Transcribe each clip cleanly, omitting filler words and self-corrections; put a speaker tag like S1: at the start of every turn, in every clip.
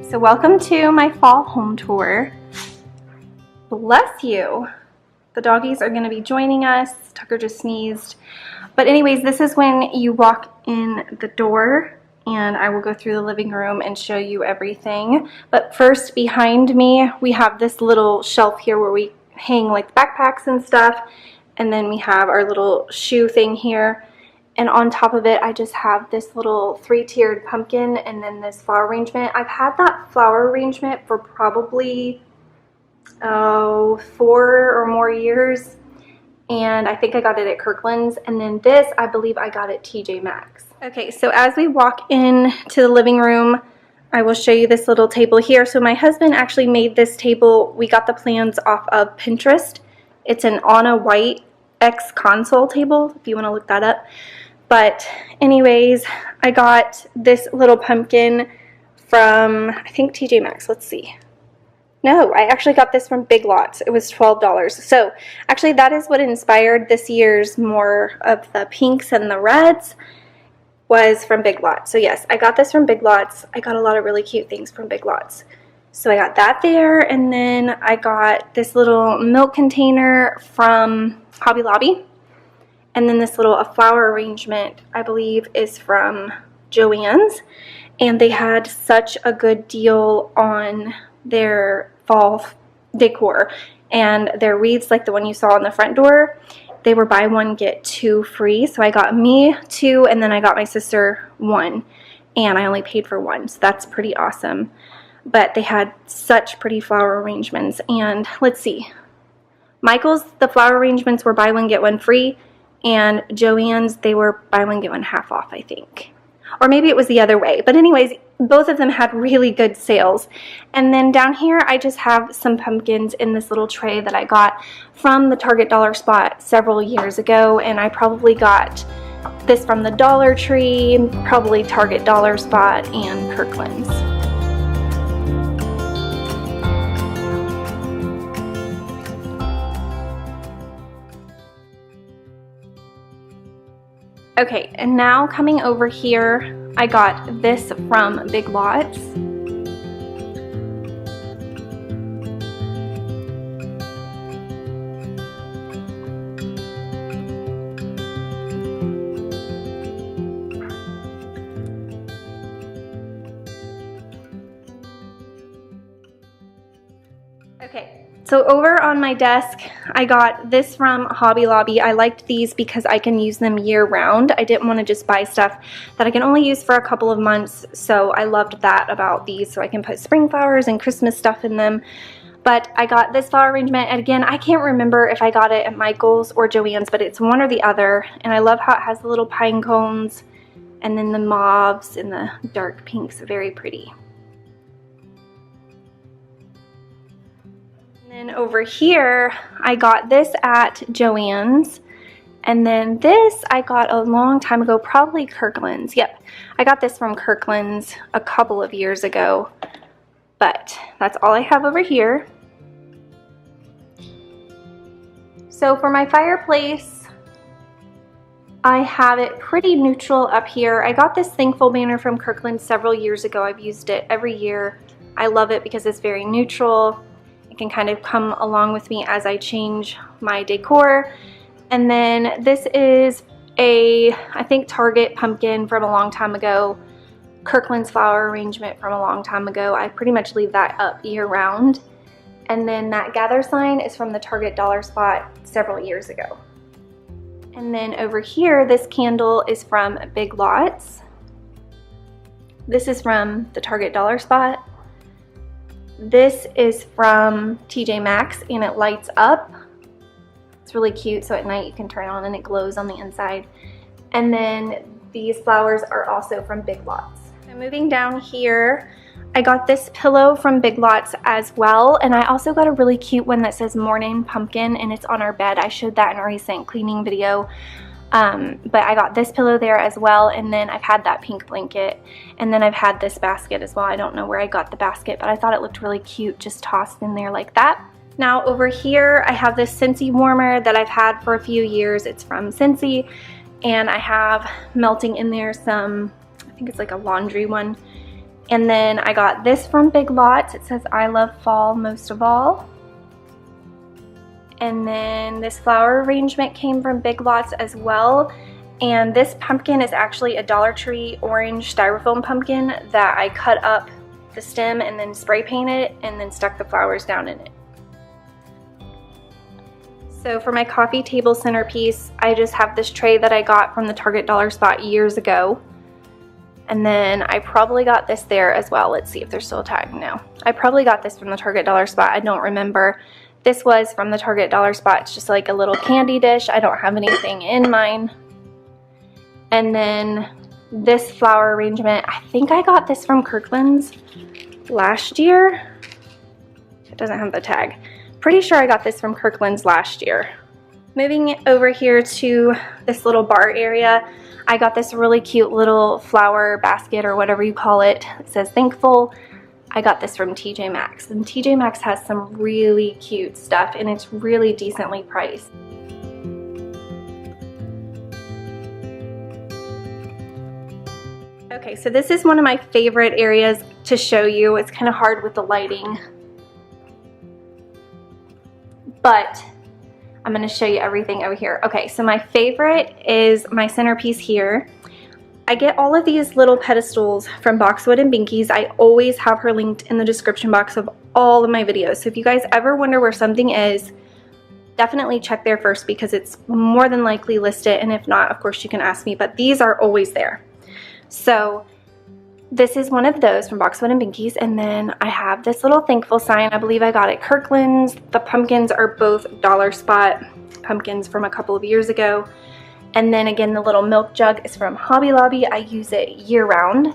S1: So welcome to my fall home tour. Bless you. The doggies are going to be joining us. Tucker just sneezed. But anyways, this is when you walk in the door, and I will go through the living room and show you everything. But first, behind me, we have this little shelf here where we hang like backpacks and stuff. And then we have our little shoe thing here. And on top of it, I just have this little 3-tiered pumpkin and then this flower arrangement. I've had that flower arrangement for probably 4 or more years. And I think I got it at Kirkland's. And then this, I believe I got at TJ Maxx. Okay, so as we walk into the living room, I will show you this little table here. So my husband actually made this table. We got the plans off of Pinterest. It's an Anna White X console table, if you want to look that up. But anyways, I got this little pumpkin from, I think, TJ Maxx. Let's see. No, I actually got this from Big Lots. It was $12. So actually that is what inspired this year's more of the pinks and the reds was from Big Lots. So yes, I got this from Big Lots. I got a lot of really cute things from Big Lots. So I got that there, and then I got this little milk container from Hobby Lobby. And then this little flower arrangement, I believe, is from Joann's. And they had such a good deal on their fall decor. And their wreaths, like the one you saw on the front door, they were buy one, get 2 free. So I got me 2, and then I got my sister 1. And I only paid for 1, so that's pretty awesome. But they had such pretty flower arrangements. And let's see. Michael's, the flower arrangements were buy one, get 1 free. And Joann's, they were buy one, get 1 half off, I think. Or maybe it was the other way. But anyways, both of them had really good sales. And then down here, I just have some pumpkins in this little tray that I got from the Target Dollar Spot several years ago. And I probably got this from the Dollar Tree, probably Target Dollar Spot, and Kirkland's. Okay, and now coming over here, I got this from Big Lots. Okay. So over on my desk, I got this from Hobby Lobby. I liked these because I can use them year round. I didn't want to just buy stuff that I can only use for a couple of months, so I loved that about these, so I can put spring flowers and Christmas stuff in them. But I got this flower arrangement, and again, I can't remember if I got it at Michael's or Joann's, but it's one or the other, and I love how it has the little pine cones and then the mauves and the dark pinks. Very pretty. And then over here, I got this at Joann's, and then this I got a long time ago, probably Kirkland's. Yep, I got this from Kirkland's a couple of years ago, but that's all I have over here. So for my fireplace, I have it pretty neutral up here. I got this thankful banner from Kirkland's several years ago. I've used it every year. I love it because it's very neutral. Can kind of come along with me as I change my decor. And then this is a, I think, Target pumpkin from a long time ago, Kirkland's flower arrangement from a long time ago. I pretty much leave that up year round. And then that gather sign is from the Target Dollar Spot several years ago. And then over here, this candle is from Big Lots. This is from the Target Dollar Spot. This is from TJ Maxx, and it lights up. It's really cute, so at night you can turn it on and it glows on the inside. And then these flowers are also from Big Lots. So moving down here, I got this pillow from Big Lots as well, and I also got a really cute one that says Morning Pumpkin, and it's on our bed. I showed that in a recent cleaning video. But I got this pillow there as well, and then I've had that pink blanket, and then I've had this basket as well. I don't know where I got the basket, but I thought it looked really cute just tossed in there like that. Now over here I have this Scentsy warmer that I've had for a few years. It's from Scentsy, and I have melting in there some, I think it's like a laundry one, And then I got this from Big Lots. It says I love fall most of all. And then this flower arrangement came from Big Lots as well. And this pumpkin is actually a Dollar Tree orange styrofoam pumpkin that I cut up the stem and then spray painted and then stuck the flowers down in it. So for my coffee table centerpiece, I just have this tray that I got from the Target Dollar Spot years ago. And then I probably got this there as well. Let's see if there's still a tag. No, I probably got this from the Target Dollar Spot. I don't remember. This was from the Target Dollar Spot. It's just like a little candy dish. I don't have anything in mine. And then this flower arrangement, I think I got this from Kirkland's last year. It doesn't have the tag. Pretty sure I got this from Kirkland's last year. Moving over here to this little bar area, I got this really cute little flower basket or whatever you call it. It says thankful. I got this from TJ Maxx, and TJ Maxx has some really cute stuff and it's really decently priced. Okay, so this is one of my favorite areas to show you. It's kind of hard with the lighting, but I'm going to show you everything over here. Okay, so my favorite is my centerpiece here. I get all of these little pedestals from Boxwood and Binky's. I always have her linked in the description box of all of my videos. So if you guys ever wonder where something is, definitely check there first because it's more than likely listed. And if not, of course you can ask me, but these are always there. So this is one of those from Boxwood and Binky's. And then I have this little thankful sign. I believe I got it Kirkland's. The pumpkins are both Dollar Spot pumpkins from a couple of years ago. And then again, the little milk jug is from Hobby Lobby. I use it year round.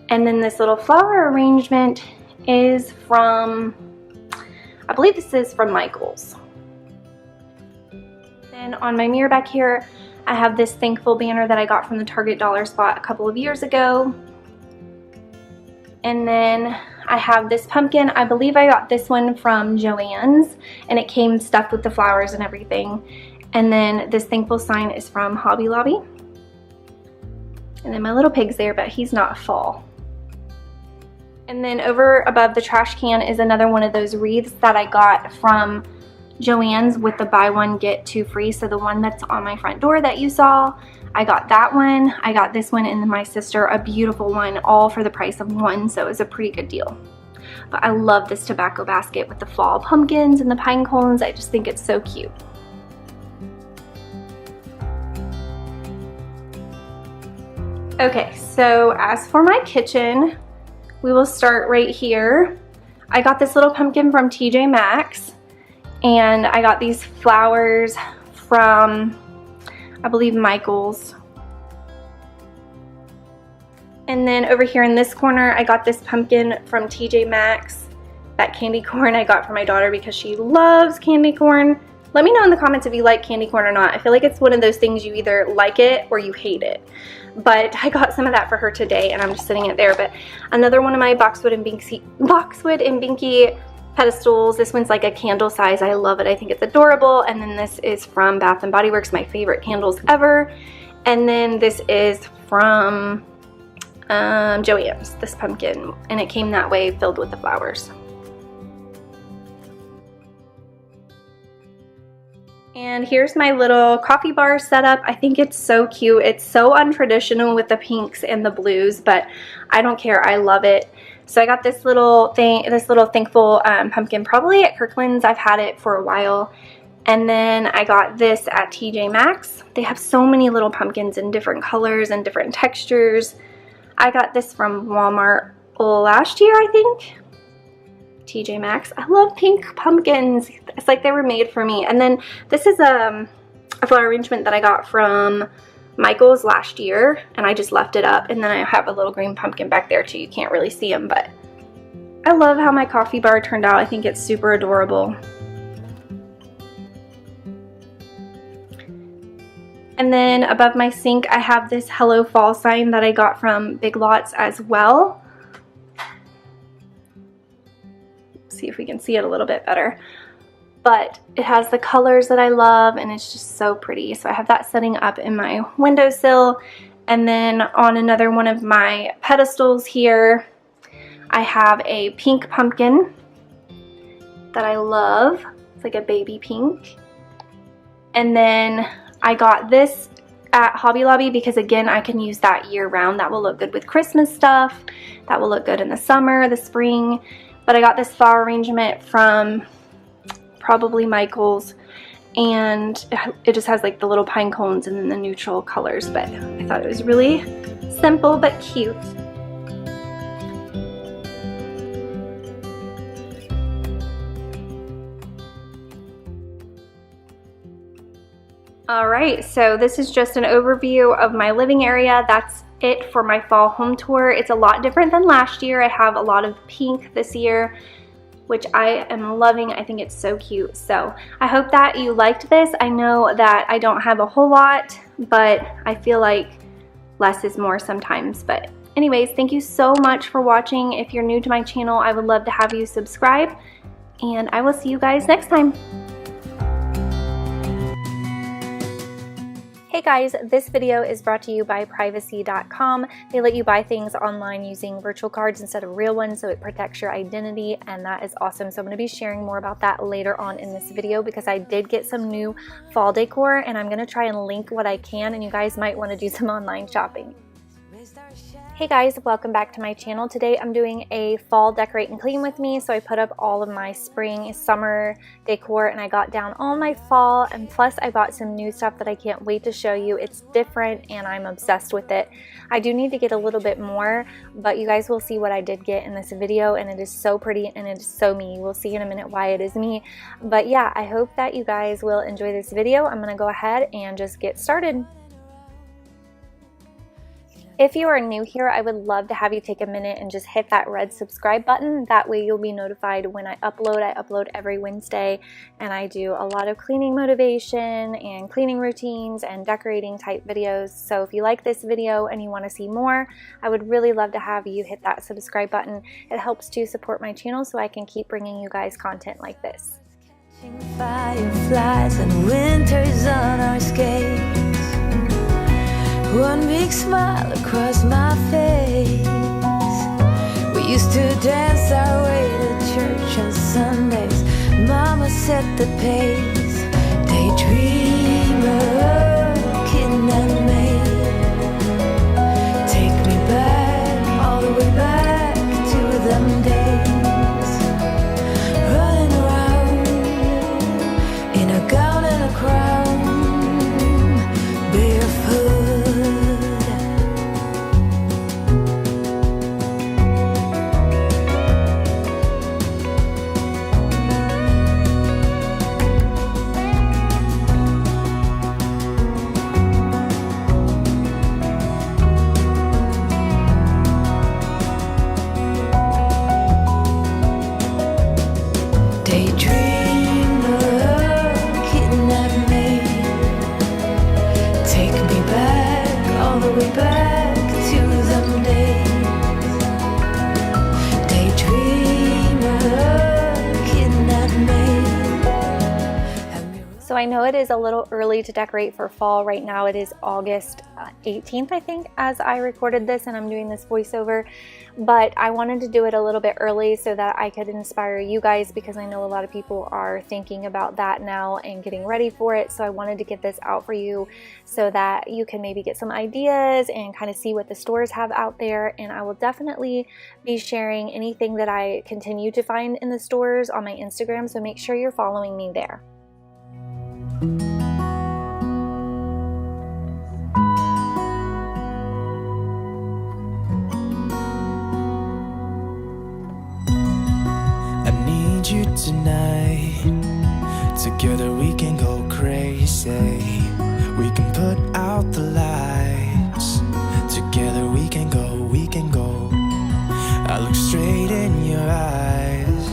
S1: And then this little flower arrangement is from, I believe this is from Michael's. Then on my mirror back here, I have this thankful banner that I got from the Target Dollar Spot a couple of years ago. And then I have this pumpkin. I believe I got this one from Joann's, and it came stuffed with the flowers and everything. And then this thankful sign is from Hobby Lobby. And then my little pig's there, but he's not fall. And then over above the trash can is another one of those wreaths that I got from Joann's with the buy one get two free. So the one that's on my front door that you saw, I got that one. I got this one and my sister a beautiful one, all for the price of one. So it was a pretty good deal. But I love this tobacco basket with the fall pumpkins and the pine cones. I just think it's so cute. Okay, so as for my kitchen, we will start right here. I got this little pumpkin from TJ Maxx, and I got these flowers from, I believe, Michael's. And then over here in this corner, I got this pumpkin from TJ Maxx. That candy corn I got for my daughter because she loves candy corn. Let me know in the comments if you like candy corn or not. I feel like it's one of those things you either like it or you hate it. But I got some of that for her today and I'm just sitting it there. But another one of my Boxwood and Binky pedestals. This one's like a candle size. I love it. I think it's adorable. And then this is from Bath and Body Works, my favorite candles ever. And then this is from Joann's, this pumpkin. And it came that way filled with the flowers. And here's my little coffee bar setup. I think it's so cute. It's so untraditional with the pinks and the blues, but I don't care. I love it. So I got this little thing, this little thankful pumpkin probably at Kirkland's. I've had it for a while. And then I got this at TJ Maxx. They have so many little pumpkins in different colors and different textures. I got this from Walmart last year, I think. TJ Maxx. I love pink pumpkins. It's like they were made for me. And then this is a flower arrangement that I got from Michael's last year, and I just left it up. And then I have a little green pumpkin back there too. You can't really see them, but I love how my coffee bar turned out. I think it's super adorable. And then above my sink, I have this Hello Fall sign that I got from Big Lots as well. See if we can see it a little bit better, but it has the colors that I love and it's just so pretty. So I have that setting up in my windowsill. And then on another one of my pedestals here, I have a pink pumpkin that I love. It's like a baby pink. And then I got this at Hobby Lobby because, again, I can use that year round. That will look good with Christmas stuff. That will look good in the summer, the spring. But I got this flower arrangement from probably Michael's, and it just has like the little pine cones and then the neutral colors, but I thought it was really simple but cute. Alright, so this is just an overview of my living area. That's it for my fall home tour. It's a lot different than last year. I have a lot of pink this year, which I am loving. I think it's so cute. So I hope that you liked this. I know that I don't have a whole lot, but I feel like less is more sometimes. But anyways, thank you so much for watching. If you're new to my channel, I would love to have you subscribe, and I will see you guys next time. Hey guys, this video is brought to you by privacy.com. They let you buy things online using virtual cards instead of real ones, so it protects your identity, and that is awesome. So I'm going to be sharing more about that later on in this video because I did get some new fall decor, and I'm going to try and link what I can, and you guys might want to do some online shopping. Hey guys, welcome back to my channel. Today I'm doing a fall decorate and clean with me. So I put up all of my spring, summer decor, and I got down all my fall, and plus I bought some new stuff that I can't wait to show you. It's different and I'm obsessed with it. I do need to get a little bit more, but you guys will see what I did get in this video, and it is so pretty and it is so me. We'll see in a minute why it is me. But yeah, I hope that you guys will enjoy this video. I'm gonna go ahead and just get started. If you are new here, I would love to have you take a minute and just hit that red subscribe button. That way you'll be notified when I upload. I upload every Wednesday, and I do a lot of cleaning motivation and cleaning routines and decorating type videos. So if you like this video and you want to see more, I would really love to have you hit that subscribe button. It helps to support my channel so I can keep bringing you guys content like this. Fireflies and winters on our skates. One big smile across my face. We used to dance our way to church on Sundays. Mama set the pace. Daydreamer, kitten and maid. Take me back, all the way back to them days. Running around in a gown and a crown, barefoot. So I know it is a little early to decorate for fall. Right now it is August 18th, I think, as I recorded this and I'm doing this voiceover, but I wanted to do it a little bit early so that I could inspire you guys, because I know a lot of people are thinking about that now and getting ready for it. So I wanted to get this out for you so that you can maybe get some ideas and kind of see what the stores have out there. And I will definitely be sharing anything that I continue to find in the stores on my Instagram, so make sure you're following me there.
S2: I need you tonight. Together we can go crazy. We can put out the lights. Together we can go, we can go. I look straight in your eyes,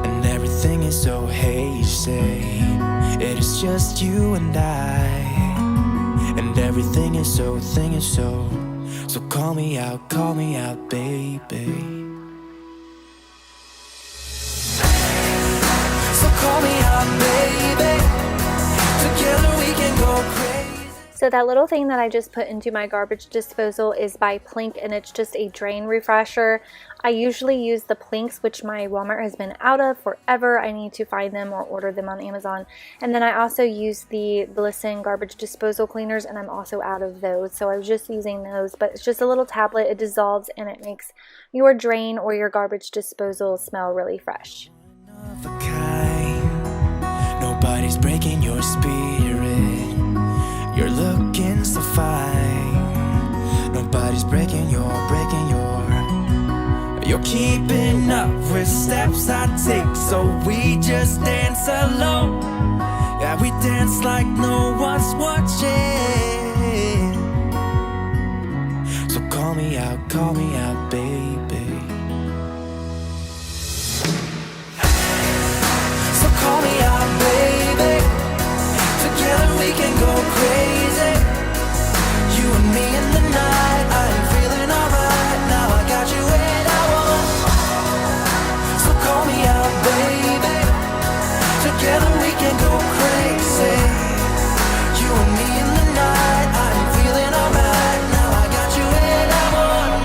S2: and everything is so hazy. It is just you and I, and everything is so, so call me out, baby.
S1: So that little thing that I just put into my garbage disposal is by Plink, and it's just a drain refresher. I usually use the Plinks, which my Walmart has been out of forever. I need to find them or order them on Amazon. And then I also use the Glisten garbage disposal cleaners, and I'm also out of those. So I was just using those, but it's just a little tablet. It dissolves and it makes your drain or your garbage disposal smell really fresh.
S2: Of a kind. Nobody's breaking your spirit. You're looking so fine. Nobody's breaking your. You're keeping up with steps I take, so we just dance alone. Yeah, we dance like no one's watching. So call me out, baby. So call me out, baby. Together we can go crazy. You and me in the night. I'm feeling alright. Now I got you where I want. So call me out, baby. Together we can go crazy. You and me in the night. I'm feeling alright. Now I got you where I want.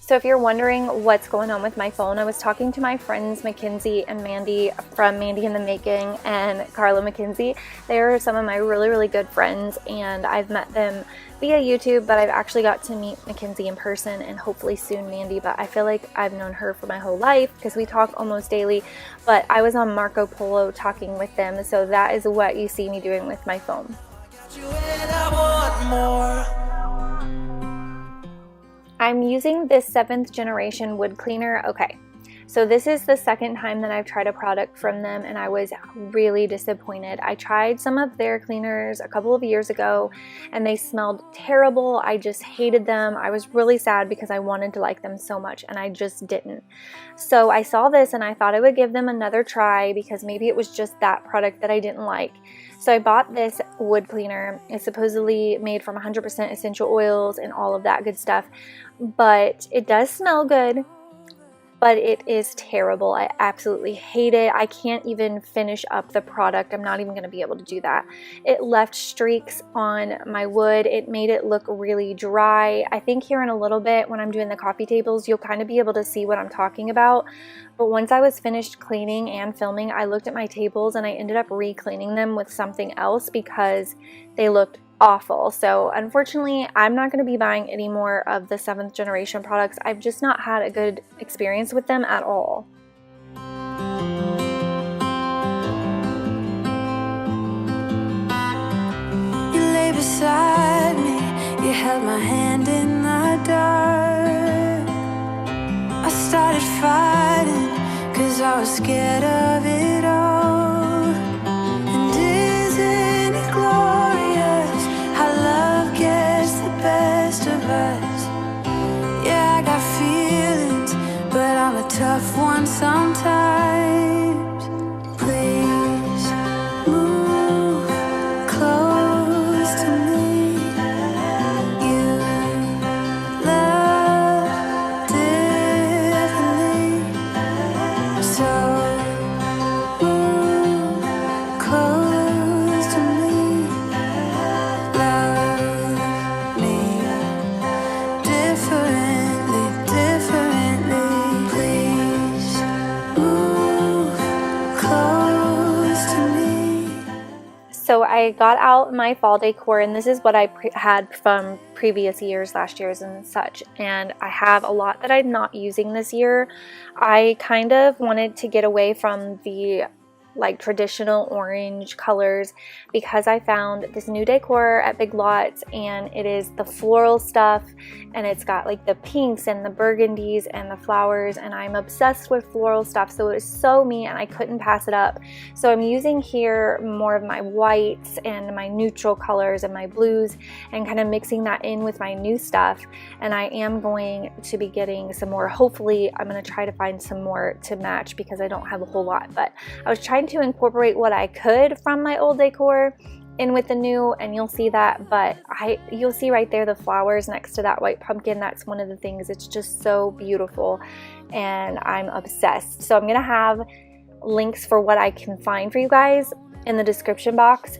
S1: So if you're wondering what's going on with my phone, I was talking to my friends Mackenzie and Mandy from Mandy in the Making and Carla McKenzie. They are some of my really good friends, and I've met them via YouTube, but I've actually got to meet Mackenzie in person and hopefully soon Mandy. But I feel like I've known her for my whole life because we talk almost daily. But I was on Marco Polo talking with them, so that is what you see me doing with my phone. I'm using this 7th generation wood cleaner. Okay, so this is the second time that I've tried a product from them, and I was really disappointed. I tried some of their cleaners a couple of years ago and they smelled terrible. I just hated them. I was really sad because I wanted to like them so much and I just didn't. So I saw this and I thought I would give them another try because maybe it was just that product that I didn't like. So I bought this wood cleaner. It's supposedly made from 100% essential oils and all of that good stuff, but it does smell good, but it is terrible. I absolutely hate it. I can't even finish up the product. I'm not even going to be able to do that. It left streaks on my wood. It made it look really dry. I think here in a little bit when I'm doing the coffee tables, you'll kind of be able to see what I'm talking about. But once I was finished cleaning and filming, I looked at my tables and I ended up re-cleaning them with something else because they looked awful. So unfortunately, I'm not going to be buying any more of the 7th generation products. I've just not had a good experience with them at all.
S2: You lay beside me, you held my hand in the dark. I started fighting, 'cause I was scared of it all. And isn't it glorious how love gets the best of us? Yeah, I got feelings, but I'm a tough one sometimes. Please move close to me. You love differently, so move close to me. Love me differently. Please move close to me.
S1: So I got out my fall decor, and this is what I had from previous years, last year's and such, and I have a lot that I'm not using this year. I kind of wanted to get away from the like traditional orange colors because I found this new decor at Big Lots, and it is the floral stuff, and it's got like the pinks and the burgundies and the flowers, and I'm obsessed with floral stuff, so it was so me and I couldn't pass it up. So I'm using here more of my whites and my neutral colors and my blues and kind of mixing that in with my new stuff, and I am going to be getting some more. Hopefully I'm going to try to find some more to match because I don't have a whole lot, but I was trying to incorporate what I could from my old decor in with the new, and you'll see that. But you'll see right there the flowers next to that white pumpkin. That's one of the things. It's just so beautiful and I'm obsessed. So I'm gonna have links for what I can find for you guys in the description box,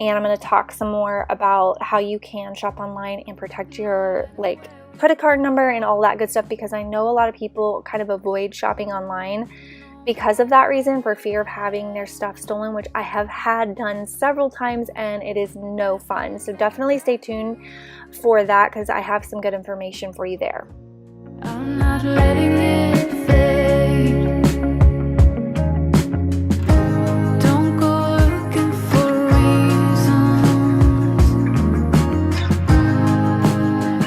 S1: and I'm gonna talk some more about how you can shop online and protect your like credit card number and all that good stuff, because I know a lot of people kind of avoid shopping online because of that reason, for fear of having their stuff stolen, which I have had done several times and it is no fun. So definitely stay tuned for that because I have some good information for you there.
S3: I'm not letting it fade. Don't go looking for reasons,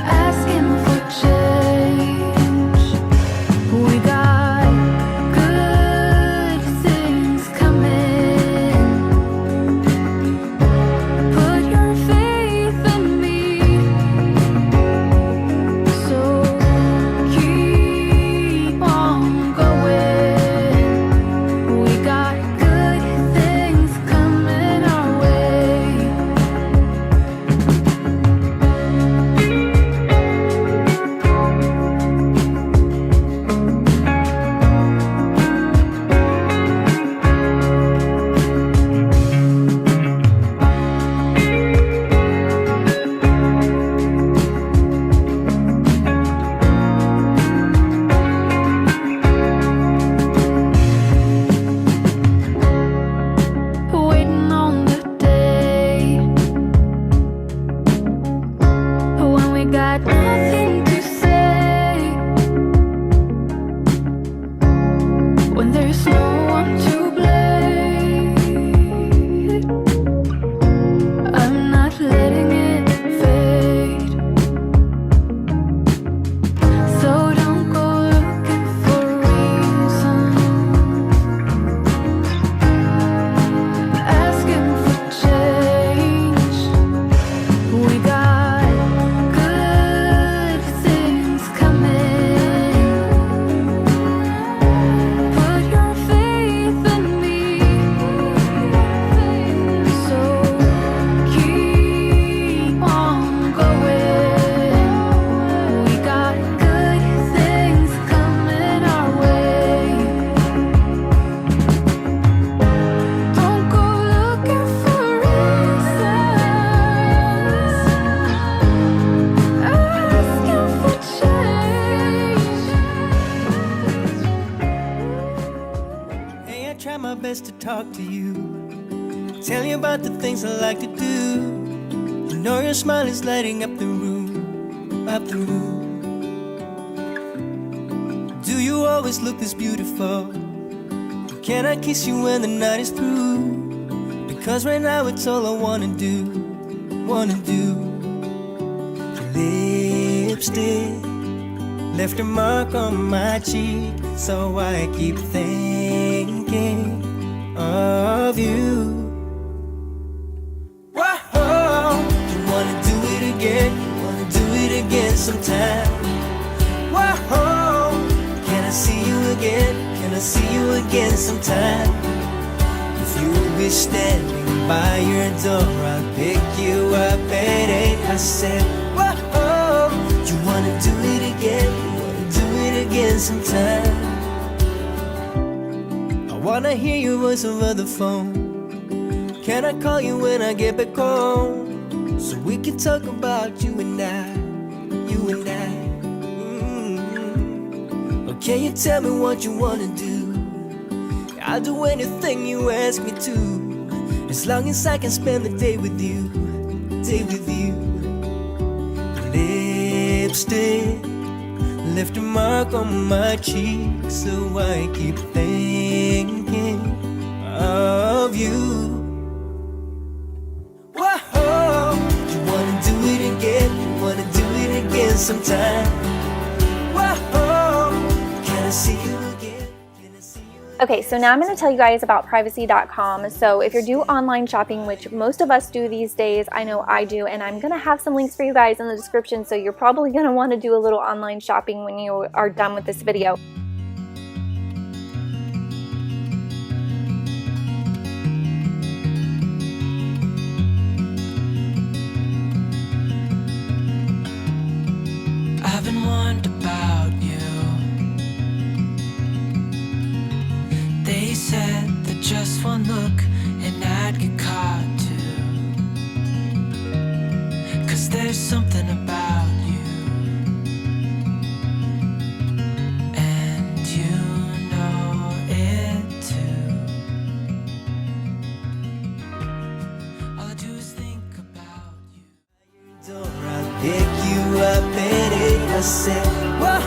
S3: asking for change. We got good things coming. Put your faith in me, so keep on going. We got good things coming our way. Waiting on the day when we got nothing to say, when there's no one to blame. I'm not letting it fade, so don't go looking for reasons, asking for change. We got good things coming. Put your faith in me, so keep on going. We got good things coming our way. Don't go looking for reasons, asking for change.
S4: Hey, I try my best to talk to you, tell you about the things I like to do. You know your smile is lighting up the room, up the room. Do you always look this beautiful? Can I kiss you when the night is through? Because right now it's all I wanna do, wanna do. Your lipstick left a mark on my cheek, so I keep thinking of you. Whoa, you wanna do it again? You wanna do it again sometime? Whoa, can I see you again? Can I see you again sometime? If you'll be standing by your door, I'll pick you up at 8. I said, whoa, you wanna do it again? You wanna do it again sometime? I wanna hear your voice over the phone. Can I call you when I get back home, so we can talk about you and I, you and I. Or can you tell me what you wanna do? I'll do anything you ask me to, as long as I can spend the day with you, day with you. Lipstick left a mark on my cheek, so I keep thinking of of you. Whoa, you wanna do it again, you wanna do it again sometime. Whoa, can I see you again? Can I see you again?
S1: Okay, so now I'm going to tell you guys about privacy.com. So if you do online shopping, which most of us do these days, I know I do, and I'm going to have some links for you guys in the description, so you're probably going to want to do a little online shopping when you are done with this video.
S2: I've been wondering about you. They said that just one look and I'd get caught too. 'Cause there's something about you, and you know it too. All I do is think about you.
S4: Door, I'll pick you up at 8. I said, whoa,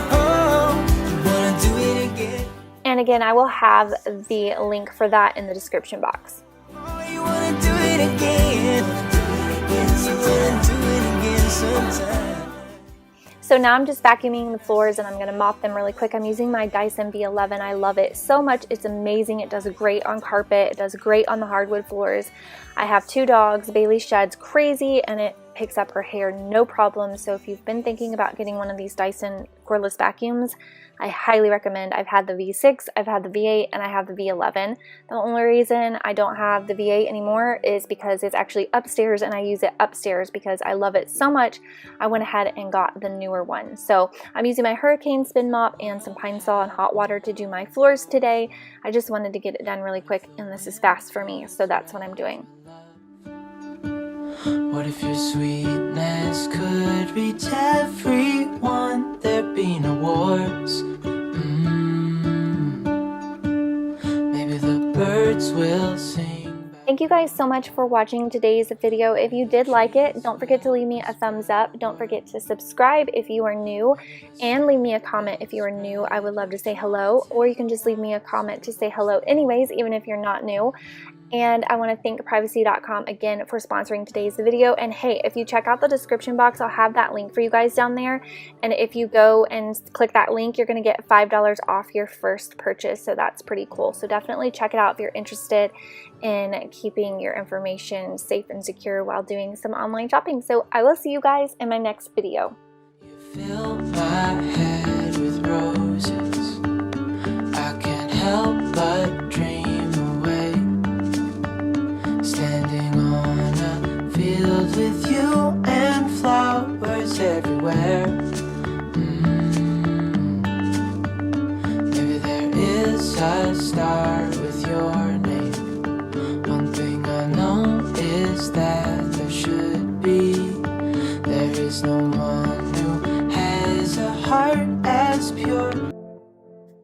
S4: you wanna do it again?
S1: And again, I will have the link for that in the description box.
S4: Oh, you wanna do it again? You wanna do it again sometime.
S1: So now I'm just vacuuming the floors and I'm going to mop them really quick. I'm using my Dyson V11. I love it so much. It's amazing. It does great on carpet. It does great on the hardwood floors. I have 2 dogs. Bailey sheds crazy and it picks up her hair no problem. So if you've been thinking about getting one of these Dyson cordless vacuums, I highly recommend. I've had the V6, I've had the V8, and I have the V11. The only reason I don't have the V8 anymore is because it's actually upstairs and I use it upstairs because I love it so much. I went ahead and got the newer one. So I'm using my Hurricane spin mop and some Pine Sol and hot water to do my floors today. I just wanted to get it done really quick and this is fast for me, so that's what I'm doing.
S2: What if your sweetness could reach everyone? There'd be no wars. Maybe the birds will sing.
S1: Thank you guys so much for watching today's video. If you did like it, don't forget to leave me a thumbs up. Don't forget to subscribe if you are new, and leave me a comment if you are new. I would love to say hello, or you can just leave me a comment to say hello anyways, even if you're not new. And I want to thank privacy.com again for sponsoring today's video. And hey, if you check out the description box, I'll have that link for you guys down there. And if you go and click that link, you're going to get $5 off your first purchase. So that's pretty cool. So definitely check it out if you're interested in keeping your information safe and secure while doing some online shopping. So I will see you guys in my next video.
S2: You fill my head with roses. I can't help but dream away. Standing on a field with you and flowers everywhere. Maybe there is a star with your name. One thing I know is that there should be. There is no one who has a heart as pure.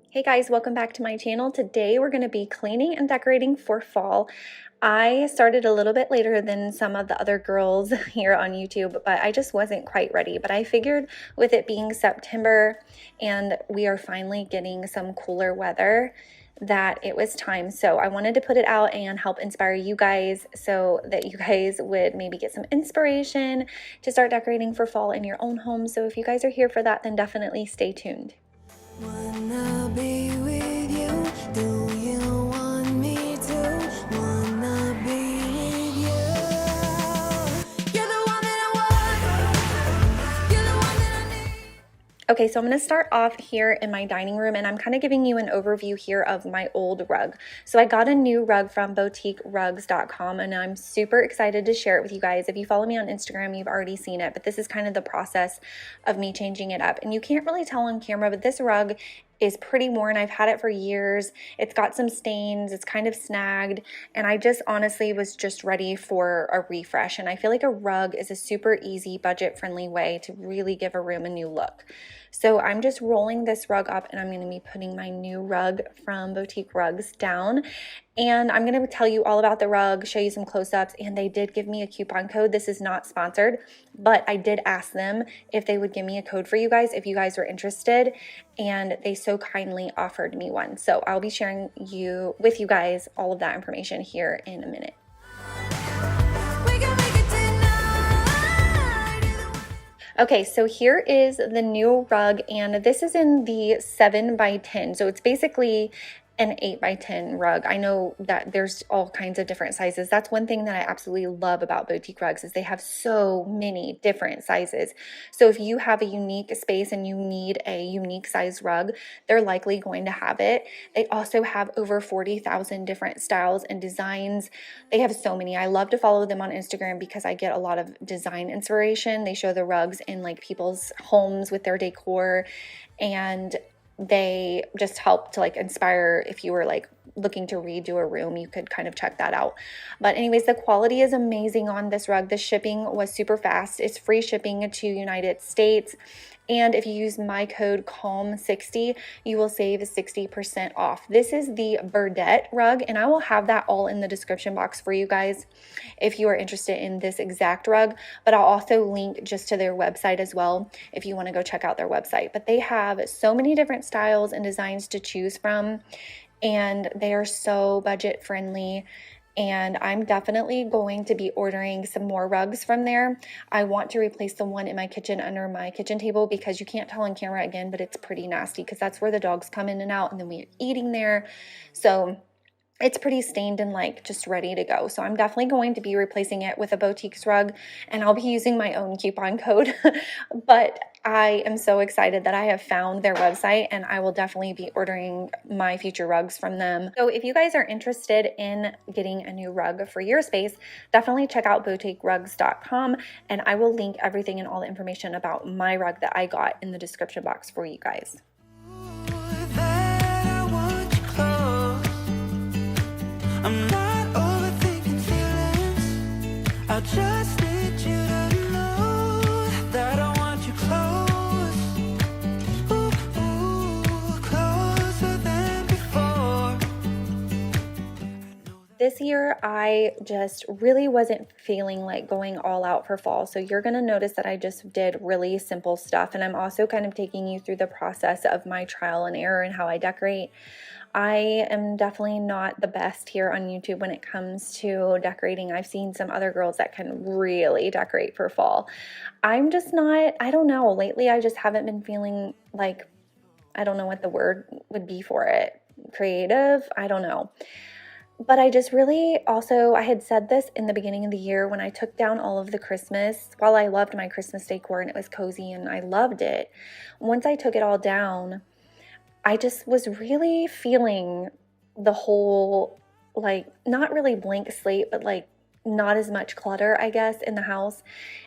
S1: Hey guys, welcome back to my channel. Today we're going to be cleaning and decorating for fall. I started a little bit later than some of the other girls here on YouTube, but I just wasn't quite ready. But I figured with it being September and we are finally getting some cooler weather that it was time. So I wanted to put it out and help inspire you guys so that you guys would maybe get some inspiration to start decorating for fall in your own home. So if you guys are here for that, then definitely stay tuned.
S4: Wanna be with you? Do you want me to? Wanna be with you? You're the one that I want. You're the one that I need.
S1: Okay, so I'm going to start off here in my dining room, and I'm kind of giving you an overview here of my old rug. So I got a new rug from boutiquerugs.com, and I'm super excited to share it with you guys. If you follow me on Instagram, you've already seen it, but this is kind of the process of me changing it up. And you can't really tell on camera, but this rug is pretty worn. I've had it for years. It's got some stains. It's kind of snagged, and I just honestly was just ready for a refresh. And I feel like a rug is a super easy, budget-friendly way to really give a room a new look. So I'm just rolling this rug up and I'm going to be putting my new rug from Boutique Rugs down. And I'm going to tell you all about the rug, show you some close-ups, and they did give me a coupon code. This is not sponsored, but I did ask them if they would give me a code for you guys if you guys were interested, and they so kindly offered me one. So I'll be sharing with you guys all of that information here in a minute. Okay, so here is the new rug, and this is in the 7x10. So it's basically an 8x10 rug. I know that there's all kinds of different sizes. That's one thing that I absolutely love about boutique rugs is they have so many different sizes. So if you have a unique space and you need a unique size rug, they're likely going to have it. They also have over 40,000 different styles and designs. They have so many. I love to follow them on Instagram because I get a lot of design inspiration. They show the rugs in like people's homes with their decor, and they just help to like inspire. If you were like looking to redo a room, you could kind of check that out. But anyways, the quality is amazing on this rug. The shipping was super fast. It's free shipping to United States. And if you use my code CALM60, you will save 60% off. This is the Burdette rug, and I will have that all in the description box for you guys if you are interested in this exact rug. But I'll also link just to their website as well if you want to go check out their website. But they have so many different styles and designs to choose from, and they are so budget friendly. And I'm definitely going to be ordering some more rugs from there. I want to replace the one in my kitchen under my kitchen table because you can't tell on camera again, but it's pretty nasty because that's where the dogs come in and out, and then we're eating there. So it's pretty stained and like just ready to go. So I'm definitely going to be replacing it with a Boutiques rug, and I'll be using my own coupon code. But I am so excited that I have found their website, and I will definitely be ordering my future rugs from them. So if you guys are interested in getting a new rug for your space, definitely check out boutiquerugs.com, and I will link everything and all the information about my rug that I got in the description box for you guys.
S2: I'm not overthinking feelings. I just need you to know that I want you close. Ooh, ooh, closer than before.
S1: This year, I just really wasn't feeling like going all out for fall. So you're going to notice that I just did really simple stuff. And I'm also kind of taking you through the process of my trial and error and how I decorate. I am definitely not the best here on YouTube when it comes to decorating. I've seen some other girls that can really decorate for fall. I'm just not, I don't know. Lately, I just haven't been feeling like, I don't know what the word would be for it. Creative? I don't know. But I just really also, I had said this in the beginning of the year when I took down all of the Christmas, while I loved my Christmas decor and it was cozy and I loved it, once I took it all down, I just was really feeling the whole, like, not really blank slate, but like not as much clutter, I guess, in the house.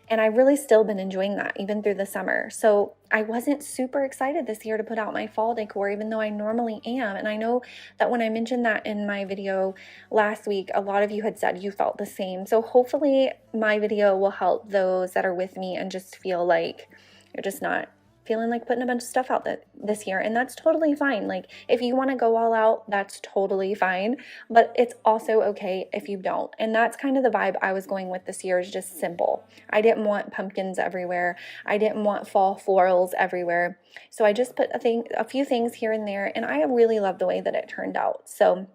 S1: And I've really still been enjoying that even through the summer. So I wasn't super excited this year to put out my fall decor, even though I normally am. And I know that when I mentioned that in my video last week, a lot of you had said you felt the same. So hopefully my video will help those that are with me and just feel like you're just not feeling like putting a bunch of stuff out this year, and that's totally fine. Like, if you want to go all out, that's totally fine, but it's also okay if you don't. And that's kind of the vibe I was going with this year, is just simple. I didn't want pumpkins everywhere. I didn't want fall florals everywhere. So I just put a few things here and there, and I really love the way that it turned out. So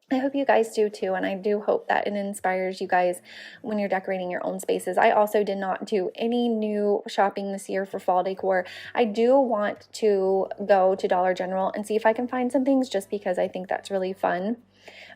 S1: I hope you guys do too, and I do hope that it inspires you guys when you're decorating your own spaces. I also did not do any new shopping this year for fall decor. I do want to go to Dollar General and see if I can find some things, just because I think that's really fun.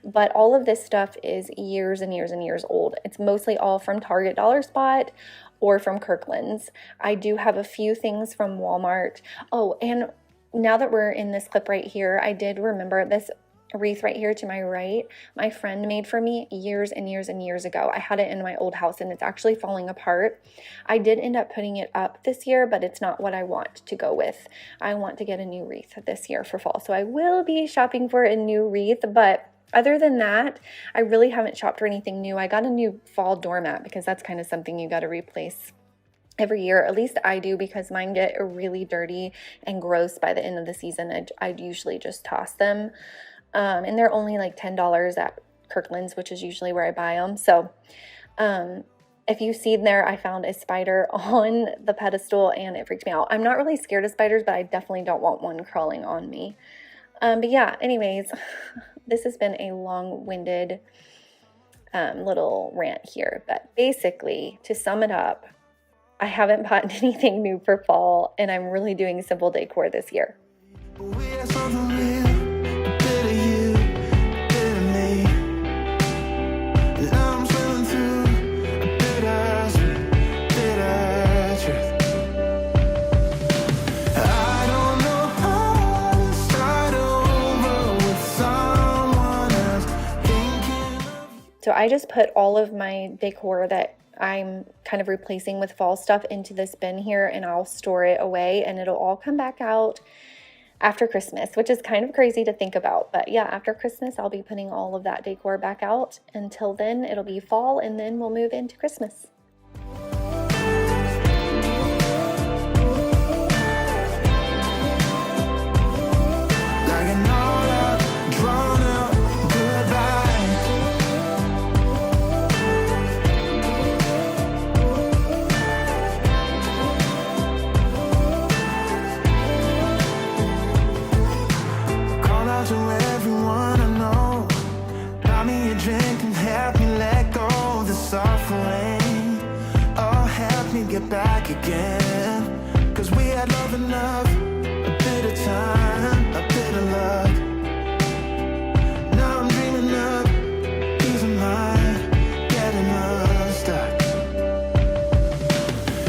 S1: But all of this stuff is years and years and years old. It's mostly all from Target, Dollar Spot, or from Kirkland's. I do have a few things from Walmart. Oh, and now that we're in this clip right here, I did remember this wreath right here to my right, my friend made for me years and years and years ago. I had it in my old house and it's actually falling apart. I did end up putting it up this year, but it's not what I want to go with. I want to get a new wreath this year for fall. So I will be shopping for a new wreath, but other than that, I really haven't shopped for anything new. I got a new fall doormat because that's kind of something you got to replace every year. At least I do, because mine get really dirty and gross by the end of the season. I'd usually just toss them. And they're only like $10 at Kirkland's, which is usually where I buy them. So if you see there, I found a spider on the pedestal and it freaked me out. I'm not really scared of spiders, but I definitely don't want one crawling on me. But yeah, anyways, this has been a long-winded little rant here. But basically, to sum it up, I haven't bought anything new for fall, and I'm really doing simple decor this year.
S2: We had something real, a bit of you, a bit of me. And now I'm swimming through a bitter truth. I don't know how to start over with someone else thinking of you.
S1: So I just put all of my decor that I'm kind of replacing with fall stuff into this bin here, and I'll store it away, and it'll all come back out after Christmas, which is kind of crazy to think about. But yeah, after Christmas, I'll be putting all of that decor back out. Until then, it'll be fall, and then we'll move into Christmas.
S2: Like an all-out, drawn-out goodbye. Call out to everyone I know. Buy me a drink and help me let go of the suffering. Oh, help me get back again. 'Cause we had love enough, a bit of time, a bit of love. Now I'm dreaming of peace of mind, getting unstuck.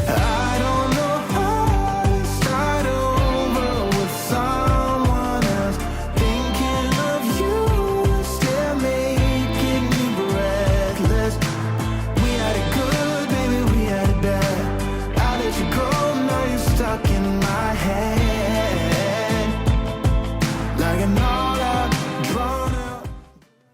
S2: I don't know how to start over with someone else thinking of you, still making me breathless. We had it good, baby, we had it bad. I let you go, now you're stuck in my head. Like an all-out, drawn-out.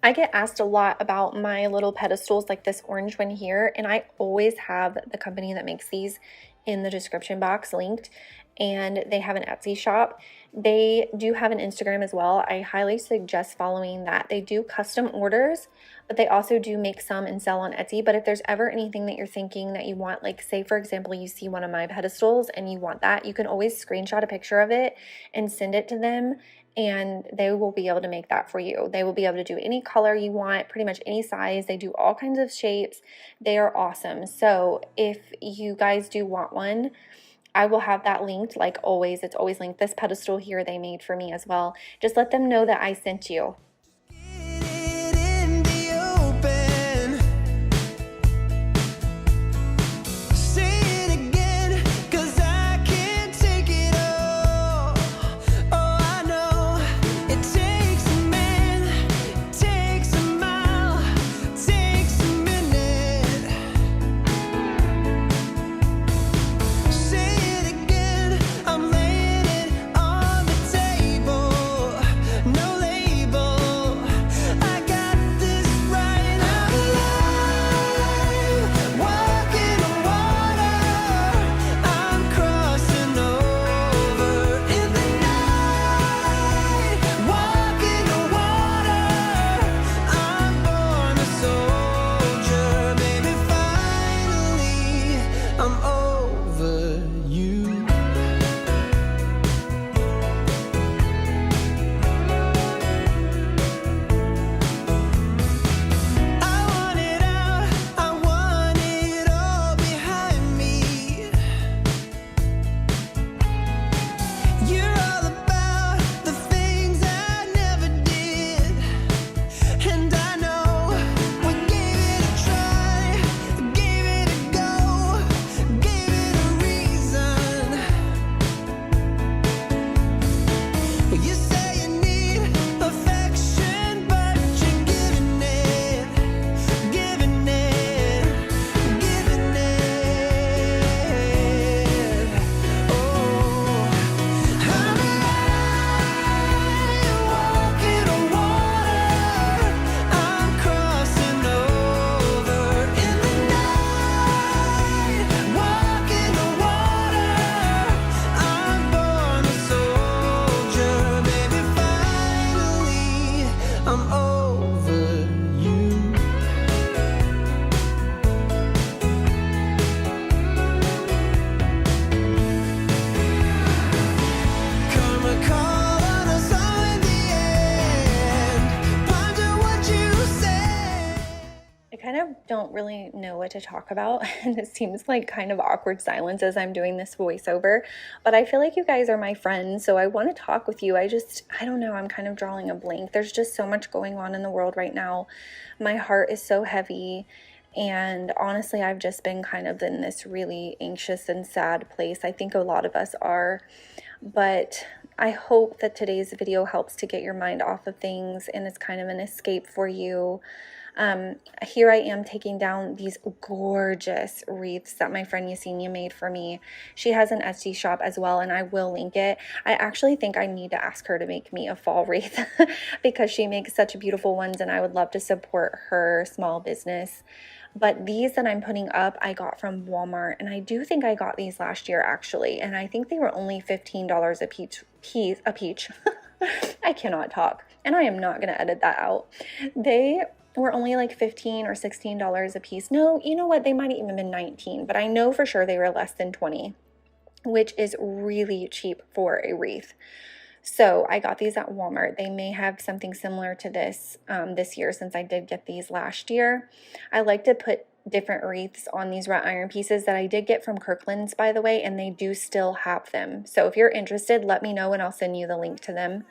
S1: I get asked a lot about my little pedestals, like this orange one here, and I always have the company that makes these in the description box linked, and they have an Etsy shop. They do have an Instagram as well. I highly suggest following that. They do custom orders, but they also do make some and sell on Etsy. But if there's ever anything that you're thinking that you want, like say for example, you see one of my pedestals and you want that, you can always screenshot a picture of it and send it to them, and they will be able to make that for you. They will be able to do any color you want, pretty much any size. They do all kinds of shapes. They are awesome. So if you guys do want one, I will have that linked. Like always, it's always linked. This pedestal here they made for me as well. Just let them know that I sent you.
S2: Get it in the open. Say it again, 'cause I can't take it all. Oh, I know it takes a man, it takes a mile, it takes a minute. Say it again, I'm laying it on the table. No labels.
S1: don't really know what to talk about, and it seems like kind of awkward silence as I'm doing this voiceover, but I feel like you guys are my friends, so I want to talk with you. I don't know, I'm kind of drawing a blank. There's just so much going on in the world right now. My heart is so heavy, and honestly, I've just been kind of in this really anxious and sad place. I think a lot of us are, but I hope that today's video helps to get your mind off of things and it's kind of an escape for you. Here I am taking down these gorgeous wreaths that my friend Yesenia made for me. She has an Etsy shop as well, and I will link it. I actually think I need to ask her to make me a fall wreath because she makes such beautiful ones, and I would love to support her small business. But these that I'm putting up, I got from Walmart, and I do think I got these last year actually, and I think they were only $15 a peach. I cannot talk, and I am not going to edit that out. They were only like $15 or $16 a piece. No, you know what? They might have even been 19, but I know for sure they were less than 20, which is really cheap for a wreath. So I got these at Walmart. They may have something similar to this this year, since I did get these last year. I like to put different wreaths on these wrought iron pieces that I did get from Kirkland's, by the way, and they do still have them. So if you're interested, let me know and I'll send you the link to them.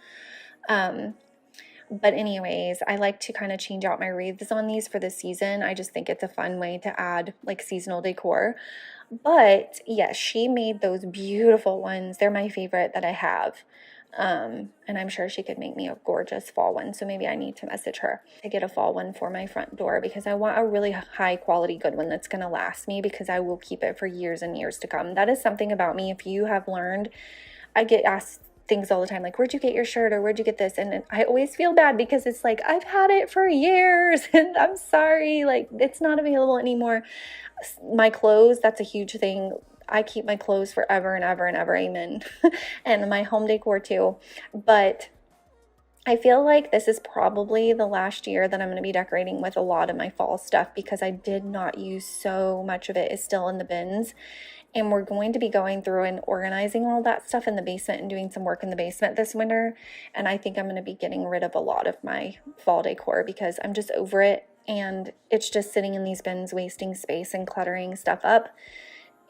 S1: But anyways, I like to kind of change out my wreaths on these for the season. I just think it's a fun way to add like seasonal decor. But yes, she made those beautiful ones. They're my favorite that I have. And I'm sure she could make me a gorgeous fall one. So maybe I need to message her to get a fall one for my front door, because I want a really high quality good one that's going to last me, because I will keep it for years and years to come. That is something about me. If you have learned, I get asked things all the time, like, where'd you get your shirt, or where'd you get this? And I always feel bad because it's like, I've had it for years and I'm sorry, like, it's not available anymore. My clothes, that's a huge thing. I keep my clothes forever and ever and ever, amen. And my home decor too. But I feel like this is probably the last year that I'm going to be decorating with a lot of my fall stuff, because I did not use so much of it. Is still in the bins. And we're going to be going through and organizing all that stuff in the basement and doing some work in the basement this winter. And I think I'm going to be getting rid of a lot of my fall decor because I'm just over it. And it's just sitting in these bins, wasting space and cluttering stuff up.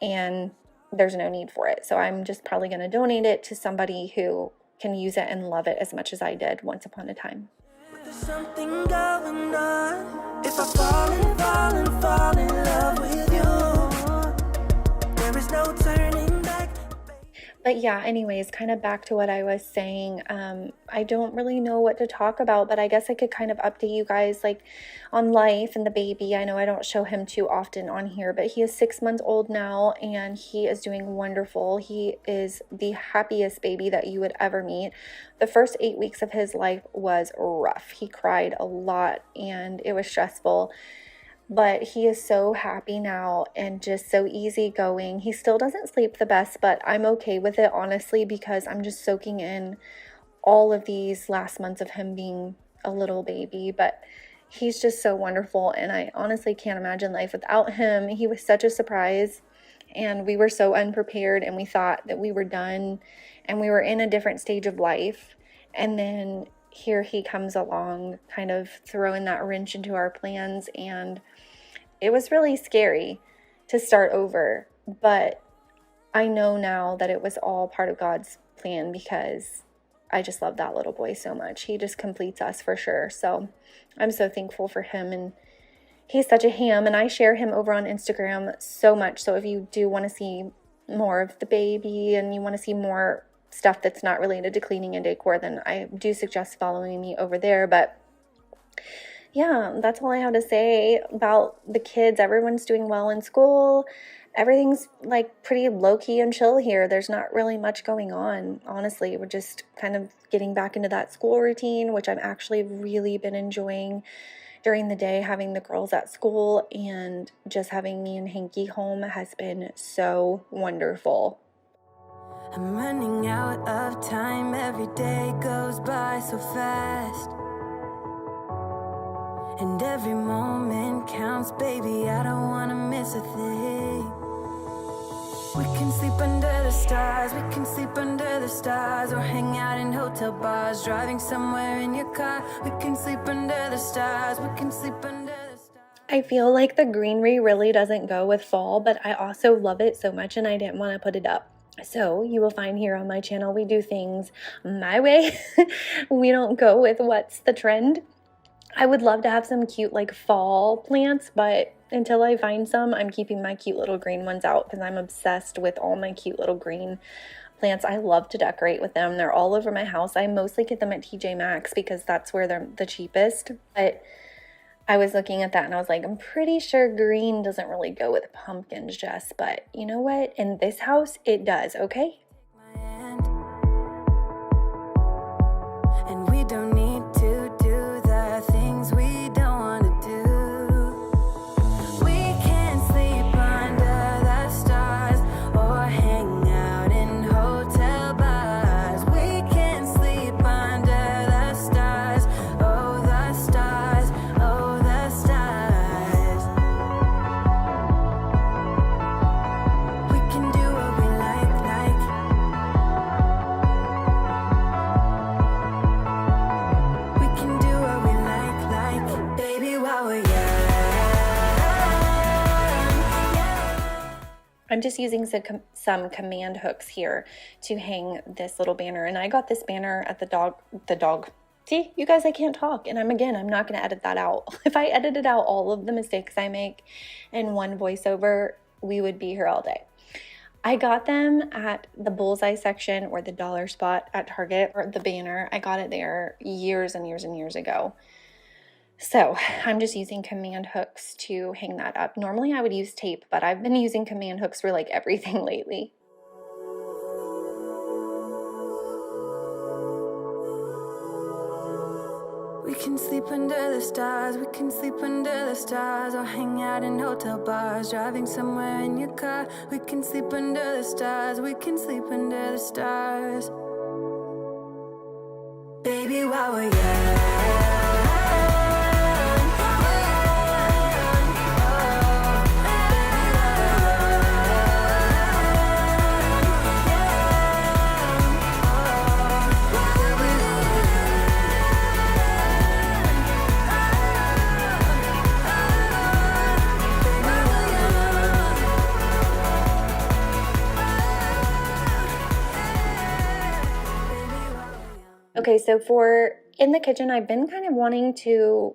S1: And there's no need for it. So I'm just probably going to donate it to somebody who can use it and love it as much as I did once upon a time.
S4: There's something going on. If I fall in love with you, there is no turning back.
S1: But yeah, anyways, kind of back to what I was saying. I don't really know what to talk about, but I guess I could kind of update you guys like on life and the baby. I know I don't show him too often on here, but he is 6 months old now and he is doing wonderful. He is the happiest baby that you would ever meet. The first 8 weeks of his life was rough. He cried a lot and it was stressful. But he is so happy now and just so easygoing. He still doesn't sleep the best, but I'm okay with it, honestly, because I'm just soaking in all of these last months of him being a little baby. But he's just so wonderful, and I honestly can't imagine life without him. He was such a surprise, and we were so unprepared, and we thought that we were done, and we were in a different stage of life. And then here he comes along, kind of throwing that wrench into our plans, and it was really scary to start over, but I know now that it was all part of God's plan, because I just love that little boy so much. He just completes us for sure. So I'm so thankful for him, and he's such a ham, and I share him over on Instagram so much. So if you do want to see more of the baby and you want to see more stuff that's not related to cleaning and decor, then I do suggest following me over there. But yeah, that's all I have to say about the kids. Everyone's doing well in school. Everything's like pretty low-key and chill here. There's not really much going on, honestly. We're just kind of getting back into that school routine, which I've actually really been enjoying during the day. Having the girls at school and just having me and Hanky home has been so wonderful.
S4: I'm running out of time. Every day goes by so fast, and every moment counts, baby. I don't wanna miss a thing. We can sleep under the stars, we can sleep under the stars, or hang out in hotel bars, driving somewhere in your car. We can sleep under the stars, we can sleep under the stars.
S1: I feel like the greenery really doesn't go with fall, but I also love it so much and I didn't want to put it up. So you will find here on my channel, we do things my way. We don't go with what's the trend. I would love to have some cute like fall plants, but until I find some, I'm keeping my cute little green ones out because I'm obsessed with all my cute little green plants. I love to decorate with them. They're all over my house. I mostly get them at TJ Maxx because that's where they're the cheapest. But I was looking at that and I was like, I'm pretty sure green doesn't really go with pumpkins, Jess. But you know what? In this house, it does, okay?
S3: And we don't need to do the things we don't want to do. We can sleep under the stars or hang out in hotel bars. We can sleep under the stars, oh the stars, oh the stars. We can do what we like. We can do what we like, baby, while we're young.
S1: I'm just using some command hooks here to hang this little banner. And I got this banner at the dog. See, you guys, I can't talk. And I'm not going to edit that out. If I edited out all of the mistakes I make in one voiceover, we would be here all day. I got them at the bullseye section or the dollar spot at Target, or the banner. I got it there years and years and years ago. So I'm just using command hooks to hang that up. Normally I would use tape, but I've been using command hooks for like everything lately.
S3: We can sleep under the stars, we can sleep under the stars, or hang out in hotel bars, driving somewhere in your car. We can sleep under the stars, we can sleep under the stars, baby, while we're young.
S1: Okay, so for in the kitchen, I've been kind of wanting to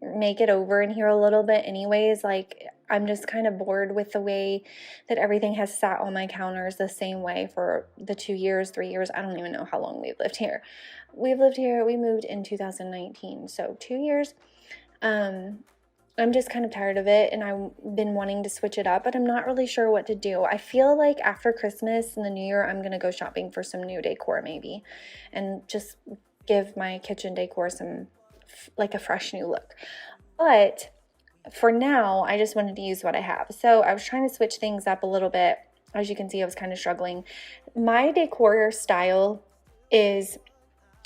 S1: make it over in here a little bit anyways. Like, I'm just kind of bored with the way that everything has sat on my counters the same way for the 2 years, 3 years. I don't even know how long we've lived here. We moved in 2019, so 2 years. I'm just kind of tired of it, and I've been wanting to switch it up, but I'm not really sure what to do. I feel like after Christmas and the New Year, I'm going to go shopping for some new decor maybe, and just give my kitchen decor some, like a fresh new look. But for now, I just wanted to use what I have. So I was trying to switch things up a little bit. As you can see, I was kind of struggling. My decor style is,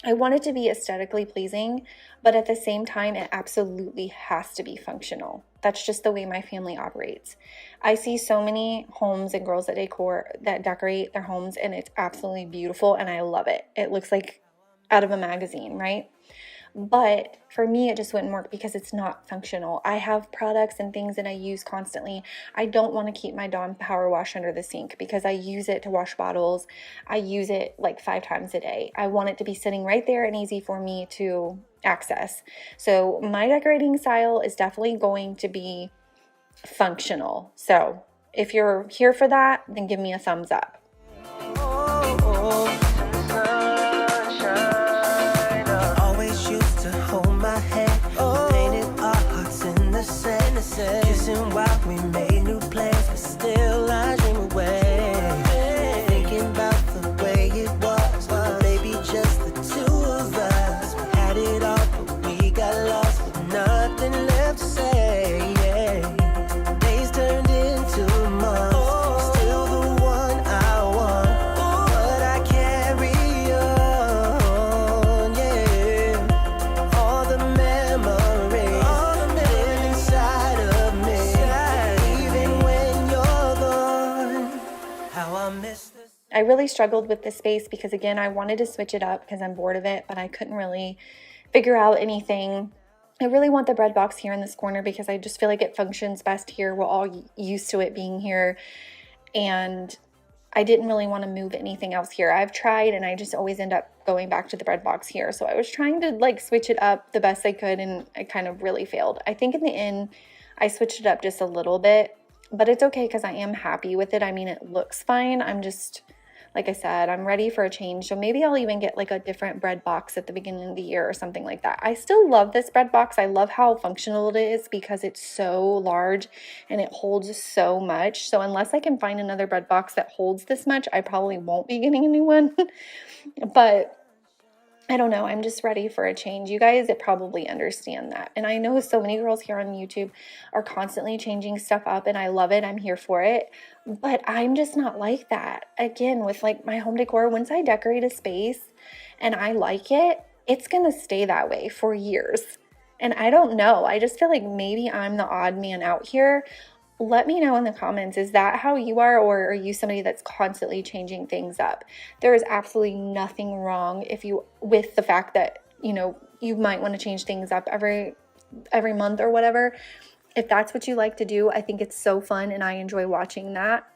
S1: I want it to be aesthetically pleasing, but at the same time, it absolutely has to be functional. That's just the way my family operates. I see so many homes and girls that decorate their homes, and it's absolutely beautiful, and I love it. It looks like out of a magazine, right? But for me, it just wouldn't work because it's not functional. I have products and things that I use constantly. I don't want to keep my Dawn power wash under the sink because I use it to wash bottles. I use it like 5 times a day. I want it to be sitting right there and easy for me to access. So my decorating style is definitely going to be functional. So if you're here for that, then give me a thumbs up.
S4: Kissing while we made new plans, but still I dream away. Thinking about the way it was, maybe just the two of us. We had it all, but we got lost with nothing left to say. Days turned into months, still the one I want, but I carry on, yeah. All the memories live inside of me, even when you're gone. How I miss this.
S1: I really struggled with this space because, again, I wanted to switch it up because I'm bored of it, but I couldn't really figure out anything I really want the bread box here in this corner because I just feel like it functions best here. We're all used to it being here, and I didn't really want to move anything else here. I've tried and I just always end up going back to the bread box here. So I was trying to like switch it up the best I could, and I kind of really failed. I think in the end I switched it up just a little bit, but it's okay because I am happy with it. I mean, it looks fine. I'm just, like I said, I'm ready for a change. So maybe I'll even get like a different bread box at the beginning of the year or something like that. I still love this bread box. I love how functional it is because it's so large and it holds so much. So unless I can find another bread box that holds this much, I probably won't be getting a new one. But I don't know. I'm just ready for a change. You guys probably understand that. And I know so many girls here on YouTube are constantly changing stuff up, and I love it. I'm here for it. But I'm just not like that. Again, with like my home decor, once I decorate a space and I like it, it's going to stay that way for years. And I don't know. I just feel like maybe I'm the odd man out here. Let me know in the comments, is that how you are, or are you somebody that's constantly changing things up? There is absolutely nothing wrong with the fact that, you know, you might want to change things up every month or whatever. If that's what you like to do, I think it's so fun and I enjoy watching that.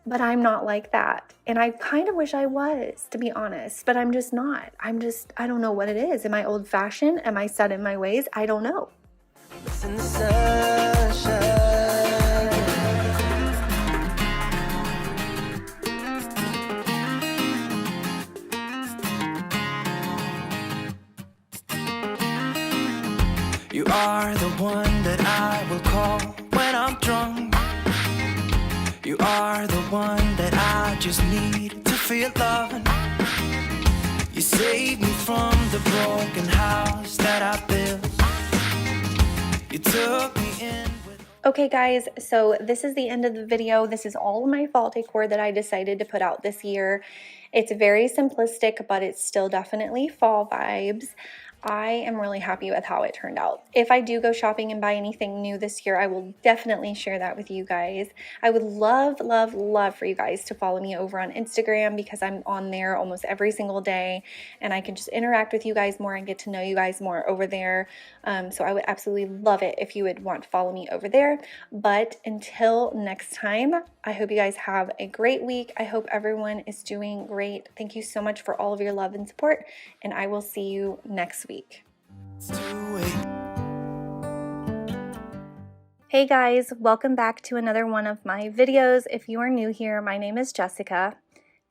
S1: But I'm not like that. And I kind of wish I was, to be honest, but I'm just not. I don't know what it is. Am I old fashioned? Am I set in my ways? I don't know.
S4: In the sunshine. You are the one that I will call when I'm drunk. You are the one that I just need to feel loving. You saved me from the broken house that I built. You took me in with...
S1: Okay guys, so this is the end of the video. This is all of my fall decor that I decided to put out this year. It's very simplistic, but it's still definitely fall vibes. I am really happy with how it turned out. If I do go shopping and buy anything new this year, I will definitely share that with you guys. I would love, love, love for you guys to follow me over on Instagram because I'm on there almost every single day and I can just interact with you guys more and get to know you guys more over there. So I would absolutely love it if you would want to follow me over there. But until next time, I hope you guys have a great week. I hope everyone is doing great. Thank you so much for all of your love and support, and I will see you next week. Hey guys, welcome back to another one of my videos. If you are new here, my name is Jessica.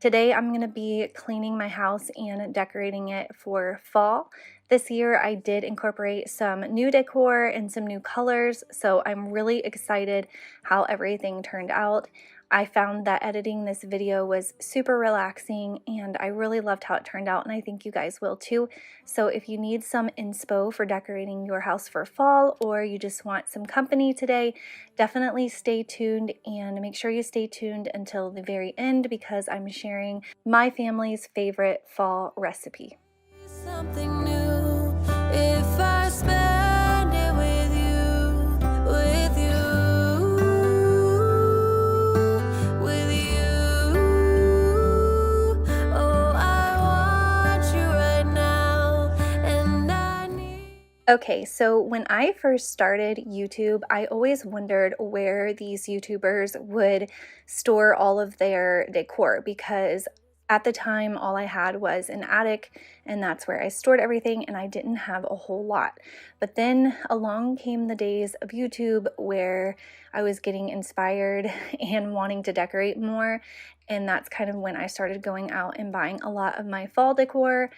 S1: Today I'm going to be cleaning my house and decorating it for fall. This year I did incorporate some new decor and some new colors, so I'm really excited how everything turned out. I found that editing this video was super relaxing and I really loved how it turned out, and I think you guys will too. So if you need some inspo for decorating your house for fall, or you just want some company today, definitely stay tuned, and make sure you stay tuned until the very end because I'm sharing my family's favorite fall recipe.
S3: Something new if I spend it with you, with you, with you. Oh, I want you right now, and I need...
S1: Okay, so when I first started YouTube, I always wondered where these YouTubers would store all of their decor because at the time, all I had was an attic, and that's where I stored everything, and I didn't have a whole lot. But then along came the days of YouTube where I was getting inspired and wanting to decorate more, and that's kind of when I started going out and buying a lot of my fall decor.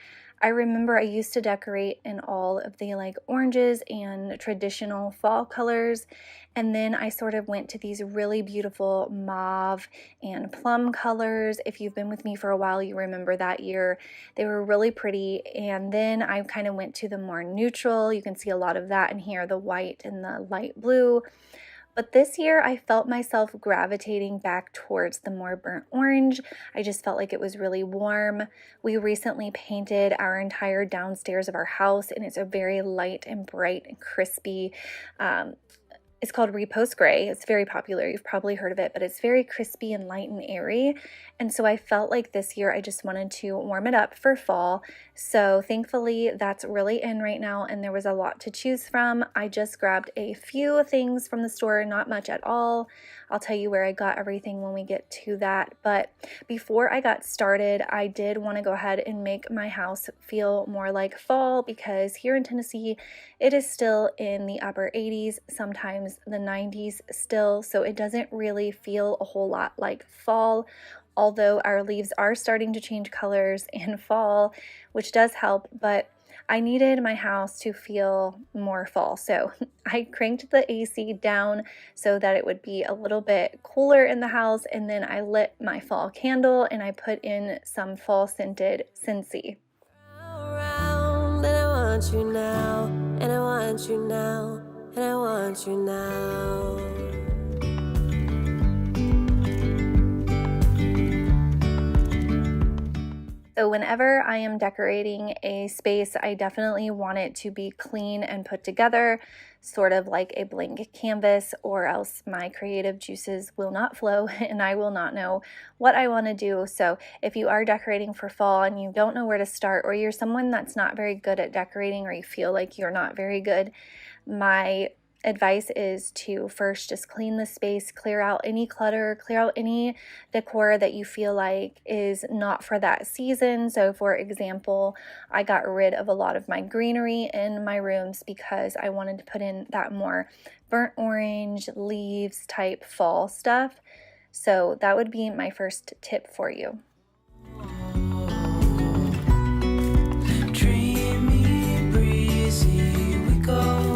S1: I remember I used to decorate in all of the like oranges and traditional fall colors, and then I sort of went to these really beautiful mauve and plum colors. If you've been with me for a while, you remember that year. They were really pretty, and then I kind of went to the more neutral. You can see a lot of that in here, the white and the light blue. But this year I felt myself gravitating back towards the more burnt orange. I just felt like it was really warm. We recently painted our entire downstairs of our house, and it's a very light and bright and crispy It's called Repost Gray. It's very popular. You've probably heard of it, but it's very crispy and light and airy. And so I felt like this year I just wanted to warm it up for fall. So thankfully that's really in right now, and there was a lot to choose from. I just grabbed a few things from the store, not much at all. I'll tell you where I got everything when we get to that. But before I got started, I did want to go ahead and make my house feel more like fall, because here in Tennessee, it is still in the upper 80s, sometimes the 90s still, so it doesn't really feel a whole lot like fall, although our leaves are starting to change colors in fall, which does help, but I needed my house to feel more fall, so I cranked the AC down so that it would be a little bit cooler in the house, and then I lit my fall candle and I put in some fall scented Scentsy.
S3: Around, and I want you now, and I want you now, and I want you now.
S1: So whenever I am decorating a space, I definitely want it to be clean and put together, sort of like a blank canvas, or else my creative juices will not flow and I will not know what I want to do. So if you are decorating for fall and you don't know where to start, or you're someone that's not very good at decorating, or you feel like you're not very good, my advice is to first just clean the space, clear out any clutter, clear out any decor that you feel like is not for that season. So for example, I got rid of a lot of my greenery in my rooms because I wanted to put in that more burnt orange, leaves type fall stuff. So that would be my first tip for you.
S2: Dreamy, breezy, we go.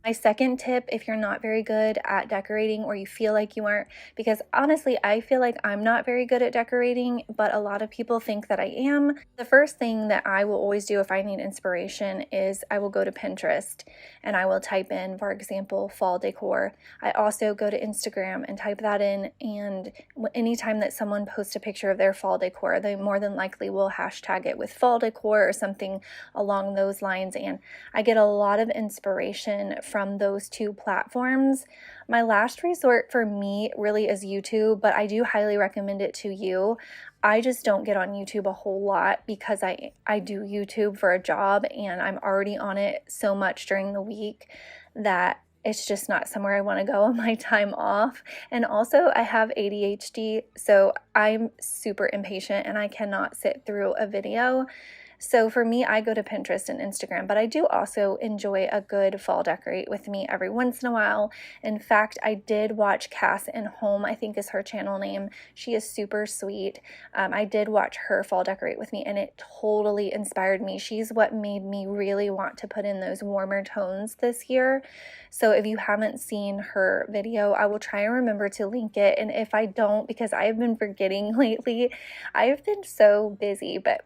S1: My second tip, if you're not very good at decorating, or you feel like you aren't, because honestly, I feel like I'm not very good at decorating, but a lot of people think that I am. The first thing that I will always do if I need inspiration is I will go to Pinterest and I will type in, for example, fall decor. I also go to Instagram and type that in, and anytime that someone posts a picture of their fall decor, they more than likely will hashtag it with fall decor or something along those lines, and I get a lot of inspiration from those two platforms. My last resort for me really is YouTube, but I do highly recommend it to you. I just don't get on YouTube a whole lot because I do YouTube for a job, and I'm already on it so much during the week that it's just not somewhere I want to go on my time off. And also I have ADHD, so I'm super impatient and I cannot sit through a video. So for me, I go to Pinterest and Instagram, but I do also enjoy a good fall decorate with me every once in a while. In fact, I did watch Cass and Home, I think is her channel name. She is super sweet. I did watch her fall decorate with me, and it totally inspired me. She's what made me really want to put in those warmer tones this year. So if you haven't seen her video, I will try and remember to link it. And if I don't, because I've been forgetting lately, I've been so busy, but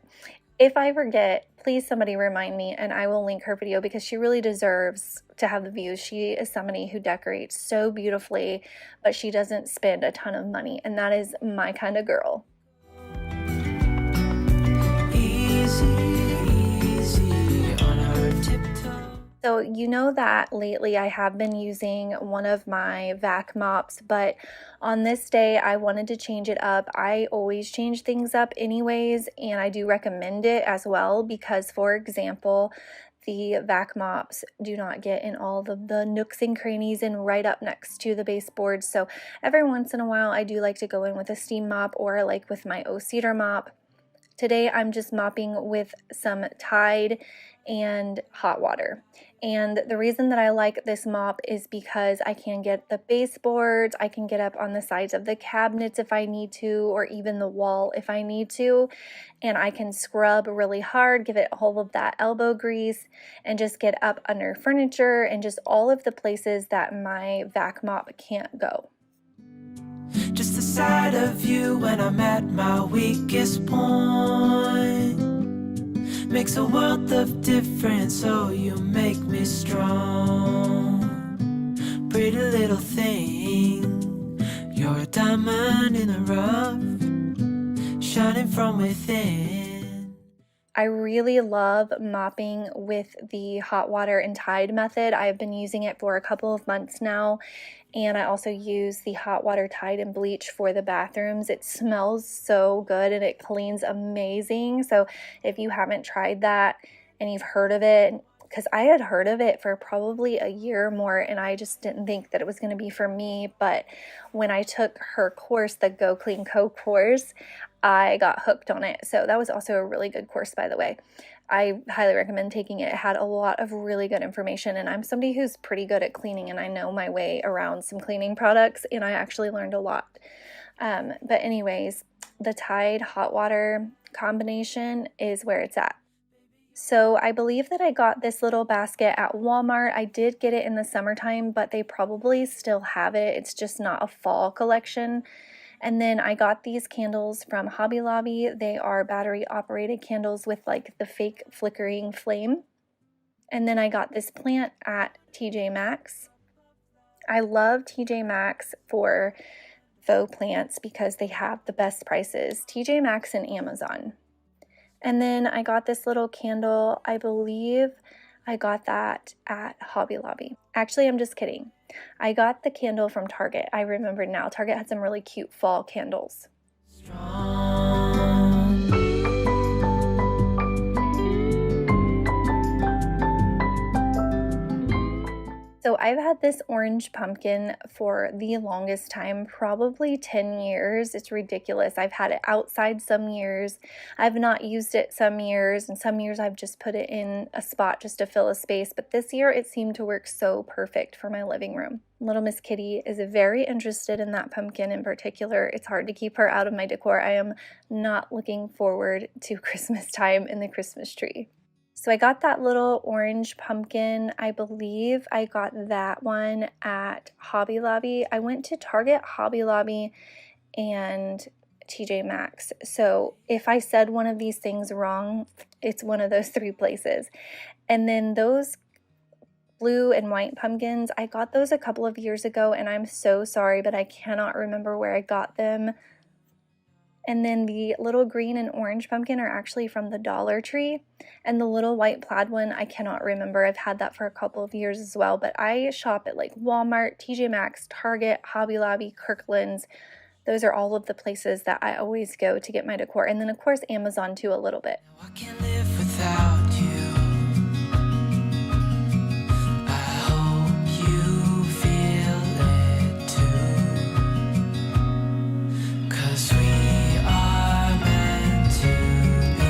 S1: if I forget, please somebody remind me and I will link her video, because she really deserves to have the views. She is somebody who decorates so beautifully, but she doesn't spend a ton of money, and that is my kind of girl.
S2: Easy, easy on our tiptoe.
S1: So you know that lately I have been using one of my vac mops, but on this day I wanted to change it up. I always change things up anyways, and I do recommend it as well, because for example, the vac mops do not get in all of the nooks and crannies and right up next to the baseboard. So every once in a while I do like to go in with a steam mop, or like with my O-Cedar mop. Today I'm just mopping with some Tide and hot water. And the reason that I like this mop is because I can get the baseboards, I can get up on the sides of the cabinets if I need to, or even the wall if I need to, and I can scrub really hard, give it all of that elbow grease, and just get up under furniture and just all of the places that my vac mop can't go.
S2: Just the sight of you when I'm at my weakest point
S4: makes a world of difference. Oh, you make me strong, pretty little thing. You're a diamond in the rough, shining from within.
S1: I really love mopping with the hot water and Tide method. I've been using it for a couple of months now, and I also use the hot water Tide and bleach for the bathrooms. It smells so good and it cleans amazing. So if you haven't tried that and you've heard of it, because I had heard of it for probably a year or more, and I just didn't think that it was going to be for me. But when I took her course, the Go Clean Co course, I got hooked on it. So that was also a really good course, by the way. I highly recommend taking it. It had a lot of really good information, and I'm somebody who's pretty good at cleaning, and I know my way around some cleaning products, and I actually learned a lot. But anyways, the Tide hot water combination is where it's at. So I believe that I got this little basket at Walmart. I did get it in the summertime, but they probably still have it. It's just not a fall collection. And then I got these candles from Hobby Lobby. They are battery operated candles with like the fake flickering flame. And then I got this plant at TJ Maxx. I love TJ Maxx for faux plants because they have the best prices. TJ Maxx and Amazon. And then I got this little candle. I believe I got that at Hobby Lobby. Actually, I'm just kidding. I got the candle from Target. I remember now. Target had some really cute fall candles. So I've had this orange pumpkin for the longest time, probably 10 years. It's ridiculous. I've had it outside some years. I've not used it some years, and some years I've just put it in a spot just to fill a space. But this year it seemed to work so perfect for my living room. Little Miss Kitty is very interested in that pumpkin in particular. It's hard to keep her out of my decor. I am not looking forward to Christmas time in the Christmas tree. So I got that little orange pumpkin. I believe I got that one at Hobby Lobby. I went to Target, Hobby Lobby, and TJ Maxx. So if I said one of these things wrong, it's one of those three places. And then those blue and white pumpkins, I got those a couple of years ago, and I'm so sorry, but I cannot remember where I got them. And then the little green and orange pumpkin are actually from the Dollar Tree. And the little white plaid one, I cannot remember. I've had that for a couple of years as well. But I shop at like Walmart, TJ Maxx, Target, Hobby Lobby, Kirkland's. Those are all of the places that I always go to get my decor. And then of course Amazon too a little bit.
S4: I can't live without you. I hope you feel it too. 'Cause we are meant to be.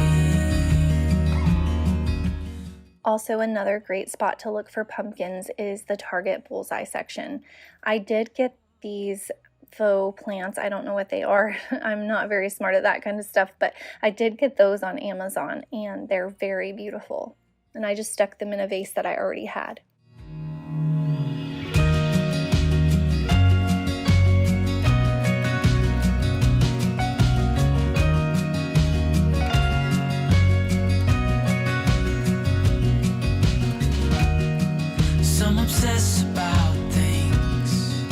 S1: Also, another great spot to look for pumpkins is the Target Bullseye section. I did get these faux plants. I don't know what they are. I'm not very smart at that kind of stuff, but I did get those on Amazon, and they're very beautiful. And I just stuck them in a vase that I already had.
S4: Some obsess about things.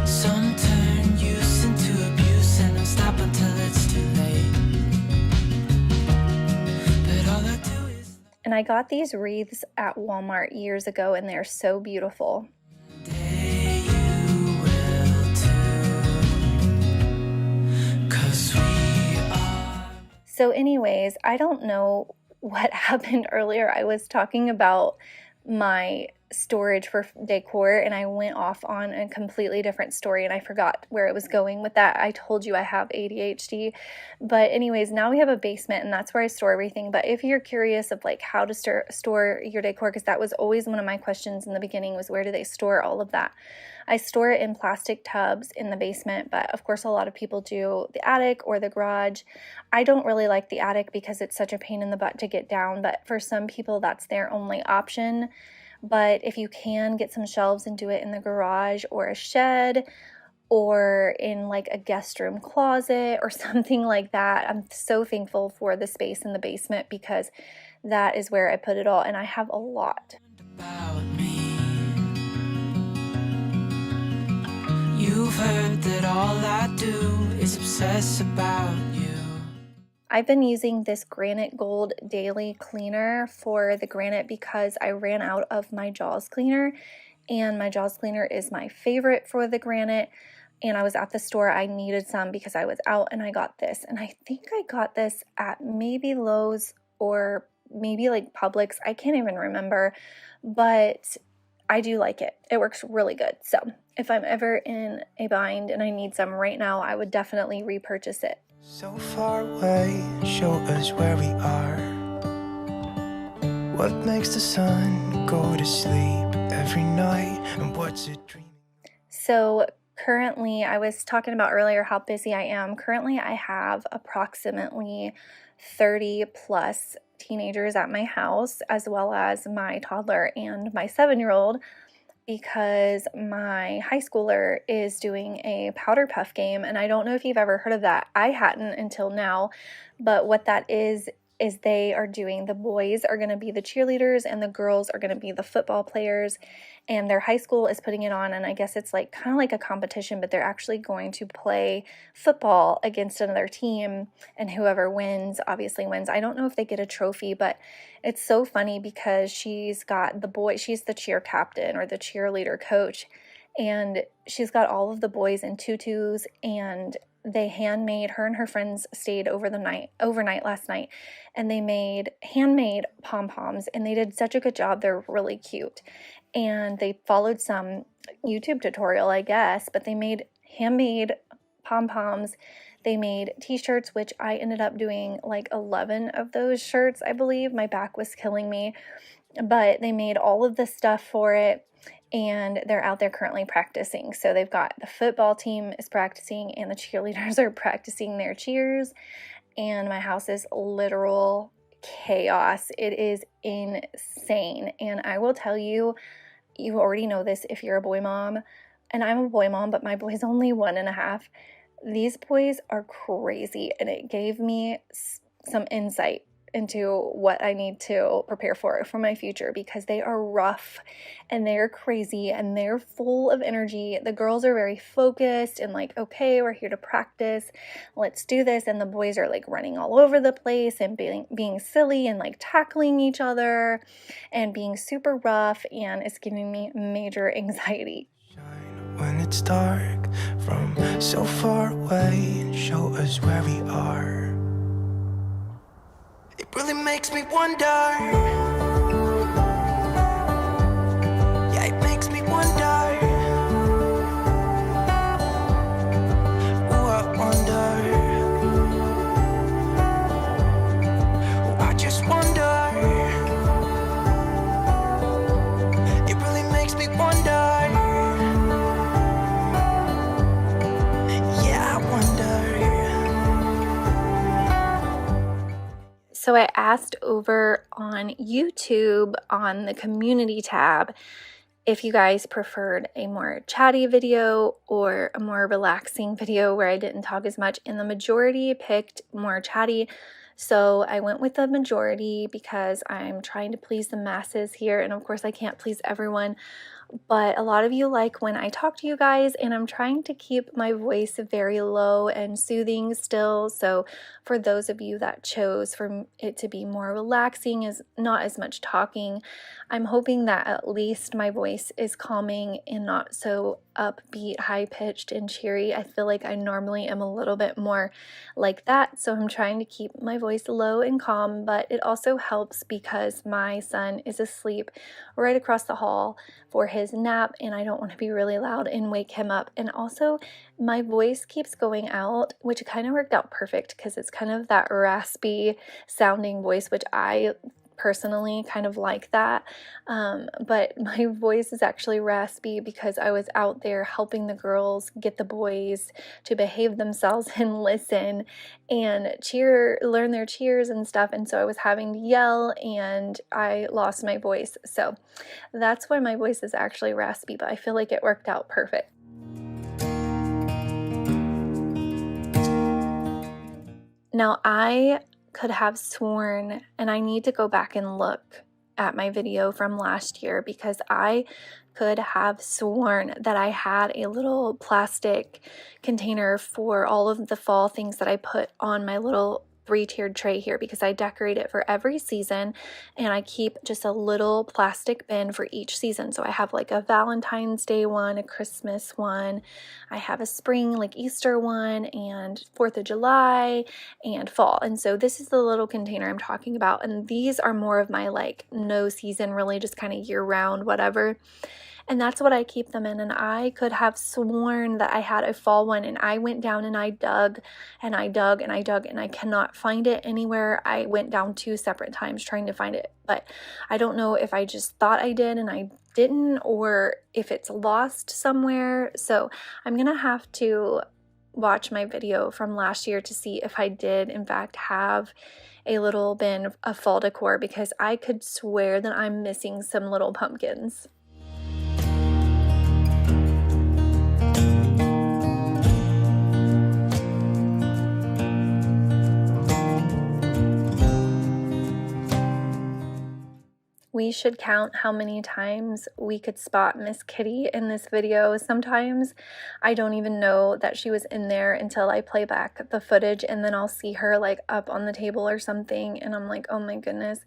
S4: Some turn use into abuse and don't stop until it's too late. But all I do is
S1: And I got these wreaths at Walmart years ago, and they're so beautiful.
S4: day you will too. 'Cause we are.
S1: So anyways, I don't know what happened earlier. I was talking about my storage for decor, and I went off on a completely different story, and I forgot where I was going with that. I told you I have ADHD. But anyways, now we have a basement, and that's where I store everything. But if you're curious of like how to store your decor, because that was always one of my questions in the beginning, was where do they store all of that? I store it in plastic tubs in the basement, but of course a lot of people do the attic or the garage. I don't really like the attic because it's such a pain in the butt to get down, but for some people that's their only option. But if you can, get some shelves and do it in the garage or a shed, or in like a guest room closet or something like that. I'm so thankful for the space in the basement because that is where I put it all, and I have a lot.
S2: About me. You've heard that all I do is obsess about you.
S1: I've been using this Granite Gold Daily Cleaner for the granite because I ran out of my Jaws cleaner, and my Jaws cleaner is my favorite for the granite. And I was at the store, I needed some because I was out, and I got this. And I think I got this at maybe Lowe's or maybe like Publix. I can't even remember, but I do like it. It works really good. So if I'm ever in a bind and I need some right now, I would definitely repurchase it.
S2: So far away, show us where we are. What makes the sun go to sleep every night, and what's it dreaming?
S1: So currently, I was talking about earlier how busy I am. Currently, I have approximately 30 plus teenagers at my house, as well as my toddler and my 7-year-old, because my high schooler is doing a powder puff game. And I don't know if you've ever heard of that. I hadn't until now, but what that is they are doing, the boys are going to be the cheerleaders and the girls are going to be the football players, and their high school is putting it on. And I guess it's like kind of like a competition, but they're actually going to play football against another team, and whoever wins obviously wins. I don't know if they get a trophy, but it's so funny because she's got the boy, she's the cheer captain or the cheerleader coach, and she's got all of the boys in tutus, and they handmade, her and her friends stayed overnight last night, and they made handmade pom-poms, and they did such a good job. They're really cute, and they followed some YouTube tutorial, I guess, but they made handmade pom-poms. They made t-shirts, which I ended up doing like 11 of those shirts, I believe. My back was killing me, but they made all of the stuff for it, and they're out there currently practicing. So they've got the football team is practicing, and the cheerleaders are practicing their cheers, and my house is literal chaos. It is insane, and I will tell you, you already know this if you're a boy mom, and I'm a boy mom, but my boy's only 1.5. These boys are crazy, and it gave me some insight into what I need to prepare for my future, because they are rough and they're crazy and they're full of energy. The girls are very focused and like, okay, we're here to practice, let's do this. And the boys are like running all over the place and being silly and like tackling each other and being super rough, and it's giving me major anxiety.
S2: Shine when it's dark from so far away, and show us where we are. It really makes me wonder. Yeah, it makes me wonder. Ooh, I wonder. Oh, I just wonder. It really makes me wonder. Yeah, I wonder.
S1: So I asked over on YouTube on the community tab if you guys preferred a more chatty video or a more relaxing video where I didn't talk as much, and the majority picked more chatty. So I went with the majority because I'm trying to please the masses here, and of course I can't please everyone. But a lot of you like when I talk to you guys, and I'm trying to keep my voice very low and soothing still. So for those of you that chose for it to be more relaxing, is not as much talking, I'm hoping that at least my voice is calming and not so upbeat, high-pitched, and cheery. I feel like I normally am a little bit more like that, so I'm trying to keep my voice low and calm, but it also helps because my son is asleep right across the hall for his nap, and I don't want to be really loud and wake him up. And also my voice keeps going out, which kind of worked out perfect because it's kind of that raspy sounding voice, which I personally kind of like that, but my voice is actually raspy because I was out there helping the girls get the boys to behave themselves and listen and learn their cheers and stuff, and so I was having to yell and I lost my voice. So that's why my voice is actually raspy, but I feel like it worked out perfect. Now, I could have sworn, and I need to go back and look at my video from last year, because I could have sworn that I had a little plastic container for all of the fall things that I put on my little 3-tiered tray here, because I decorate it for every season, and I keep just a little plastic bin for each season. So I have like a Valentine's Day one, a Christmas one, I have a spring like Easter one, and 4th of July and fall. And so this is the little container I'm talking about, and these are more of my like no season, really just kind of year round whatever. And that's what I keep them in. And I could have sworn that I had a fall one, and I went down and I dug and I dug and I dug, and I cannot find it anywhere. I went down 2 separate times trying to find it, but I don't know if I just thought I did and I didn't, or if it's lost somewhere. So I'm gonna have to watch my video from last year to see if I did in fact have a little bin of fall decor, because I could swear that I'm missing some little pumpkins. We should count how many times we could spot Miss Kitty in this video. Sometimes I don't even know that she was in there until I play back the footage, and then I'll see her like up on the table or something, and I'm like, oh my goodness,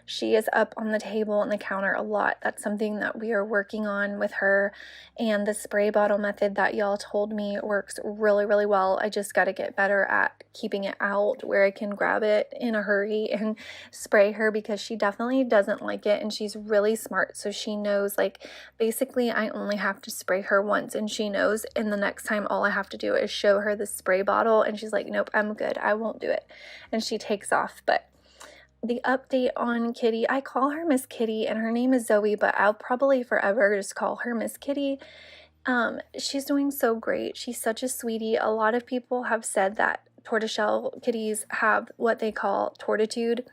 S1: she is up on the table and the counter a lot. That's something that we are working on with her, and the spray bottle method that y'all told me works really, really well. I just got to get better at keeping it out where I can grab it in a hurry and spray her, because she definitely doesn't like it. And she's really smart, so she knows, like, basically I only have to spray her once, and she knows, and the next time all I have to do is show her the spray bottle, and she's like, nope, I'm good, I won't do it, and she takes off. But the update on Kitty, I call her Miss Kitty, and her name is Zoe, but I'll probably forever just call her Miss Kitty. She's doing so great. She's such a sweetie. A lot of people have said that tortoiseshell kitties have what they call tortitude,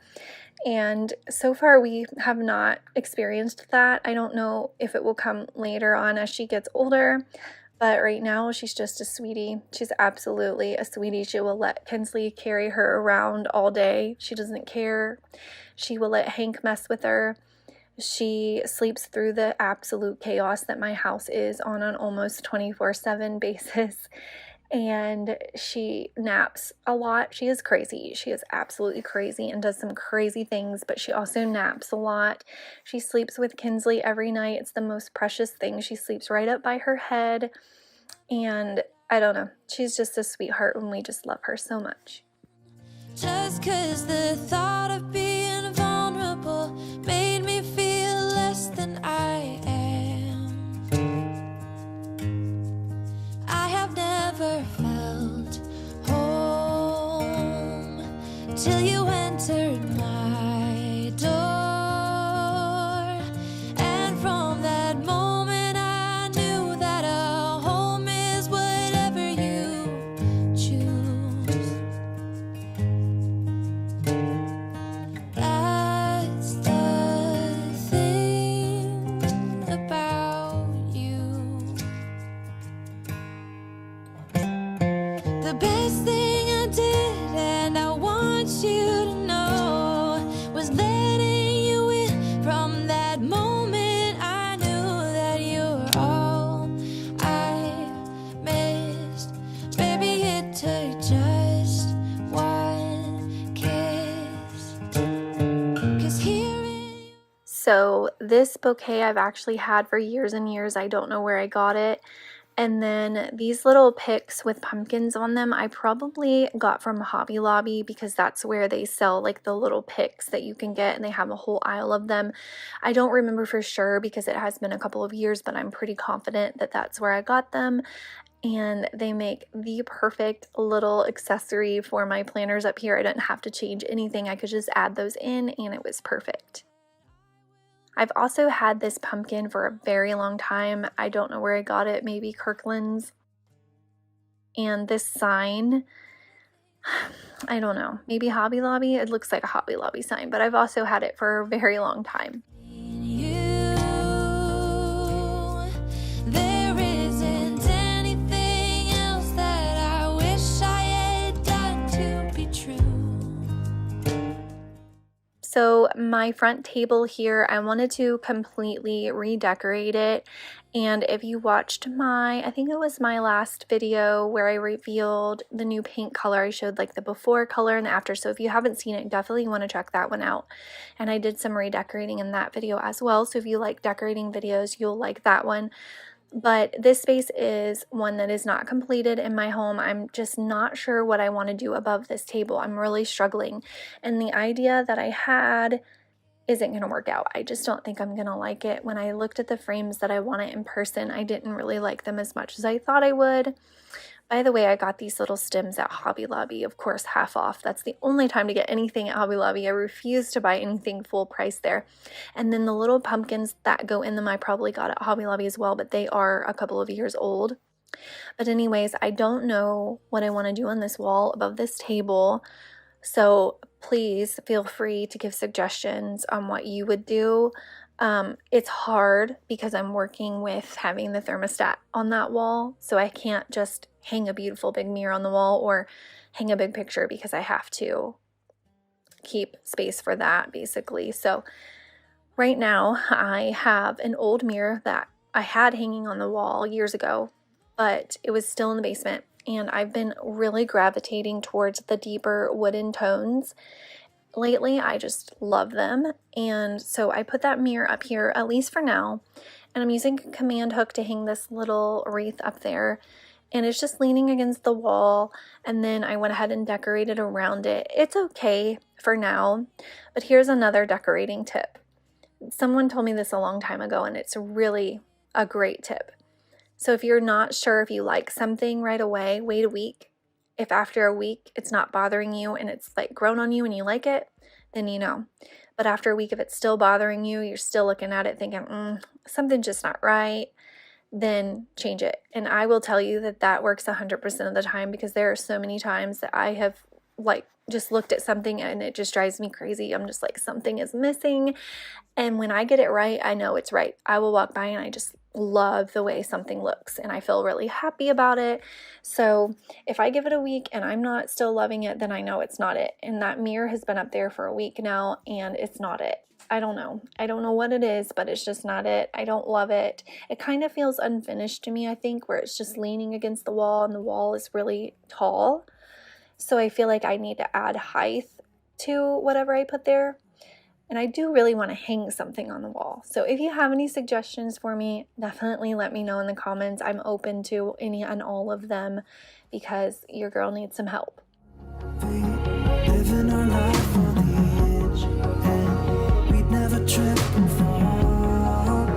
S1: and so far we have not experienced that. I don't know if it will come later on as she gets older, but right now she's just a sweetie. She's absolutely a sweetie. She will let Kinsley carry her around all day. She doesn't care. She will let Hank mess with her. She sleeps through the absolute chaos that my house is on an almost 24/7 basis. And she naps a lot. She is crazy. She is absolutely crazy and does some crazy things, but she also naps a lot. She sleeps with Kinsley every night. It's the most precious thing. She sleeps right up by her head, and I don't know. She's just a sweetheart, and we just love her so much.
S3: Just 'cause the thought of being vulnerable made me feel less than I am. I have never felt home till you entered my door, and from that moment I knew that a home is whatever you choose. That's the thing about you. The best thing I did, and I want you to know, was letting you in. From that moment I knew that you were all I missed. Baby, it took just one kiss. 'Cause hearing
S1: So this bouquet I've actually had for years and years. I don't know where I got it. And then these little picks with pumpkins on them, I probably got from Hobby Lobby, because that's where they sell like the little picks that you can get, and they have a whole aisle of them. I don't remember for sure because it has been a couple of years, but I'm pretty confident that that's where I got them. And they make the perfect little accessory for my planners up here. I didn't have to change anything. I could just add those in, and it was perfect. I've also had this pumpkin for a very long time. I don't know where I got it, maybe Kirkland's. And this sign, I don't know, maybe Hobby Lobby? It looks like a Hobby Lobby sign, but I've also had it for a very long time.
S3: you, there isn't anything else that I wish I had done to be true.
S1: So my front table here, I wanted to completely redecorate it. And if you watched I think it was my last video where I revealed the new paint color, I showed like the before color and the after. So if you haven't seen it, definitely want to check that one out. And I did some redecorating in that video as well. So if you like decorating videos, you'll like that one. But this space is one that is not completed in my home. I'm just not sure what I want to do above this table. I'm really struggling. And the idea that I had isn't going to work out. I just don't think I'm going to like it. When I looked at the frames that I wanted in person, I didn't really like them as much as I thought I would. By the way, I got these little stems at Hobby Lobby, of course, half off. That's the only time to get anything at Hobby Lobby. I refuse to buy anything full price there. And then the little pumpkins that go in them, I probably got at Hobby Lobby as well, but they are a couple of years old. But anyways, I don't know what I want to do on this wall above this table. So please feel free to give suggestions on what you would do. It's hard because I'm working with having the thermostat on that wall, so I can't just hang a beautiful big mirror on the wall or hang a big picture because I have to keep space for that basically. So right now I have an old mirror that I had hanging on the wall years ago, but it was still in the basement, and I've been really gravitating towards the deeper wooden tones. Lately, I just love them, and so I put that mirror up here, at least for now, and I'm using a command hook to hang this little wreath up there, and it's just leaning against the wall, and then I went ahead and decorated around it. It's okay for now, but here's another decorating tip. Someone told me this a long time ago, and it's really a great tip. So if you're not sure if you like something right away, wait a week. If after a week it's not bothering you and it's like grown on you and you like it, then you know. But after a week, if it's still bothering you, you're still looking at it thinking, something's just not right, then change it. And I will tell you that that works 100% of the time, because there are so many times that I have like just looked at something and it just drives me crazy. I'm just like, something is missing. And when I get it right, I know it's right. I will walk by and I just love the way something looks and I feel really happy about it. So if I give it a week and I'm not still loving it, then I know it's not it. And that mirror has been up there for a week now and it's not it. I don't know. I don't know what it is, but it's just not it. I don't love it. It kind of feels unfinished to me, I think, where it's just leaning against the wall and the wall is really tall. So I feel like I need to add height to whatever I put there. And I do really want to hang something on the wall. So if you have any suggestions for me, definitely let me know in the comments. I'm open to any and all of them because your girl needs some help.
S2: Living our life on the edge, and we'd never trip and fall.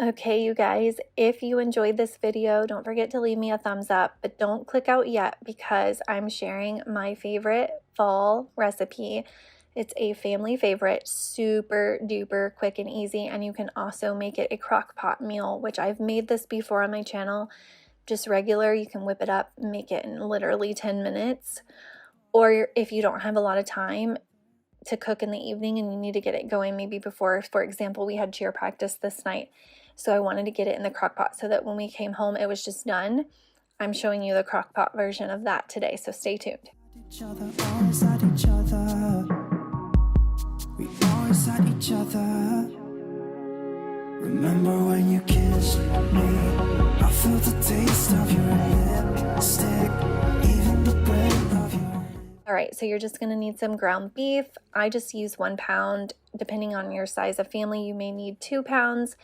S1: Okay, you guys, if you enjoyed this video, don't forget to leave me a thumbs up, but don't click out yet because I'm sharing my favorite fall recipe. It's a family favorite, super duper quick and easy, and you can also make it a crock pot meal, which I've made this before on my channel. Just regular, you can whip it up, make it in literally 10 minutes. Or if you don't have a lot of time to cook in the evening and you need to get it going maybe before, for example, we had cheer practice this night, so I wanted to get it in the crock pot so that when we came home it was just done. I'm showing you the crock pot version of that today, so stay tuned.
S2: Each other, always at each other. We always at each other. Remember when you kissed me? I felt the taste of your lipstick, even the breath of your...
S1: All right, so you're just gonna need some ground beef. I just use 1 pound. Depending on your size of family, you may need 2 pounds.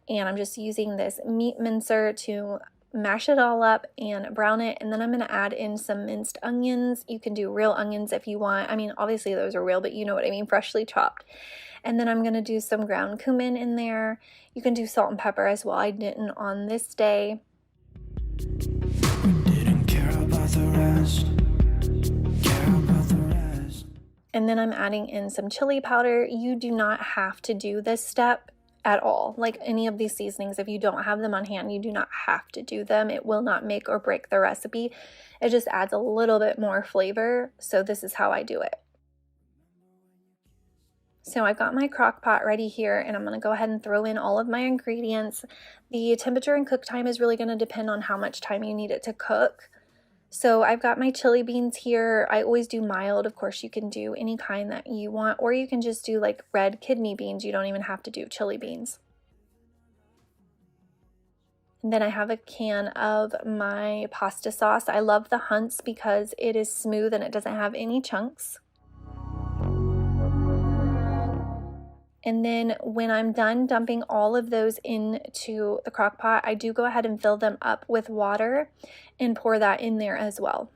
S1: And I'm just using this meat mincer to mash it all up and brown it, and then I'm going to add in some minced onions. You can do real onions if you want. I mean, obviously those are real, but you know what I mean, freshly chopped. And then I'm going to do some ground cumin in there. You can do salt and pepper as well. I didn't on this day.
S2: Didn't care about the rest. Care about the rest.
S1: And then I'm adding in some chili powder. You do not have to do this step at all. Like any of these seasonings, if you don't have them on hand, you do not have to do them. It will not make or break the recipe. It just adds a little bit more flavor. So this is how I do it. So I've got my crock pot ready here, and I'm going to go ahead and throw in all of my ingredients. The temperature and cook time is really going to depend on how much time you need it to cook. So I've got my chili beans here. I always do mild. Of course, you can do any kind that you want, or you can just do like red kidney beans. You don't even have to do chili beans. And then I have a can of my pasta sauce. I love the Hunt's because it is smooth and it doesn't have any chunks. And then when I'm done dumping all of those into the crock pot, I do go ahead and fill them up with water and pour that in there as well.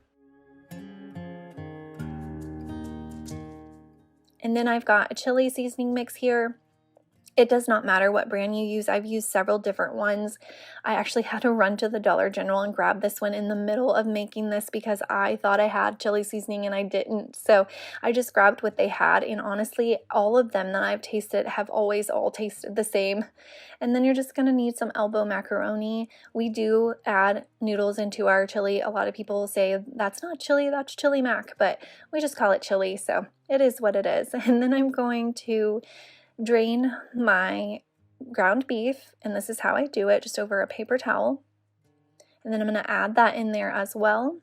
S1: And then I've got a chili seasoning mix here. It does not matter what brand you use. I've used several different ones. I actually had to run to the Dollar General and grab this one in the middle of making this because I thought I had chili seasoning and I didn't. So I just grabbed what they had, and honestly, all of them that I've tasted have always all tasted the same. And then you're just gonna need some elbow macaroni. We do add noodles into our chili. A lot of people say that's not chili, that's chili mac, but we just call it chili, so it is what it is. And then I'm going to drain my ground beef, and this is how I do it, just over a paper towel. And then I'm going to add that in there as well.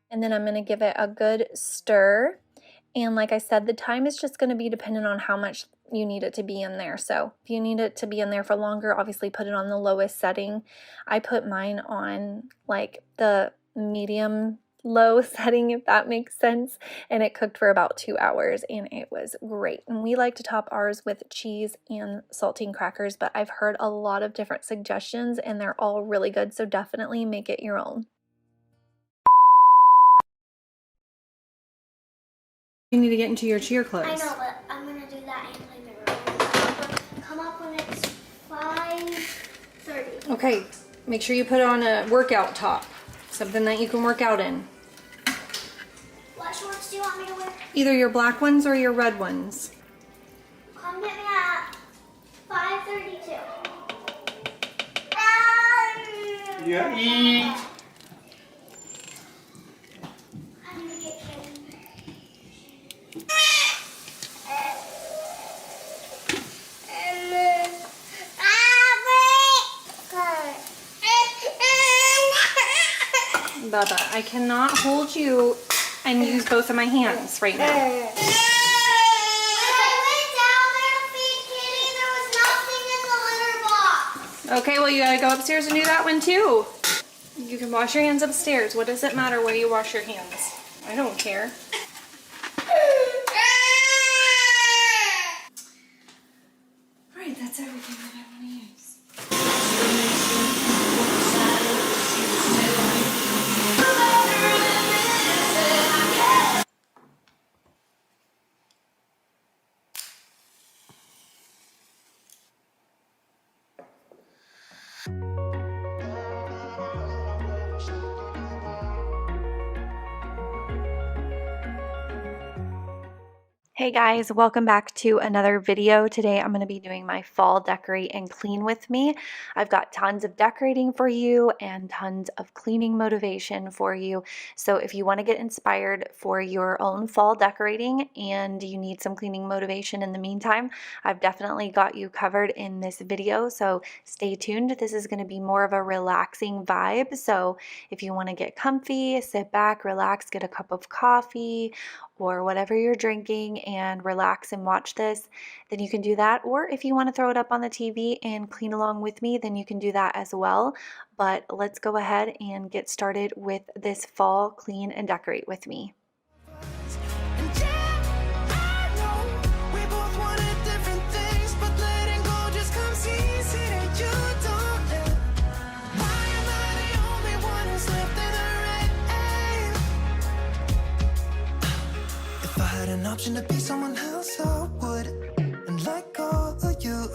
S1: And then I'm going to give it a good stir. And like I said, the time is just going to be dependent on how much you need it to be in there. So if you need it to be in there for longer, obviously put it on the lowest setting. I put mine on like the medium low setting, if that makes sense, and it cooked for about 2 hours and it was great. And we like to top ours with cheese and saltine crackers, but I've heard a lot of different suggestions and they're all really good, so definitely make it your own.
S5: You need to get into your cheer clothes.
S6: I know, but I'm gonna do that and play the room. Come up when it's 5:30.
S5: Okay, make sure you put on a workout top, something that you can work out in.
S6: What shorts do you want me to wear?
S5: Either your black ones or your red ones.
S6: Come get me at 5:32.
S7: Yeah, eat.
S6: I need to get changed.
S5: Bubba, I cannot hold you and use both of my hands right now.
S6: When I went down there to feed Kitty, there was nothing in the litter box.
S5: Okay, well you gotta go upstairs and do that one too. You can wash your hands upstairs. What does it matter where you wash your hands? I don't care. Alright, that's everything that I want to use.
S1: Hey guys, welcome back to another video. Today I'm going to be doing my fall decorate and clean with me. I've got tons of decorating for you and tons of cleaning motivation for you. So if you want to get inspired for your own fall decorating and you need some cleaning motivation in the meantime, I've definitely got you covered in this video. So stay tuned. This is going to be more of a relaxing vibe. So if you want to get comfy, sit back, relax, get a cup of coffee or whatever you're drinking and relax and watch this, then you can do that. Or if you want to throw it up on the TV and clean along with me, then you can do that as well. But let's go ahead and get started with this fall clean and decorate with me.
S2: And yeah, I know we both wanted different things, but letting go just comes easy and you don't know. Why am I the only one who's left in the rain? If I had an option to be someone else, I would, and let go of you.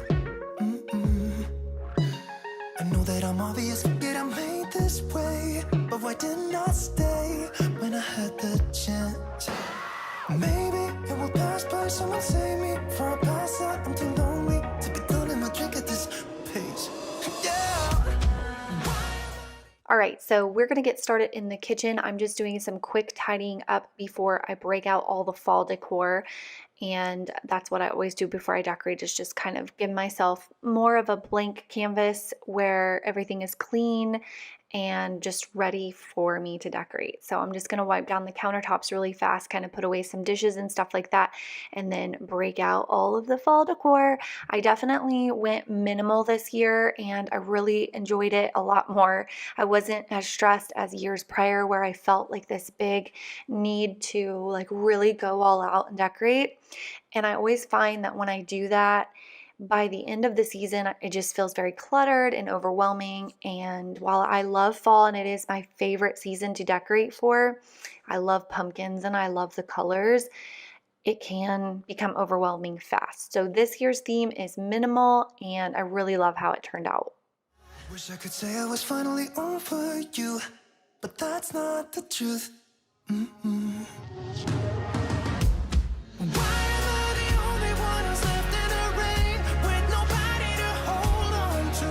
S2: I know that I'm obvious, yet I'm made this way. But why didn't I stay when I had the chance? Maybe it will pass by, someone save me for a pass out. I'm too lonely to be done in my drink at this pace. Yeah.
S1: All right, so we're gonna get started in the kitchen. I'm just doing some quick tidying up before I break out all the fall decor. And that's what I always do before I decorate, is just kind of give myself more of a blank canvas where everything is clean and just ready for me to decorate. So I'm just gonna wipe down the countertops really fast, kind of put away some dishes and stuff like that, and then break out all of the fall decor. I definitely went minimal this year and I really enjoyed it a lot more. I wasn't as stressed as years prior where I felt like this big need to like really go all out and decorate. And I always find that when I do that, by the end of the season, it just feels very cluttered and overwhelming. And while I love fall and it is my favorite season to decorate for, I love pumpkins and I love the colors, it can become overwhelming fast. So this year's theme is minimal and I really love how it turned out.
S2: Wish I could say I was finally over you, but that's not the truth. Why am I the only one who's left in the rain with nobody to hold on to?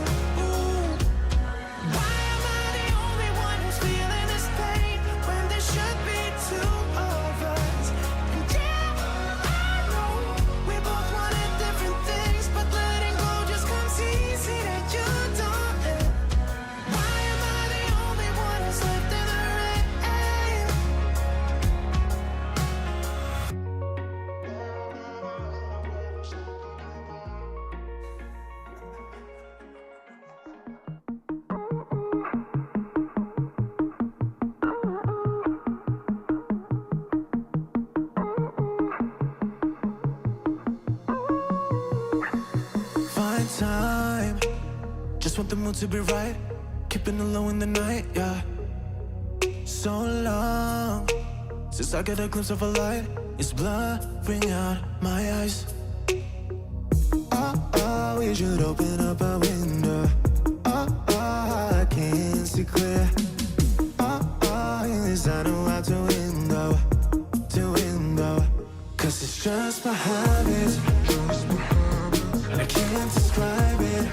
S2: Why am I the only one who's feeling this pain when there should be two of us? And yeah, I know we both wanted different things, but letting go just comes easy that you don't. Why am I the only one who's left in the rain? Find time, just want the mood to be right, keeping it low in the night, yeah. So long since I got a glimpse of a light, it's blurring out my eyes. Oh, we should open up a window. Oh, I can't see clear. Oh, yes, I know how to window, cause it's just my habits, and I can't describe it.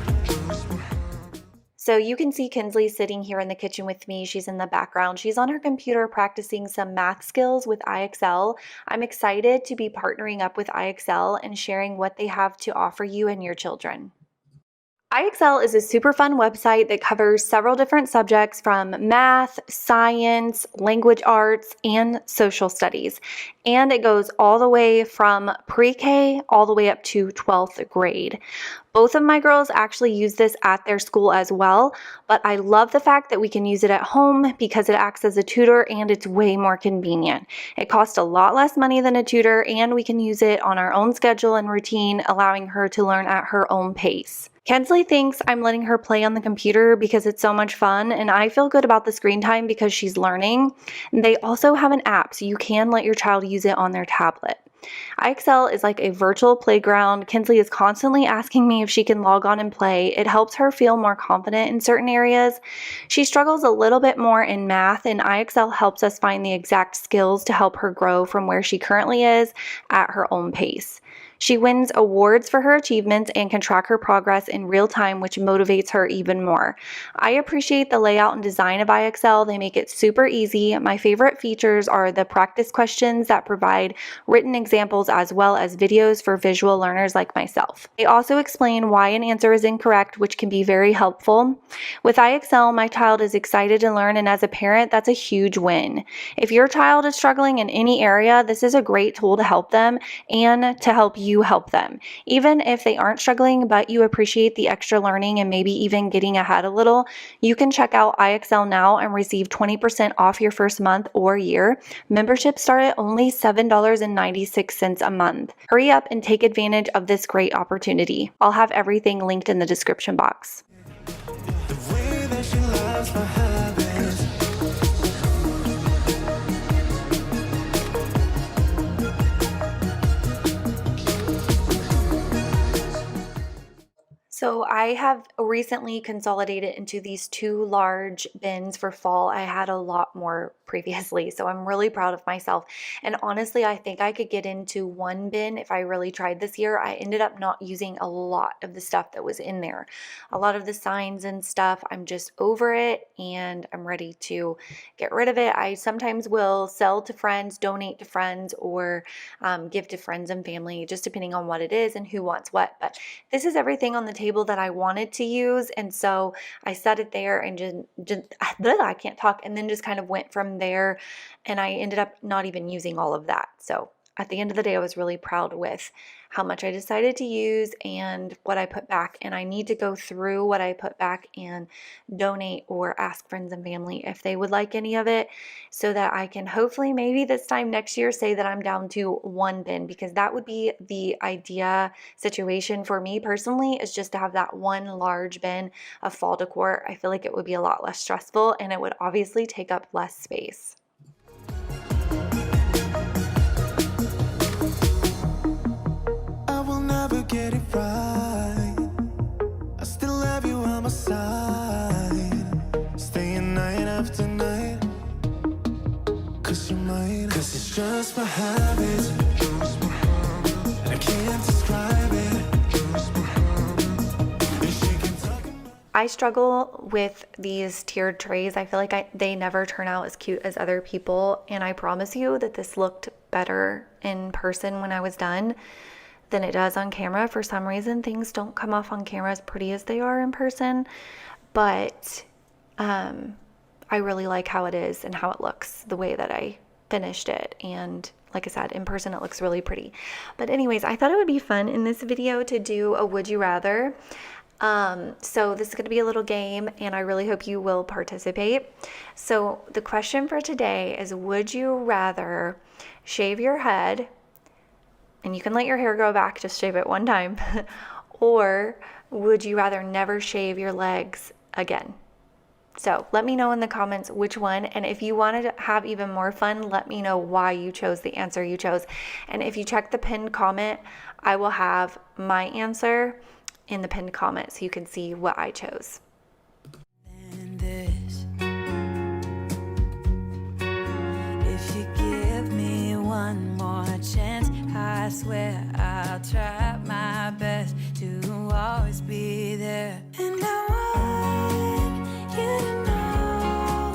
S1: So you can see Kinsley sitting here in the kitchen with me. She's in the background. She's on her computer practicing some math skills with IXL. I'm excited to be partnering up with IXL and sharing what they have to offer you and your children. IXL is a super fun website that covers several different subjects from math, science, language arts, and social studies. And it goes all the way from pre-K all the way up to 12th grade. Both of my girls actually use this at their school as well, but I love the fact that we can use it at home because it acts as a tutor and it's way more convenient. It costs a lot less money than a tutor and we can use it on our own schedule and routine, allowing her to learn at her own pace. Kinsley thinks I'm letting her play on the computer because it's so much fun, and I feel good about the screen time because she's learning. They also have an app, so you can let your child use it on their tablet. IXL is like a virtual playground. Kinsley is constantly asking me if she can log on and play. It helps her feel more confident in certain areas. She struggles a little bit more in math, and IXL helps us find the exact skills to help her grow from where she currently is at her own pace. She wins awards for her achievements and can track her progress in real time, which motivates her even more. I appreciate the layout and design of IXL. They make it super easy. My favorite features are the practice questions that provide written examples as well as videos for visual learners like myself. They also explain why an answer is incorrect, which can be very helpful. With IXL, my child is excited to learn, and as a parent, that's a huge win. If your child is struggling in any area, this is a great tool to help them and to help you help them. Even if they aren't struggling, but you appreciate the extra learning and maybe even getting ahead a little, you can check out IXL now and receive 20% off your first month or year. Memberships start at only $7.96 a month. Hurry up and take advantage of this great opportunity. I'll have everything linked in the description box.
S2: The way that she loves my habits.
S1: So I have recently consolidated into these two large bins for fall. I had a lot more
S8: previously. So I'm really proud of myself. And honestly, I think I could get into one bin if I really tried this year. I ended up not using a lot of the stuff that was in there. A lot of the signs and stuff, I'm just over it and I'm ready to get rid of it. I sometimes will sell to friends, donate to friends, or give to friends and family, just depending on what it is and who wants what. But this is everything on the table that I wanted to use. And so I set it there and just I can't talk, and then just kind of went from there, and I ended up not even using all of that. So at the end of the day, I was really proud with how much I decided to use and what I put back. And I need to go through what I put back and donate or ask friends and family if they would like any of it, so that I can hopefully maybe this time next year say that I'm down to one bin, because that would be the idea situation for me personally, is just to have that one large bin of fall decor. I feel like it would be a lot less stressful and it would obviously take up less space.
S2: Never get it right. I still have you on my side. Staying night after night. Cause you're mine. Cause it's just my habits. I can't describe it.
S8: I struggle with these tiered trays. I feel like they never turn out as cute as other people. And I promise you that this looked better in person when I was done than it does on camera. For some reason, things don't come off on camera as pretty as they are in person, but I really like how it is and how it looks, the way that I finished it. And like I said, in person it looks really pretty. But anyways, I thought it would be fun in this video to do a would you rather. So this is going to be a little game, and I really hope you will participate. So the question for today is, would you rather shave your head, and you can let your hair grow back, just shave it one time, or would you rather never shave your legs again? So let me know in the comments which one, and if you wanted to have even more fun, let me know why you chose the answer you chose. And if you check the pinned comment, I will have my answer in the pinned comment so you can see what I chose.
S3: And this, if you give me one more chance, I swear I'll try my best to always be there. And I want you to know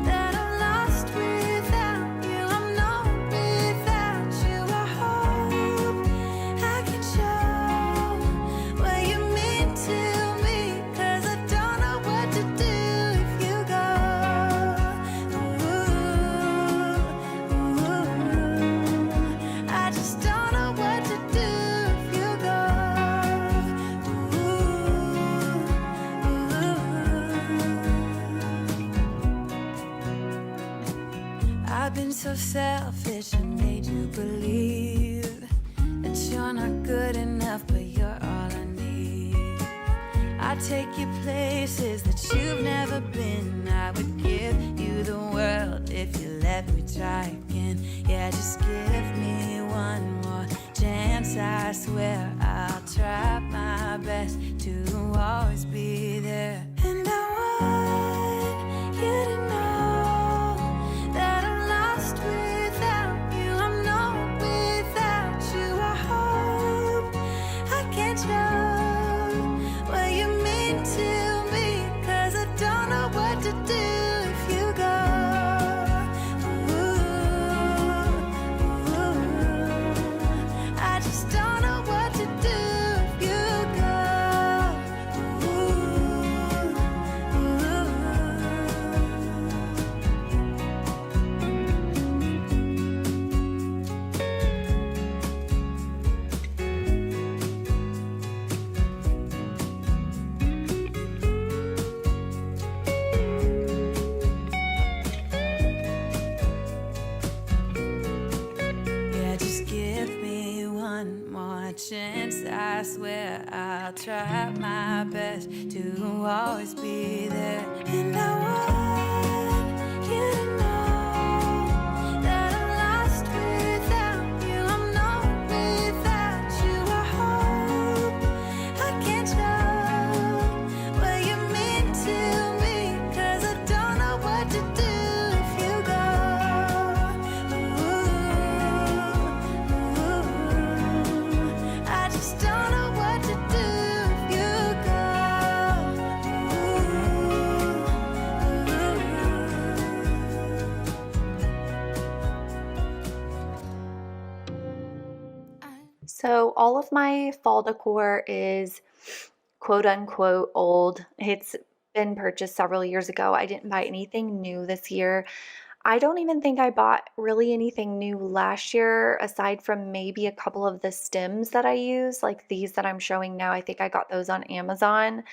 S3: that I'm lost without you. I'm not without you. I hope I can show what you mean to me, 'cause I don't know what to do if you go. Ooh, I just don't know what to do if you go. I've been so selfish and made you believe that you're not good enough, but you're all I need. I take you places that you've never been. I would give you the world if you let me try again. Yeah, just give me one more chance. I swear I'll try my best to always be there. And I want you to know that I'm lost without you. I'm not without you. I hope I can show what you mean to me, 'cause I don't know what to do if you go. Ooh, I just don't know what to do if you go. Yeah, just give me one more chance. I swear I'll try my best to always be there. And I want you to know that I'm lost without you. I'm not without you. I hope I can show what you mean to me, 'cause I don't know what to do if you go.
S8: So all of my fall decor is quote unquote old. It's been purchased several years ago. I didn't buy anything new this year. I don't even think I bought really anything new last year, aside from maybe a couple of the stems that I use, like these that I'm showing now. I think I got those on Amazon.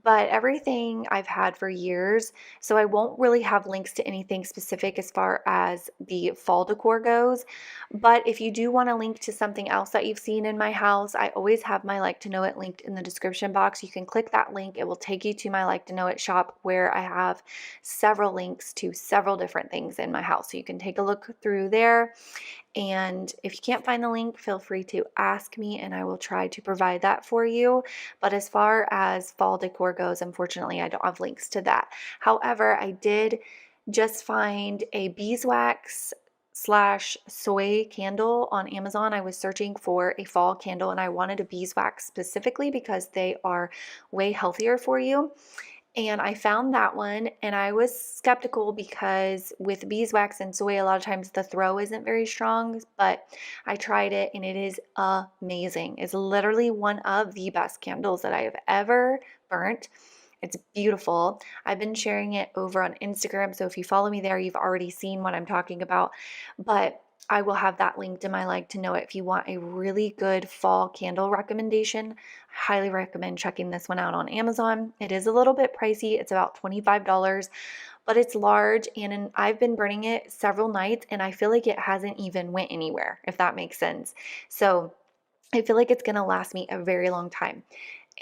S8: But everything I've had for years, so I won't really have links to anything specific as far as the fall decor goes. But if you do want to link to something else that you've seen in my house, I always have my Like to Know It linked in the description box. You can click that link. It will take you to my Like to Know It shop, where I have several links to several different things in my house. So you can take a look through there. And if you can't find the link, feel free to ask me and I will try to provide that for you. But as far as fall decor goes, unfortunately, I don't have links to that. However, I did just find a beeswax / soy candle on Amazon. I was searching for a fall candle and I wanted a beeswax specifically because they are way healthier for you. And I found that one and I was skeptical because with beeswax and soy, a lot of times the throw isn't very strong, but I tried it and it is amazing. It's literally one of the best candles that I have ever burnt. It's beautiful. I've been sharing it over on Instagram, so if you follow me there, you've already seen what I'm talking about. But I will have that linked in my Like to Know It. If you want a really good fall candle recommendation, I highly recommend checking this one out on Amazon. It is a little bit pricey. It's about $25, but it's large and I've been burning it several nights and I feel like it hasn't even went anywhere, if that makes sense. So I feel like it's going to last me a very long time.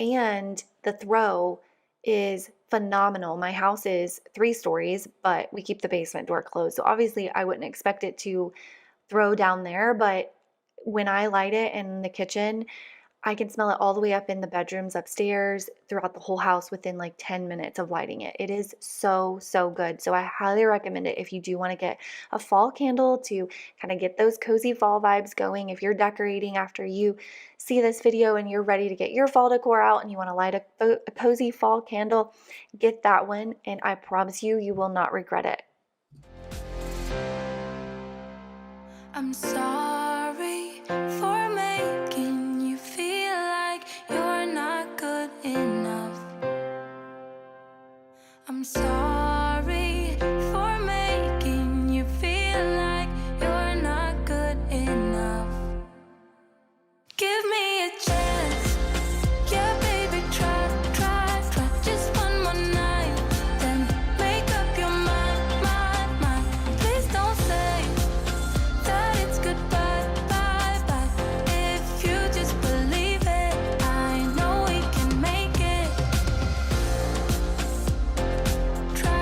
S8: And the throw is phenomenal. My house is 3 stories, but we keep the basement door closed. So obviously I wouldn't expect it to throw down there, but when I light it in the kitchen, I can smell it all the way up in the bedrooms upstairs, throughout the whole house within like 10 minutes of lighting it. It is so, so good. So I highly recommend it if you do want to get a fall candle to kind of get those cozy fall vibes going. If you're decorating after you see this video and you're ready to get your fall decor out and you want to light a cozy fall candle, get that one. And I promise you, you will not regret it.
S3: I'm sorry for making you feel like you're not good enough. I'm sorry for making you feel like you're not good enough. Give me a chance, yeah baby, try, just one more night, then make up your mind, please don't say that it's goodbye, bye. If you just believe it, I know we can make it. Try.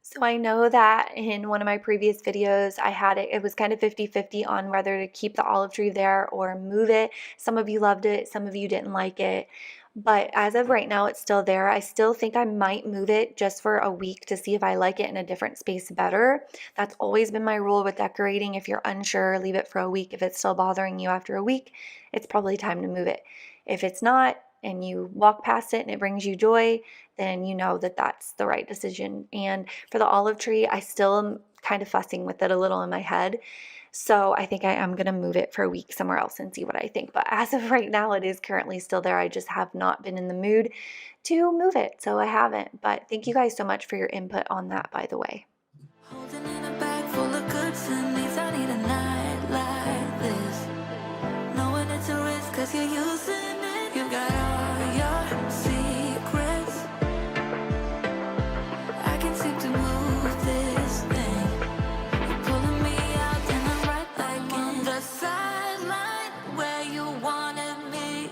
S8: So I know that in one of my previous videos, I had it was kind of 50-50 on whether to keep the olive tree there or move it. Some of you loved it, some of you didn't like it. But as of right now, it's still there. I still think I might move it just for a week to see if I like it in a different space better. That's always been my rule with decorating. If you're unsure, leave it for a week. If it's still bothering you after a week, it's probably time to move it. If it's not, and you walk past it and it brings you joy, then you know that that's the right decision. And for the olive tree, I still am kind of fussing with it a little in my head. So I think I am going to move it for a week somewhere else and see what I think. But as of right now, it is currently still there. I just have not been in the mood to move it. So I haven't. But thank you guys so much for your input on that, by the way.
S3: Holding in a bag full of goods and needs, I need a night like this. Knowing it's a risk cause you're using it. You got all your secrets. I can seem to move this thing. You're pulling me out and I'm right back on the sideline where you wanted me.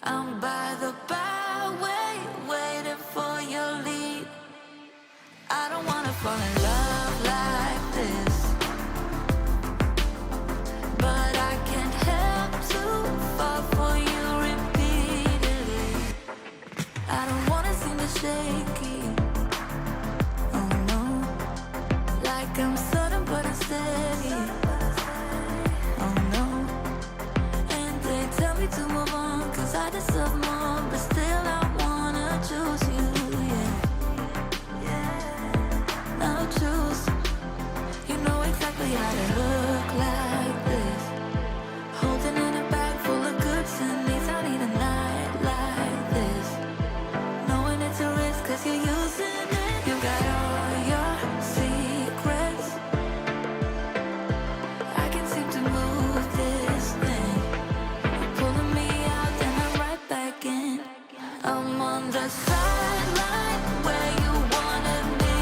S3: I'm by the byway waiting for your lead. I don't wanna fall in love. we had it look like this. Holding in a bag full of goods and needs. I need a night like this. Knowing it's a risk cause you're using it. You got all your secrets. I can't seem to move this thing. You're pulling me out, then I'm right back in. I'm on the sideline where you wanna be.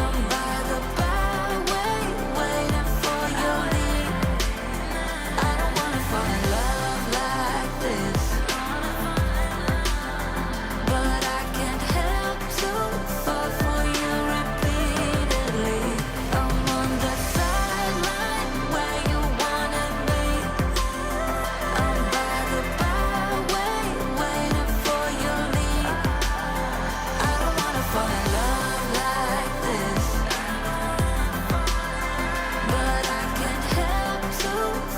S3: I'm by the byway, waiting for your lead. I don't wanna fall in love like this, but I can't help to fall for you repeatedly. I'm on the sideline where you wanna be. I'm by the byway, waiting for your lead. I don't wanna fall in love like this, but I can't help to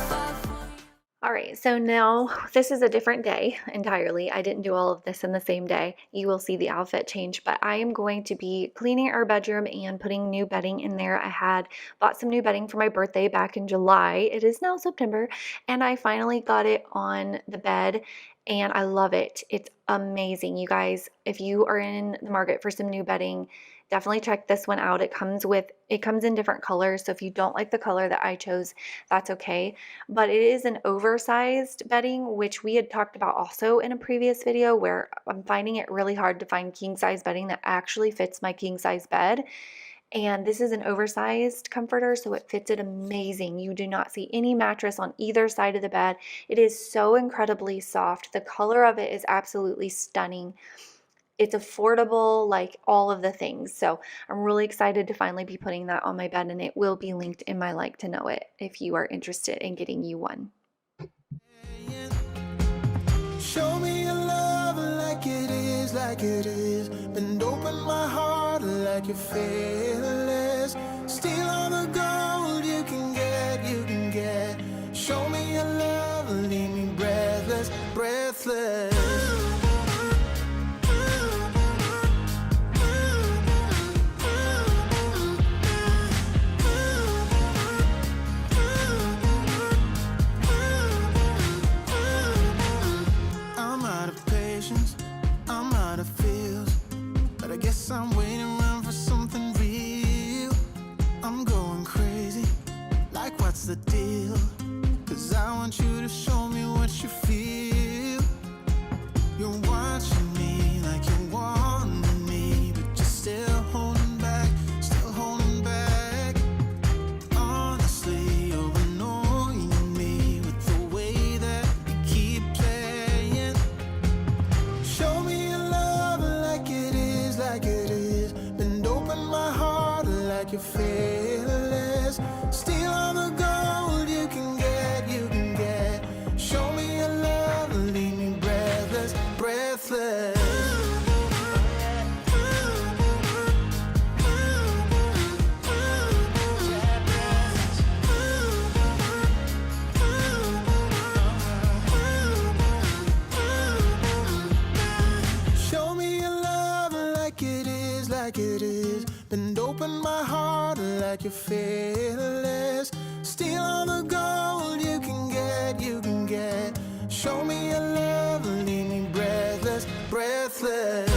S3: fall for you.
S8: All right, so now this is a different day entirely. I didn't do all of this in the same day. You will see the outfit change, but I am going to be cleaning our bedroom and putting new bedding in there. I had bought some new bedding for my birthday back in July. It is now September, and I finally got it on the bed, and I love it. It's amazing. You guys, if you are in the market for some new bedding, definitely check this one out. It comes in different colors, so if you don't like the color that I chose, that's okay. But it is an oversized bedding, which we had talked about also in a previous video, where I'm finding it really hard to find king size bedding that actually fits my king size bed. And this is an oversized comforter, so it fits it amazing. You do not see any mattress on either side of the bed. It is so incredibly soft. The color of it is absolutely stunning. It's affordable, like all of the things. So I'm really excited to finally be putting that on my bed, and it will be linked in my like to know it if you are interested in getting you one.
S2: Show me your love like it is, like it is. Bend open my heart like you're fearless. Steal all the gold you can get, you can get. Show me your love, leave me breathless, breathless. I'm out of patience, I'm out of feels, but I guess I'm waiting around for something real. I'm going crazy, like what's the deal? 'Cause I want you to show me what you feel. You're watching me like you want me, but you're still holding back, still holding back. Honestly, you're annoying me with the way that you keep playing. Show me your love like it is, like it is. Bend open my heart like you're fearless. Steal all the gold you can get, you can get. Show me your love, leave me breathless, breathless. Show me your love like it is, like it is. Bend open my heart like you're fearless. Steal all the gold you can get, you can get. Show me your love, leave me breathless, breathless.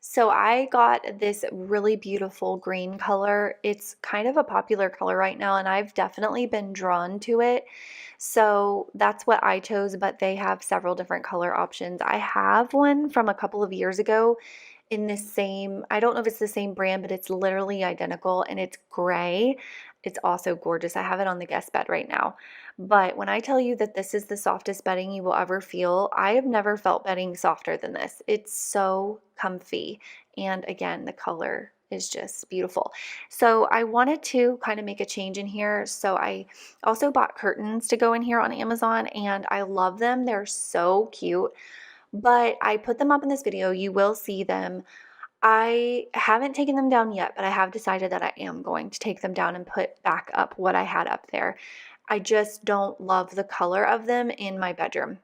S8: So I got this really beautiful green color. It's kind of a popular color right now, and I've definitely been drawn to it. So that's what I chose, but they have several different color options. I have one from a couple of years ago in this same, I don't know if it's the same brand, but it's literally identical and it's gray. It's also gorgeous. I have it on the guest bed right now. But when I tell you that this is the softest bedding you will ever feel, I have never felt bedding softer than this. It's so comfy. And again, the color is just beautiful. So I wanted to kind of make a change in here. So I also bought curtains to go in here on Amazon, and I love them. They're so cute. But I put them up in this video. You will see them. I haven't taken them down yet, but I have decided that I am going to take them down and put back up what I had up there. I just don't love the color of them in my bedroom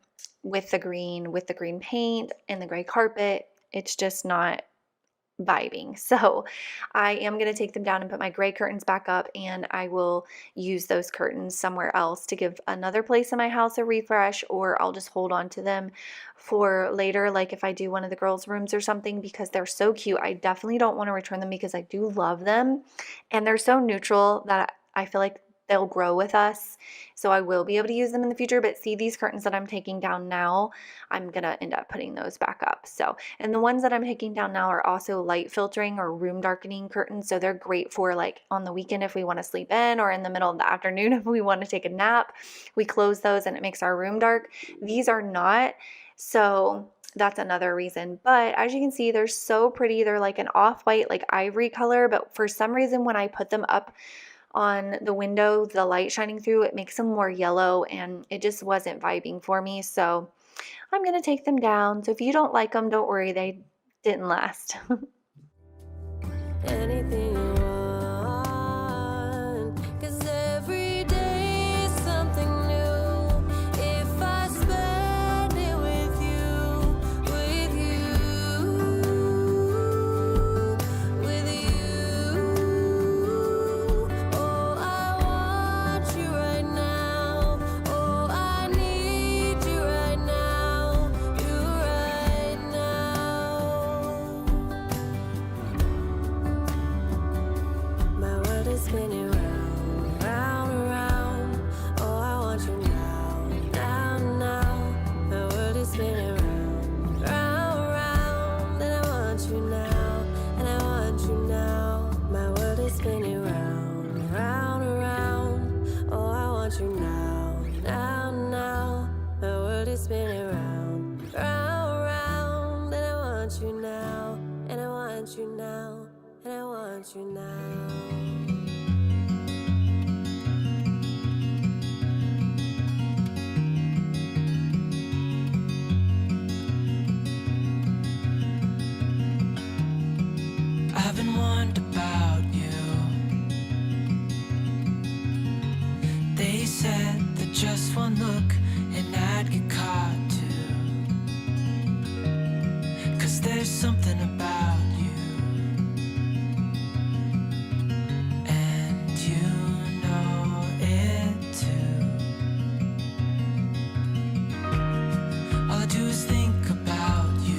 S8: with the green paint and the gray carpet. It's just not vibing. So I am going to take them down and put my gray curtains back up, and I will use those curtains somewhere else to give another place in my house a refresh, or I'll just hold on to them for later, like if I do one of the girls' rooms or something, because they're so cute. I definitely don't want to return them because I do love them, and they're so neutral that I feel like they'll grow with us. So I will be able to use them in the future. But see, these curtains that I'm taking down now, I'm going to end up putting those back up. So, and the ones that I'm taking down now are also light filtering or room darkening curtains. So they're great for like on the weekend if we want to sleep in, or in the middle of the afternoon if we want to take a nap. We close those and it makes our room dark. These are not. So that's another reason. But as you can see, they're so pretty. They're like an off-white, like ivory color. But for some reason, when I put them up on the window, the light shining through, it makes them more yellow, and it just wasn't vibing for me. So I'm going to take them down. So if you don't like them, don't worry, they didn't last.
S3: Anything you want, 'cause every day is something new. If I spend it with you, with you, with you. Oh, I want you right now. Oh, I need you right now. You right now. My world is spinning round, round, around. Oh, I want you now, now, now. My world is spinning round, round, round. And I want you now, and I want you now. My world is spinning round, round, around. Oh, I want you now, now, now. My world is spinning round, round, round. And I want you now, and I want you now, and I want you now.
S2: I've been warned about you. They said that just one look and I'd get caught too. 'Cause there's something about you, and you know it too. All I do is think about you.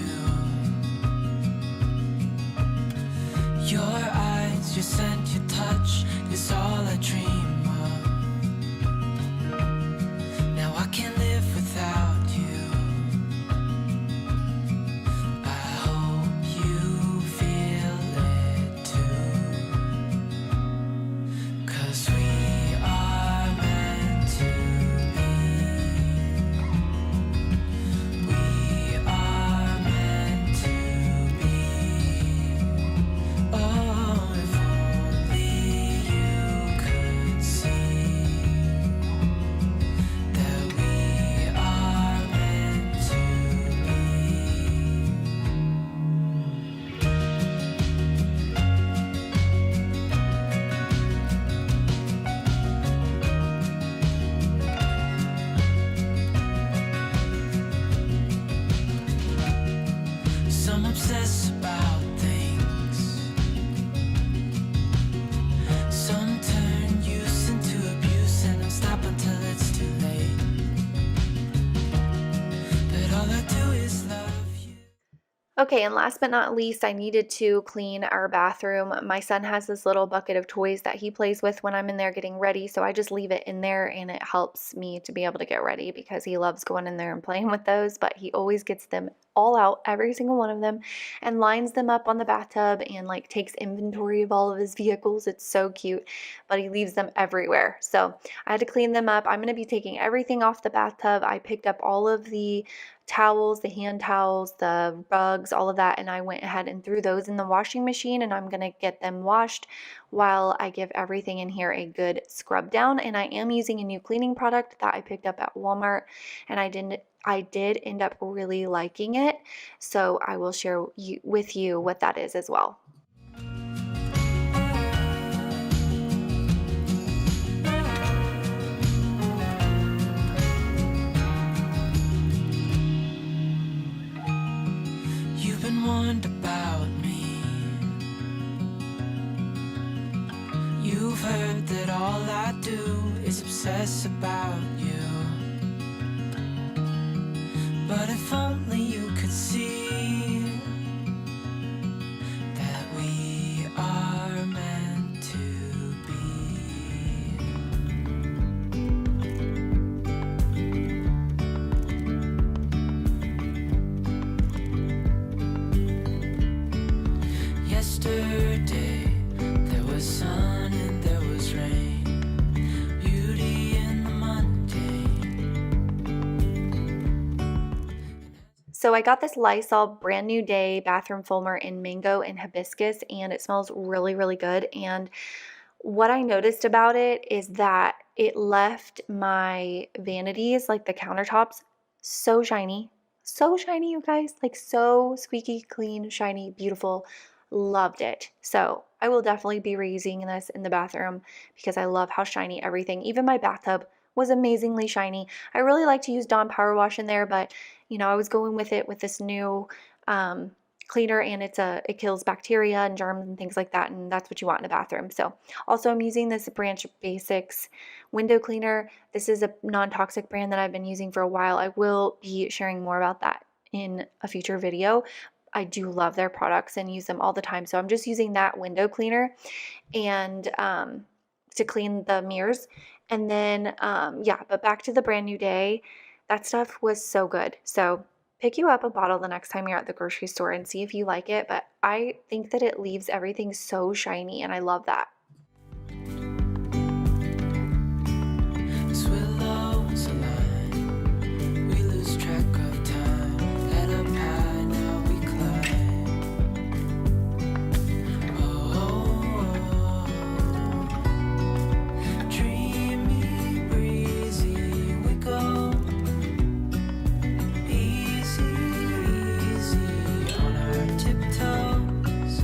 S2: Your eyes, your scent, your touch is all I dream of. Now I can't live without you. I hope you feel it too. 'Cause we are meant to be. We are meant to be. Oh, if only you could see that we are meant to be. Some obsess about things. Some turn use into abuse and don't stop until it's too late. But all I do is love you.
S8: Okay, and last but not least, I needed to clean our bathroom. My son has this little bucket of toys that he plays with when I'm in there getting ready, so I just leave it in there and it helps me to be able to get ready because he loves going in there and playing with those, but he always gets them all out, every single one of them, and lines them up on the bathtub and like takes inventory of all of his vehicles. It's so cute, but he leaves them everywhere. So I had to clean them up. I'm going to be taking everything off the bathtub. I picked up all of the towels, the hand towels, the rugs, all of that, and I went ahead and threw those in the washing machine, and I'm going to get them washed while I give everything in here a good scrub down. And I am using a new cleaning product that I picked up at Walmart, and I did end up really liking it, so I will share with you what that is as well.
S2: You've been warned about me. You've heard that all I do is obsess about you. But if only you could see that we are meant to be. Yesterday there was sun and there was rain, beauty in the mundane.
S8: So I got this Lysol Brand New Day bathroom foamer in mango and hibiscus, and it smells really, really good. And what I noticed about it is that it left my vanities, like the countertops, so shiny, you guys, like so squeaky clean, shiny, beautiful. Loved it. So I will definitely be reusing this in the bathroom because I love how shiny everything, even my bathtub was amazingly shiny. I really like to use Dawn Power Wash in there, but you know, I was going with it with this new cleaner, and it kills bacteria and germs and things like that, and that's what you want in a bathroom. So also I'm using this Branch Basics window cleaner. This is a non-toxic brand that I've been using for a while. I will be sharing more about that in a future video. I do love their products and use them all the time. So I'm just using that window cleaner and to clean the mirrors. And then, yeah, but back to the Brand New Day. That stuff was so good. So pick you up a bottle the next time you're at the grocery store and see if you like it. But I think that it leaves everything so shiny, and I love that.
S2: As willows align, we lose track of time. Head up high, now we climb. Oh, dreamy, breezy, we go. Easy, easy on our tiptoes.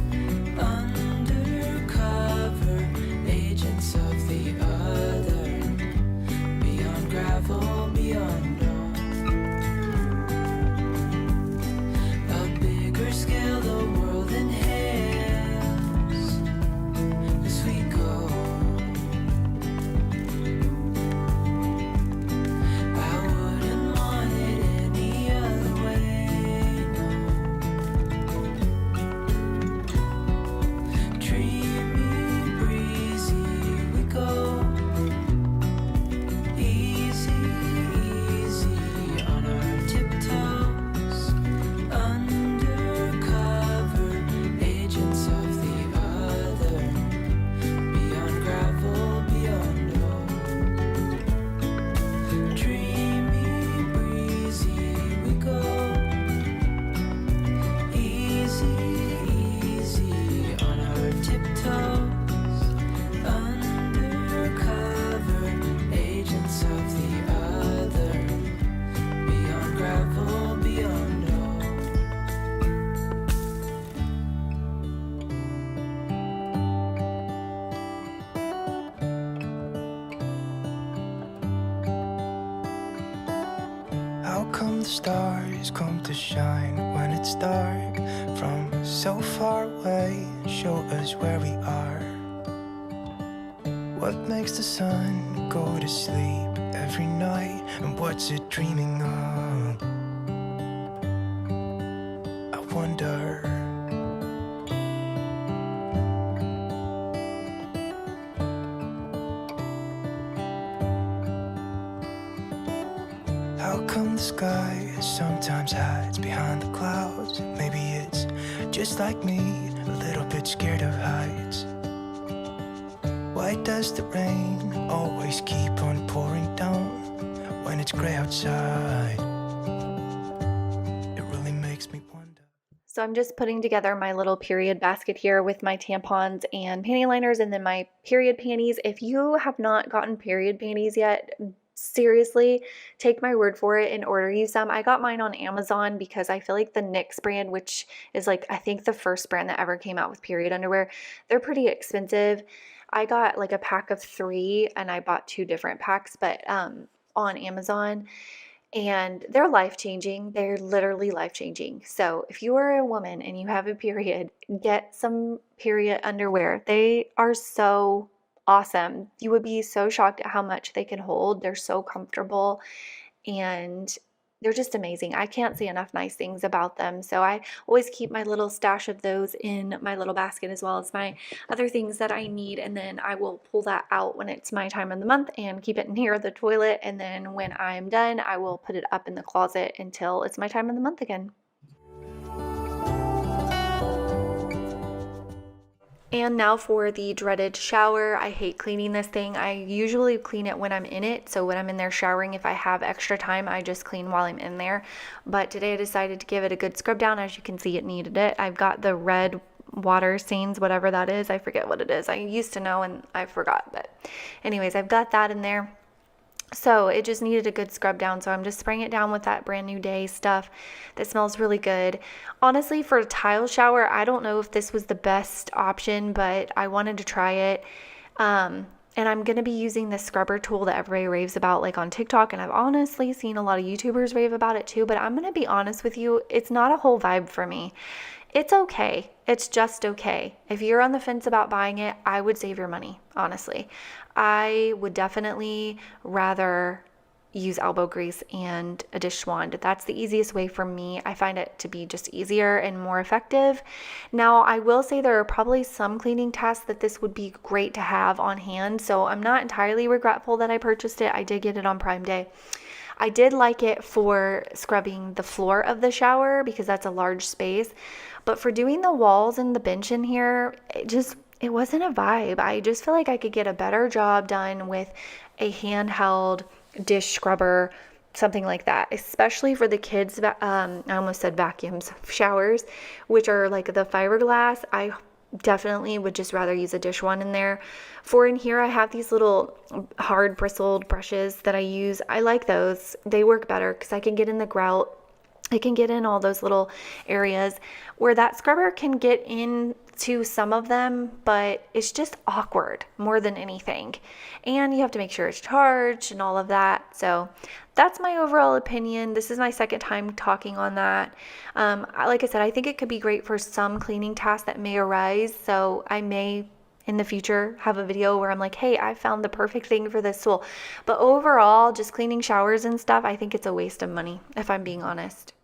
S2: the stars come to shine when it's dark from so far away? Show us where we are. What makes the sun go to sleep every night, and what's it dreaming of? I wonder. How come the sky sometimes hides behind the clouds? Maybe it's just like me, a little bit scared of heights. Why does the rain always keep on pouring down when it's gray outside? It really makes me wonder.
S8: So I'm just putting together my little period basket here with my tampons and panty liners and then my period panties. If you have not gotten period panties yet, seriously, take my word for it and order you some. I got mine on Amazon because I feel like the NYX brand, which is like, I think the first brand that ever came out with period underwear, they're pretty expensive. I got like a pack of 3 and I bought 2 different packs, but on Amazon, and they're life-changing. They're literally life-changing. So if you are a woman and you have a period, get some period underwear. They are so awesome. You would be so shocked at how much they can hold. They're so comfortable and they're just amazing. I can't say enough nice things about them. So I always keep my little stash of those in my little basket as well as my other things that I need. And then I will pull that out when it's my time of the month and keep it near the toilet. And then when I'm done, I will put it up in the closet until it's my time of the month again. And now for the dreaded shower. I hate cleaning this thing. I usually clean it when I'm in it. So when I'm in there showering, if I have extra time, I just clean while I'm in there. But today I decided to give it a good scrub down. As you can see, it needed it. I've got the red water stains, whatever that is. I forget what it is. I used to know and I forgot. But anyways, I've got that in there. So it just needed a good scrub down. So I'm just spraying it down with that Brand New Day stuff that smells really good. Honestly, for a tile shower, I don't know if this was the best option, but I wanted to try it. And I'm going to be using the scrubber tool that everybody raves about, like on TikTok. And I've honestly seen a lot of YouTubers rave about it too. But I'm going to be honest with you, it's not a whole vibe for me. It's okay. It's just okay. If you're on the fence about buying it, I would save your money, honestly. I would definitely rather use elbow grease and a dish wand. That's the easiest way for me. I find it to be just easier and more effective. Now, I will say there are probably some cleaning tasks that this would be great to have on hand, so I'm not entirely regretful that I purchased it. I did get it on Prime Day. I did like it for scrubbing the floor of the shower because that's a large space, but for doing the walls and the bench in here, it wasn't a vibe. I just feel like I could get a better job done with a handheld dish scrubber, something like that, especially for the kids. I almost said vacuums, showers, which are like the fiberglass. I definitely would just rather use a dish wand in there. For in here, I have these little hard bristled brushes that I use. I like those. They work better because I can get in the grout. I can get in all those little areas where that scrubber can get into some of them, but it's just awkward more than anything. And you have to make sure it's charged and all of that. So that's my overall opinion. This is my second time talking on that. Like I said, I think it could be great for some cleaning tasks that may arise. So I may in the future have a video where I'm like, hey, I found the perfect thing for this tool. But overall, just cleaning showers and stuff, I think it's a waste of money, if I'm being honest.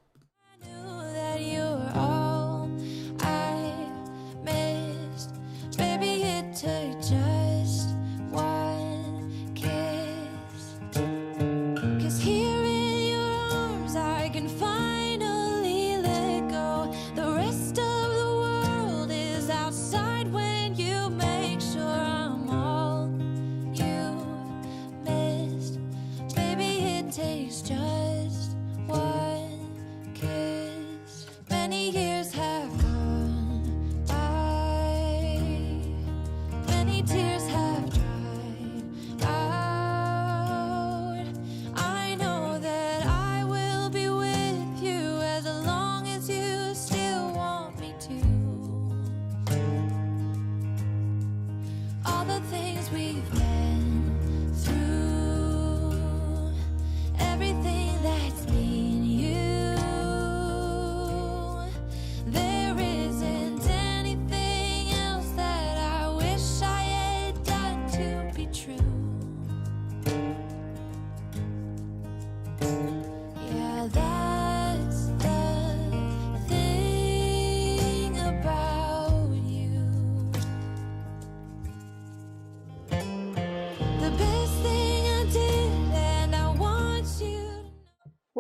S3: Everything that's been you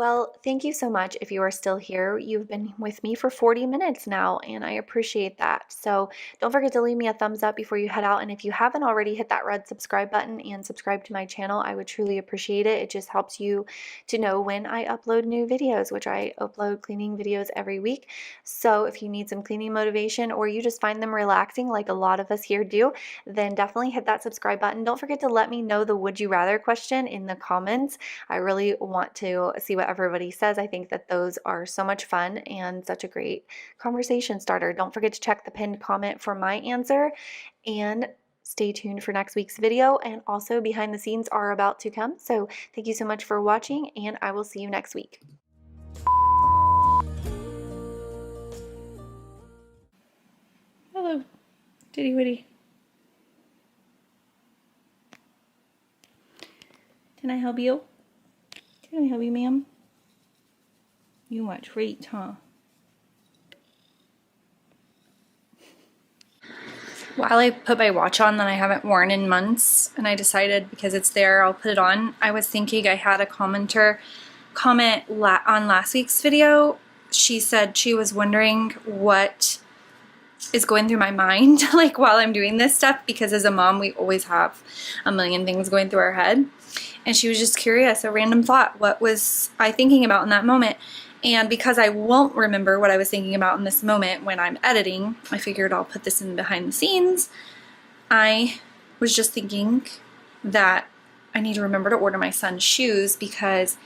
S8: Well, thank you so much if you are still here. You've been with me for 40 minutes now, and I appreciate that. So don't forget to leave me a thumbs up before you head out. And if you haven't already, hit that red subscribe button and subscribe to my channel. I would truly appreciate it. It just helps you to know when I upload new videos, which I upload cleaning videos every week. So if you need some cleaning motivation or you just find them relaxing like a lot of us here do, then definitely hit that subscribe button. Don't forget to let me know the would you rather question in the comments. I really want to see what everybody says. I think that those are so much fun and such a great conversation starter. Don't forget to check the pinned comment for my answer and stay tuned for next week's video. And also behind the scenes are about to come. So thank you so much for watching and I will see you next week.
S5: Hello, Diddy Witty. Can I help you? Can I help you, ma'am? You want treats, huh? While I put my watch on that I haven't worn in months, and I decided because it's there, I'll put it on, I was thinking I had a commenter comment on last week's video. She said she was wondering what is going through my mind like while I'm doing this stuff, because as a mom we always have a million things going through our head, and she was just curious, a random thought, what was I thinking about in that moment? And because I won't remember what I was thinking about in this moment when I'm editing, I figured I'll put this in behind the scenes. I was just thinking that I need to remember to order my son's shoes because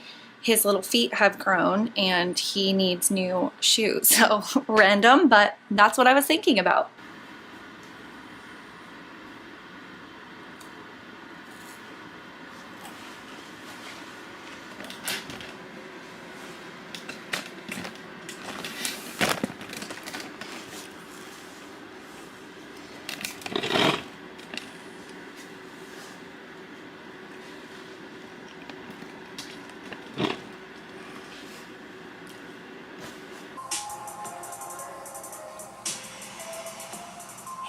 S5: his little feet have grown and he needs new shoes. So random, but that's what I was thinking about.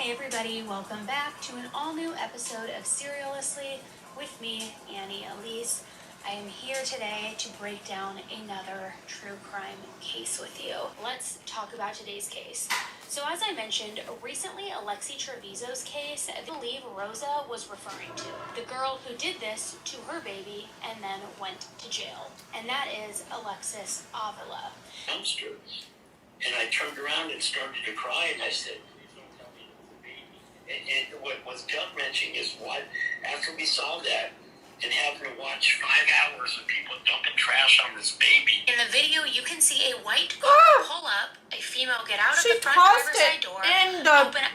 S9: Hey everybody, welcome back to an all-new episode of Serialously with me, Annie Elise. I am here today to break down another true crime case with you. Let's talk about today's case. So as I mentioned, recently Alexi Treviso's case, I believe Rosa was referring to. The girl who did this to her baby and then went to jail. And that is Alexis Avila.
S7: Dumpsters. And I turned around and started to cry, and I said, and what was gut-wrenching is what, after we saw that, and having to watch 5 hours of people dumping trash on this baby.
S9: In the video, you can see a white car pull up, a female get out of the front driver's side door, open up.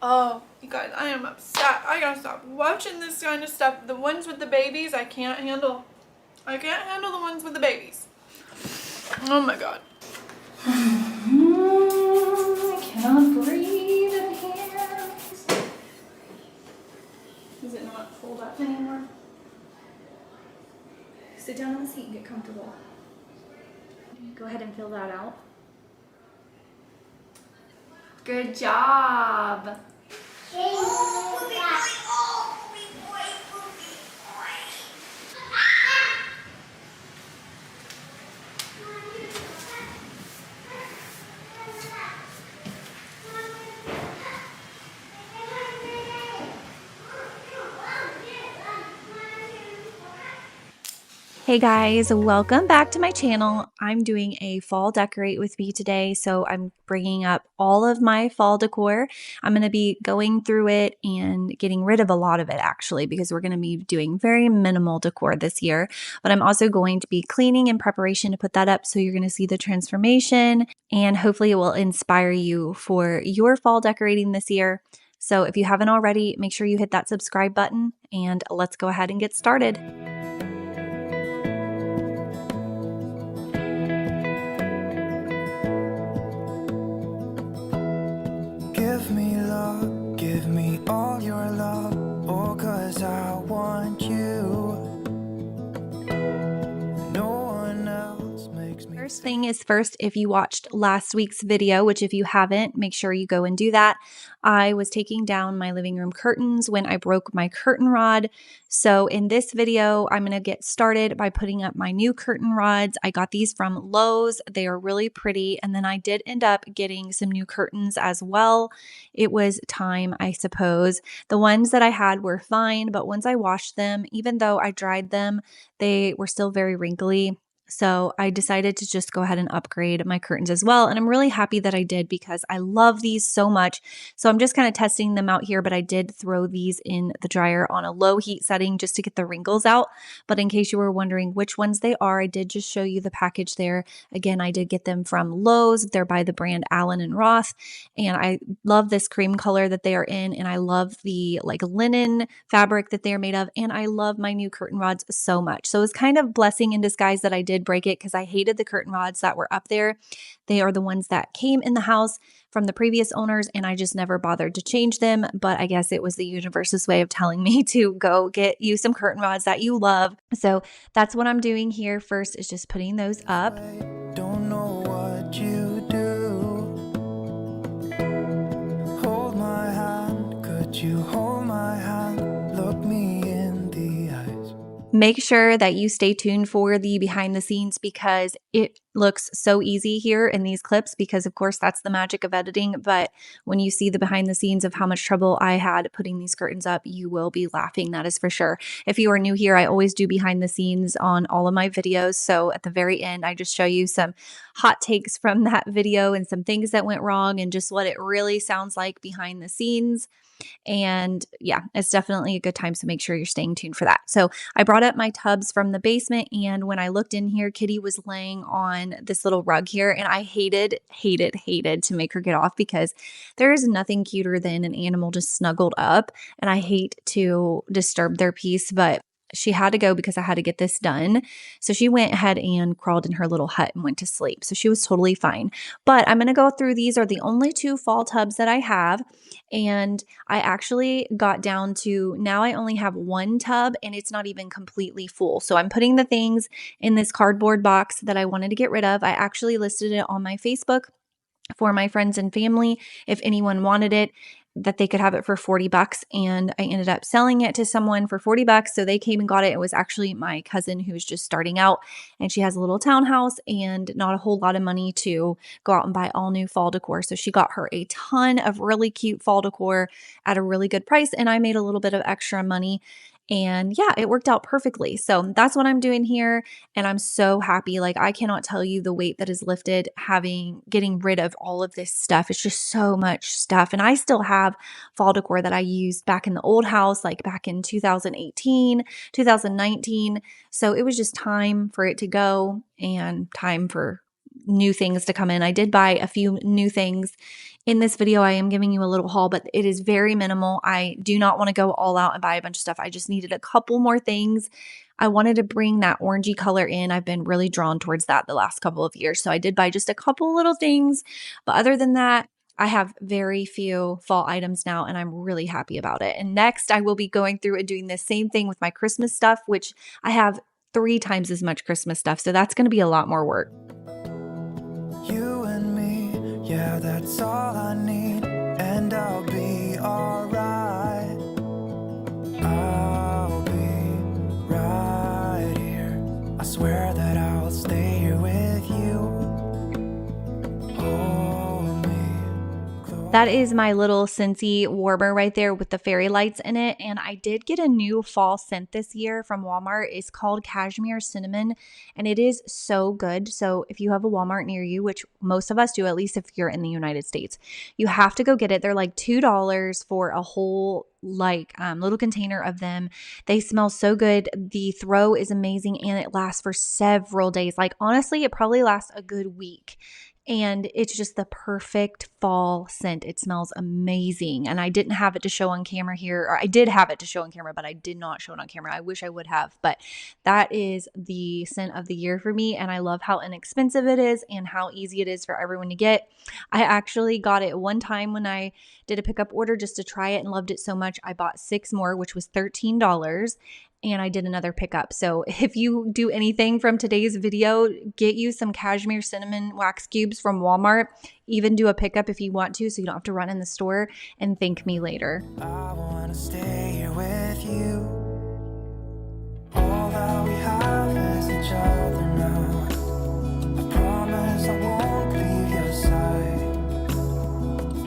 S5: Oh, you guys, I am upset. I gotta stop watching this kind of stuff. The ones with the babies, I can't handle. I can't handle the ones with the babies. Oh my god. I cannot breathe in here. Does it not fold up anymore? Sit down on the seat and get comfortable. Go ahead and fill that out. Good job. Hey guys, welcome back to my channel. I'm doing a fall decorate with me today, so I'm bringing up all of my fall decor. I'm going to be going through it and getting rid of a lot of it actually, because we're going to be doing very minimal decor this year, but I'm also going to be cleaning in preparation to put that up, so you're going to see the transformation and hopefully it will inspire you for your fall decorating this year. So if you haven't already, make sure you hit that subscribe button and let's go ahead and get started.
S2: Give me love, give me all your love, oh, 'cause I want you. No one else makes me.
S5: First thing thing is first, if you watched last week's video, which if you haven't, make sure you go and do that. I was taking down my living room curtains when I broke my curtain rod. So in this video, I'm going to get started by putting up my new curtain rods. I got these from Lowe's. They are really pretty. And then I did end up getting some new curtains as well. It was time, I suppose. The ones that I had were fine, but once I washed them, even though I dried them, they were still very wrinkly. So I decided to just go ahead and upgrade my curtains as well. And I'm really happy that I did because I love these so much. So I'm just kind of testing them out here, but I did throw these in the dryer on a low heat setting just to get the wrinkles out. But in case you were wondering which ones they are, I did just show you the package there. Again, I did get them from Lowe's. They're by the brand Allen and Roth. And I love this cream color that they are in. And I love the like linen fabric that they're made of. And I love my new curtain rods so much. So it's kind of blessing in disguise that I did break it because I hated the curtain rods that were up there. They are the ones that came in the house from the previous owners and I just never bothered to change them. But I guess it was the universe's way of telling me to go get you some curtain rods that you love. So that's what I'm doing here. First is just putting those up.
S2: Don't know what you do. Hold my hand, could you hold my hand? Look me in the eyes.
S5: Make sure that you stay tuned for the behind the scenes because it looks so easy here in these clips because of course that's the magic of editing. But when you see the behind the scenes of how much trouble I had putting these curtains up, you will be laughing. That is for sure. If you are new here, I always do behind the scenes on all of my videos. So at the very end, I just show you some hot takes from that video and some things that went wrong and just what it really sounds like behind the scenes. And yeah, it's definitely a good time. So make sure you're staying tuned for that. So I brought up my tubs from the basement. And when I looked in here, Kitty was laying on this little rug here. And I hated to make her get off because there is nothing cuter than an animal just snuggled up. And I hate to disturb their peace, but she had to go because I had to get this done. So she went ahead and crawled in her little hut and went to sleep. So she was totally fine. But I'm going to go through. These are the only 2 fall tubs that I have. And I actually got down to now I only have 1 tub and it's not even completely full. So I'm putting the things in this cardboard box that I wanted to get rid of. I actually listed it on my Facebook for my friends and family if anyone wanted it, that they could have it for $40, and I ended up selling it to someone for $40. So they came and got it. It was actually my cousin who's just starting out, and she has a little townhouse and not a whole lot of money to go out and buy all new fall decor. So she got her a ton of really cute fall decor at a really good price, and I made a little bit of extra money. And yeah, it worked out perfectly. So that's what I'm doing here. And I'm so happy. Like, I cannot tell you the weight that is lifted getting rid of all of this stuff. It's just so much stuff. And I still have fall decor that I used back in the old house, like back in 2018, 2019. So it was just time for it to go and time for new things to come in. I did buy a few new things. In this video, I am giving you a little haul, but it is very minimal. I do not want to go all out and buy a bunch of stuff. I just needed a couple more things. I wanted to bring that orangey color in. I've been really drawn towards that the last couple of years. So I did buy just a couple little things. But other than that, I have very few fall items now, and I'm really happy about it. And next, I will be going through and doing the same thing with my Christmas stuff, which I have 3 times as much Christmas stuff. So that's going to be a lot more work.
S2: You and me, yeah, that's all I need, and I'll be alright. I'll be right here. I swear that I'll stay here with you. Hold me close.
S5: That is my little Scentsy warmer right there with the fairy lights in it. And I did get a new fall scent this year from Walmart. It's called Cashmere Cinnamon, and it is so good. So if you have a Walmart near you, which most of us do, at least if you're in the United States, you have to go get it. They're like $2 for a whole little container of them. They smell so good. The throw is amazing, and it lasts for several days. Like, honestly, it probably lasts a good week. And it's just the perfect fall scent. It smells amazing. And I didn't have it to show on camera here. Or I did have it to show on camera, but I did not show it on camera. I wish I would have. But that is the scent of the year for me. And I love how inexpensive it is and how easy it is for everyone to get. I actually got it one time when I did a pickup order just to try it and loved it so much. I bought 6 more, which was $13. and I did another pickup. So if you do anything from today's video, get you some cashmere cinnamon wax cubes from Walmart. Even do a pickup if you want to, so you don't have to run in the store, and thank me later.
S2: I wanna stay here with you. All that we have is each other now. I promise I won't leave your side.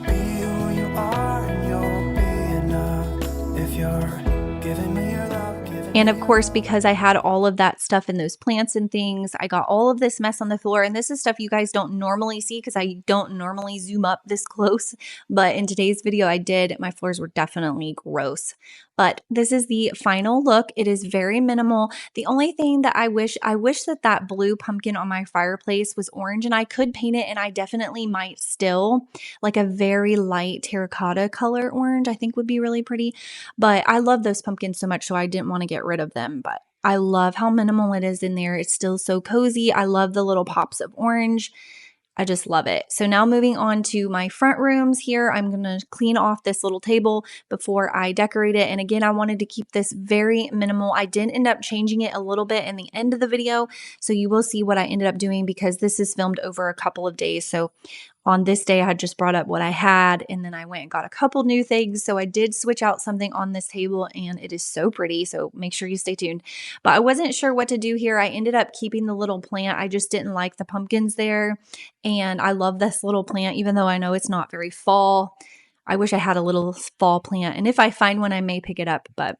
S2: Be who you are and you'll be enough. If you're giving me your love,
S5: and of course, because I had all of that stuff in those plants and things, I got all of this mess on the floor. And this is stuff you guys don't normally see because I don't normally zoom up this close. But in today's video, I did. My floors were definitely gross. But this is the final look. It is very minimal. The only thing that I wish that blue pumpkin on my fireplace was orange, and I could paint it, and I definitely might still. Like a very light terracotta color orange, I think would be really pretty. But I love those pumpkins so much, so I didn't want to get rid of them. But I love how minimal it is in there. It's still so cozy. I love the little pops of orange. I just love it. So now moving on to my front rooms here, I'm going to clean off this little table before I decorate it. And again, I wanted to keep this very minimal. I did end up changing it a little bit in the end of the video, so you will see what I ended up doing because this is filmed over a couple of days. So on this day, I had just brought up what I had, and then I went and got a couple new things. So I did switch out something on this table, and it is so pretty. So make sure you stay tuned. But I wasn't sure what to do here. I ended up keeping the little plant. I just didn't like the pumpkins there. And I love this little plant, even though I know it's not very fall. I wish I had a little fall plant. And if I find one, I may pick it up, but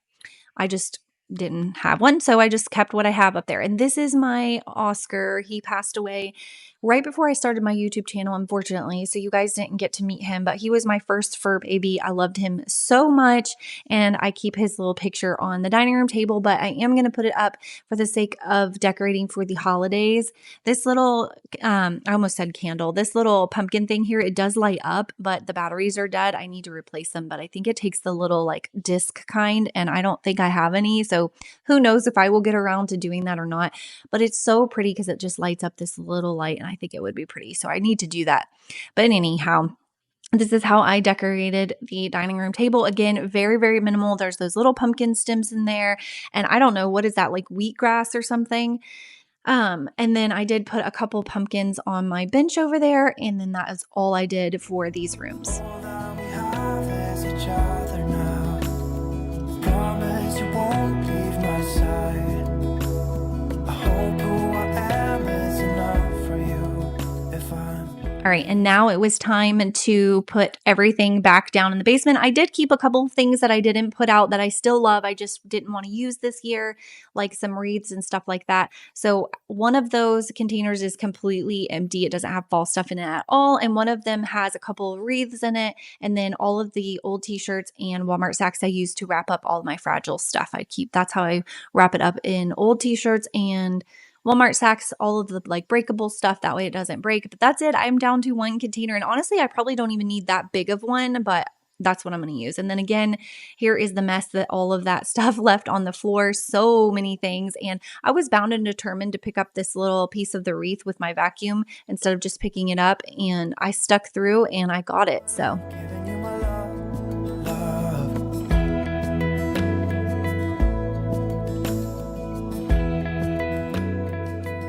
S5: I just didn't have one. So I just kept what I have up there. And this is my Oscar. He passed away right before I started my YouTube channel, unfortunately. So you guys didn't get to meet him, but he was my first fur baby. I loved him so much. And I keep his little picture on the dining room table, but I am going to put it up for the sake of decorating for the holidays. This little, I almost said candle, this little pumpkin thing here, it does light up, but the batteries are dead. I need to replace them, but I think it takes the little like disc kind, and I don't think I have any. So who knows if I will get around to doing that or not, but it's so pretty because it just lights up this little light, and I think it would be pretty. So I need to do that. But anyhow, this is how I decorated the dining room table. Again, very, very minimal. There's those little pumpkin stems in there. And I don't know, what is that, like wheatgrass or something? And then I did put a couple pumpkins on my bench over there. And then that is all I did for these rooms.
S2: all that we have is each other now. Promise you won't leave my side. I hope who I am is enough for you. If I'm
S5: All right, and now it was time to put everything back down in the basement. I did keep a couple of things that I didn't put out that I still love. I just didn't want to use this year, like some wreaths and stuff like that. So one of those containers is completely empty. It doesn't have fall stuff in it at all. And one of them has a couple of wreaths in it. And then all of the old t-shirts and Walmart sacks I use to wrap up all of my fragile stuff. That's how I wrap it up, in old t-shirts and Walmart sacks, all of the like breakable stuff. That way it doesn't break. But that's it. I'm down to one container. And honestly, I probably don't even need that big of one, but that's what I'm going to use. And then again, here is the mess that all of that stuff left on the floor. So many things. And I was bound and determined to pick up this little piece of the wreath with my vacuum instead of just picking it up. And I stuck through and I got it. So
S2: giving you my love, love.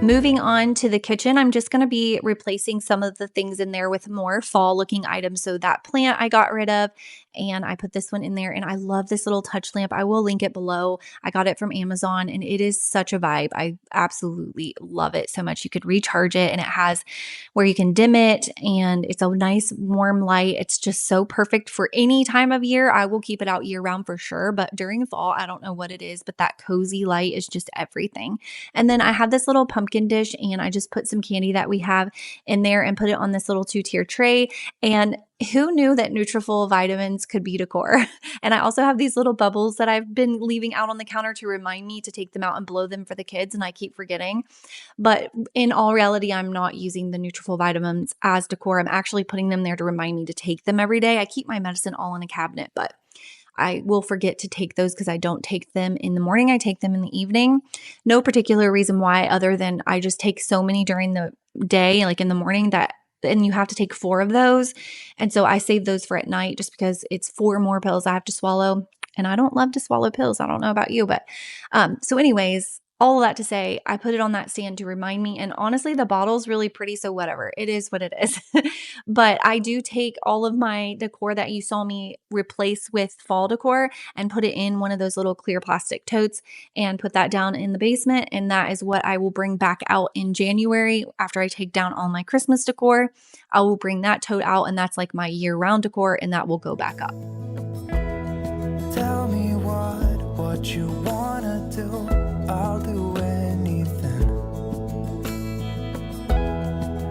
S5: moving on to the kitchen, I'm just going to be replacing some of the things in there with more fall looking items. So that plant I got rid of, and I put this one in there, and I love this little touch lamp. I will link it below. I got it from Amazon, and it is such a vibe. I absolutely love it so much. You could recharge it, and it has where you can dim it, and it's a nice warm light. It's just so perfect for any time of year. I will keep it out year round for sure, but during fall, I don't know what it is, but that cozy light is just everything. And then I have this little pumpkin dish, and I just put some candy that we have in there and put it on this little 2-tier tray. And who knew that Nutrafol vitamins could be decor? And I also have these little bubbles that I've been leaving out on the counter to remind me to take them out and blow them for the kids, and I keep forgetting. But in all reality, I'm not using the Nutrafol vitamins as decor. I'm actually putting them there to remind me to take them every day. I keep my medicine all in a cabinet, but I will forget to take those because I don't take them in the morning. I take them in the evening. No particular reason why, other than I just take so many during the day, like in the morning, and you have to take 4 of those. And so I save those for at night just because it's 4 more pills I have to swallow.
S8: and I don't love to swallow pills. I don't know about you, but so anyways, all of that to say, I put it on that stand to remind me. And honestly, the bottle's really pretty, so whatever. It is what it is. But I do take all of my decor that you saw me replace with fall decor and put it in one of those little clear plastic totes and put that down in the basement. And that is what I will bring back out in January after I take down all my Christmas decor. I will bring that tote out, and that's like my year-round decor, and that will go back up.
S2: Tell me what you wanna do. I'll do anything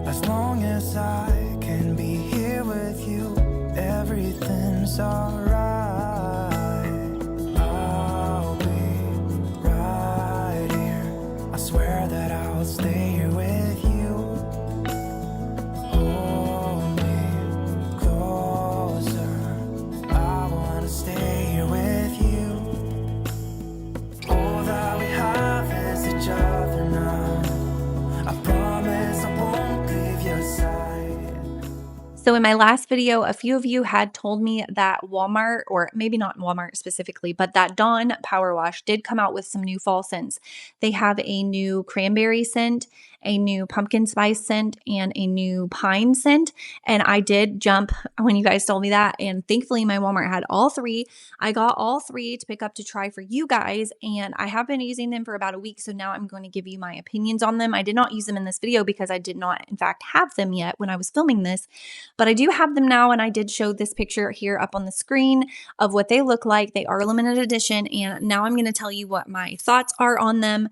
S2: as long as I can be here with you. Everything's alright. I'll be right here. I swear that I'll stay here with you. Hold me closer. I wanna stay here with you. All that we have is each other now. I promise I won't leave your side.
S8: So in my last video, a few of you had told me that Walmart, or maybe not Walmart specifically, but that Dawn Power Wash did come out with some new fall scents. They have a new cranberry scent, a new pumpkin spice scent, and a new pine scent. And I did jump when you guys told me that. And thankfully my Walmart had all three. I got all three to pick up to try for you guys. And I have been using them for about a week. So now I'm going to give you my opinions on them. I did not use them in this video because I did not in fact have them yet when I was filming this, but I do have them now. And I did show this picture here up on the screen of what they look like. They are limited edition. And now I'm going to tell you what my thoughts are on them.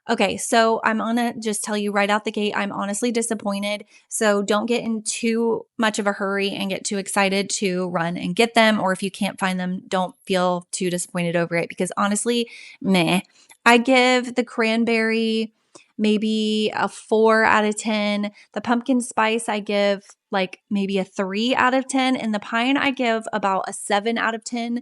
S8: Okay, so I'm gonna just tell you right out the gate, I'm honestly disappointed. So don't get in too much of a hurry and get too excited to run and get them. Or if you can't find them, don't feel too disappointed over it because honestly, meh. I give the cranberry maybe a 4 out of 10. The pumpkin spice, I give like maybe a 3 out of 10. And the pine, I give about a 7 out of 10.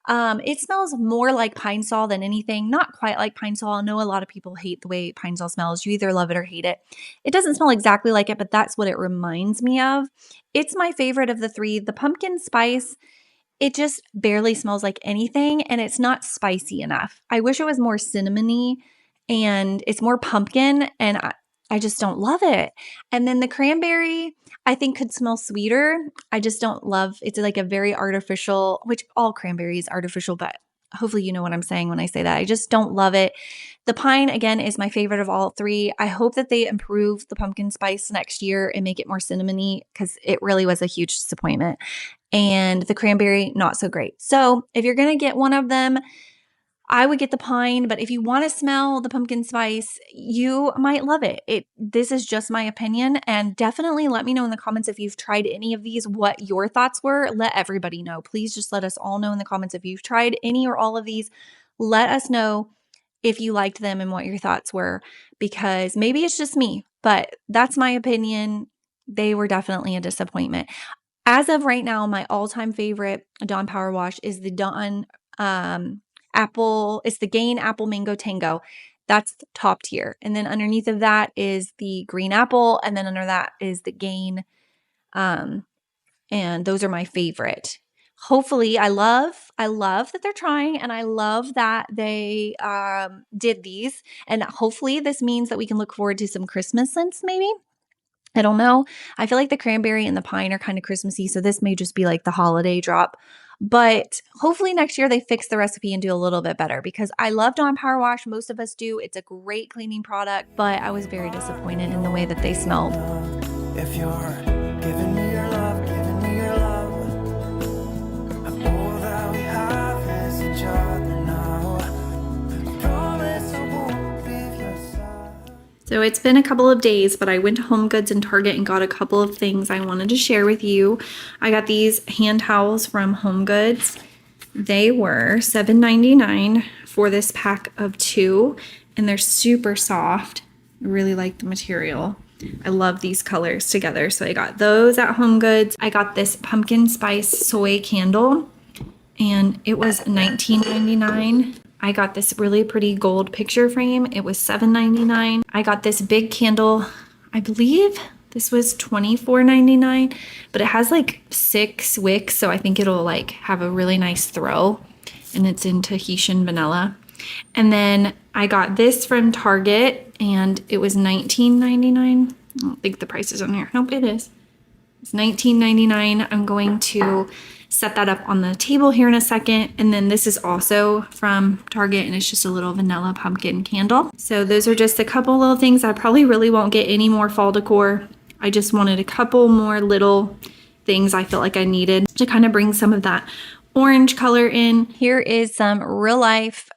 S8: It smells more like Pine Sol than anything. Not quite like Pine Sol. I know a lot of people hate the way Pine Sol smells. You either love it or hate it. It doesn't smell exactly like it, but that's what it reminds me of. It's my favorite of the three. The pumpkin spice, it just barely smells like anything, and it's not spicy enough. I wish it was more cinnamony, and it's more pumpkin, and I just don't love it. And then the cranberry, I think could smell sweeter. I just don't love, it's like a very artificial, which all cranberry is artificial, but hopefully you know what I'm saying when I say that. I just don't love it. The pine, again, is my favorite of all three. I hope that they improve the pumpkin spice next year and make it more cinnamony because it really was a huge disappointment. And the cranberry, not so great. So if you're going to get one of them, I would get the pine, but if you want to smell the pumpkin spice, you might love it. This is just my opinion, and definitely let me know in the comments if you've tried any of these, what your thoughts were. Let everybody know. Please just let us all know in the comments if you've tried any or all of these. Let us know if you liked them and what your thoughts were, because maybe it's just me, but that's my opinion. They were definitely a disappointment. As of right now, my all-time favorite Dawn Power Wash is the Dawn Apple, it's the Gain Apple Mango Tango. That's the top tier. And then underneath of that is the Green Apple. And then under that is the Gain. And those are my favorite. Hopefully, I love that they're trying, and I love that they did these. And hopefully this means that we can look forward to some Christmas scents maybe. I don't know. I feel like the cranberry and the pine are kind of Christmassy, so this may just be like the holiday drop. But hopefully next year they fix the recipe and do a little bit better, because I love Dawn Power Wash. Most of us do. It's a great cleaning product, but I was very disappointed in the way that they smelled.
S2: If you're giving me your love, giving me your love, all that we have is each other now. I promise I won't leave your side.
S1: So it's been a couple of days, but I went to Home Goods and Target and got a couple of things I wanted to share with you. I got these hand towels from Home Goods. They were $7.99 for this pack of 2, and they're super soft. I really like the material. I love these colors together, so I got those at Home Goods. I got this pumpkin spice soy candle, and it was $19.99. I got this really pretty gold picture frame. It was $7.99. I got this big candle. I believe this was $24.99, but it has like 6 wicks, so I think it'll like have a really nice throw.
S5: and it's in Tahitian vanilla. And then I got this from Target, and it was $19.99. I don't think the price is on here. Nope, it is. It's $19.99. I'm going to set that up on the table here in a second. And then this is also from Target, and it's just a little vanilla pumpkin candle. So those are just a couple little things. I probably really won't get any more fall decor. I just wanted a couple more little things I felt like I needed to kind of bring some of that orange color in.
S8: Here is some real life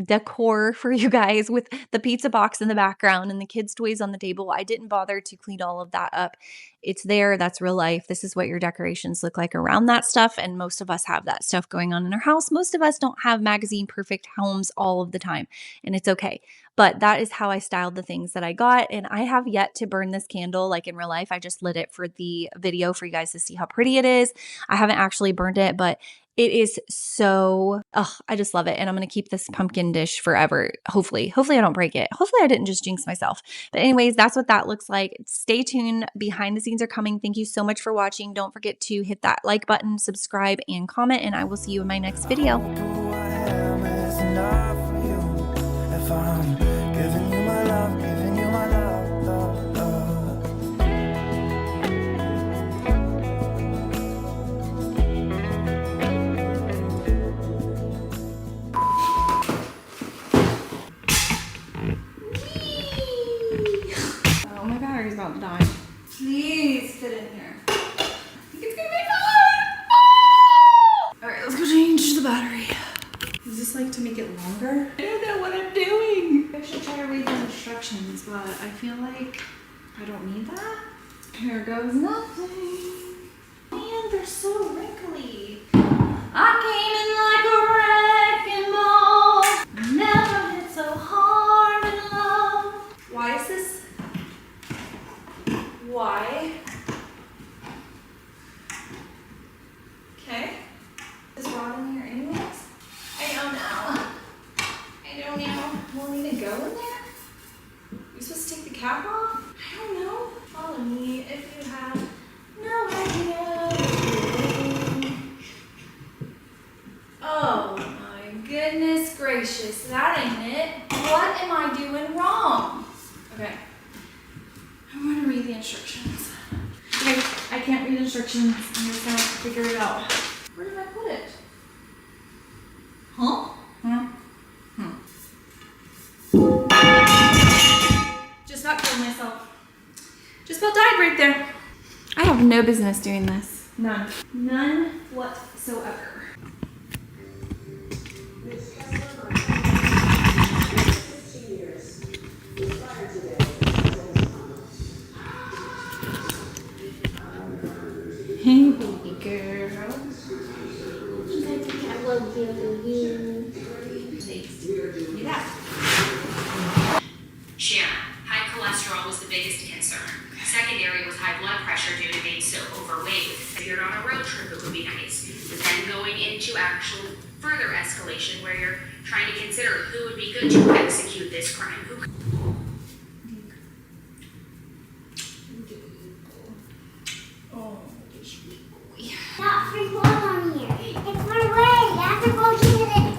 S8: decor for you guys with the pizza box in the background and the kids' toys on the table. I didn't bother to clean all of that up. It's there. That's real life. This is what your decorations look like around that stuff. And most of us have that stuff going on in our house. Most of us don't have magazine perfect homes all of the time, and it's okay. But that is how I styled the things that I got. And I have yet to burn this candle like in real life. I just lit it for the video for you guys to see how pretty it is. I haven't actually burned it, but it is so, I just love it. And I'm going to keep this pumpkin dish forever. Hopefully I don't break it. Hopefully I didn't just jinx myself. But anyways, that's what that looks like. Stay tuned. Behind the scenes are coming. Thank you so much for watching. Don't forget to hit that like button, subscribe, and comment. And I will see you in my next video.
S2: Who I am is enough for you. If I'm giving you my love, giving you my love, love, love.
S5: Oh, my battery's about to die. Please fit in here. I think it's gonna be fun. Oh! All right, let's go change the battery. Is this like to make it longer? I don't know what I'm doing. I should try to read the instructions, but I feel like I don't need that. Here goes nothing. Man, they're so wrinkly. I came in like a wrecking ball. Never hit so hard in love. Why is this? Why? Okay. Is rod in here anyways? I don't know. I don't know. We'll need to go in there? You're supposed to take the cap off? I don't know. Follow me if you have no idea what you're doing. Oh my goodness gracious. That ain't it. What am I doing wrong? Okay. I'm going to read the instructions. Okay, I can't read instructions. I'm just going to figure it out. Where did I put it? Huh? Just about killed myself. Just about died right there. I have no business doing this. None. None whatsoever. Hey, baby girl.
S6: I will give you.
S5: Yeah.
S10: Sharon, high cholesterol was the biggest concern. Secondary was high blood pressure due to being so overweight. If you're on a road trip, it would be nice. But then going into actual further escalation where you're trying to consider who would be good to execute this crime.
S6: Not free ball on here. It's far away. You have to go get it.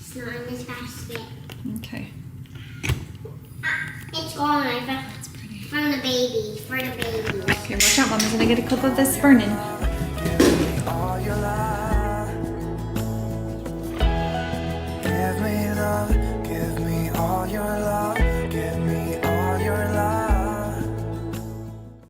S6: It's not in this basket.
S5: Okay.
S6: It's gone. I found from the baby. For the baby.
S5: Okay, watch out, Mama's gonna get a clip of this burning.
S2: Give me all your love. Give me love, give me all your love.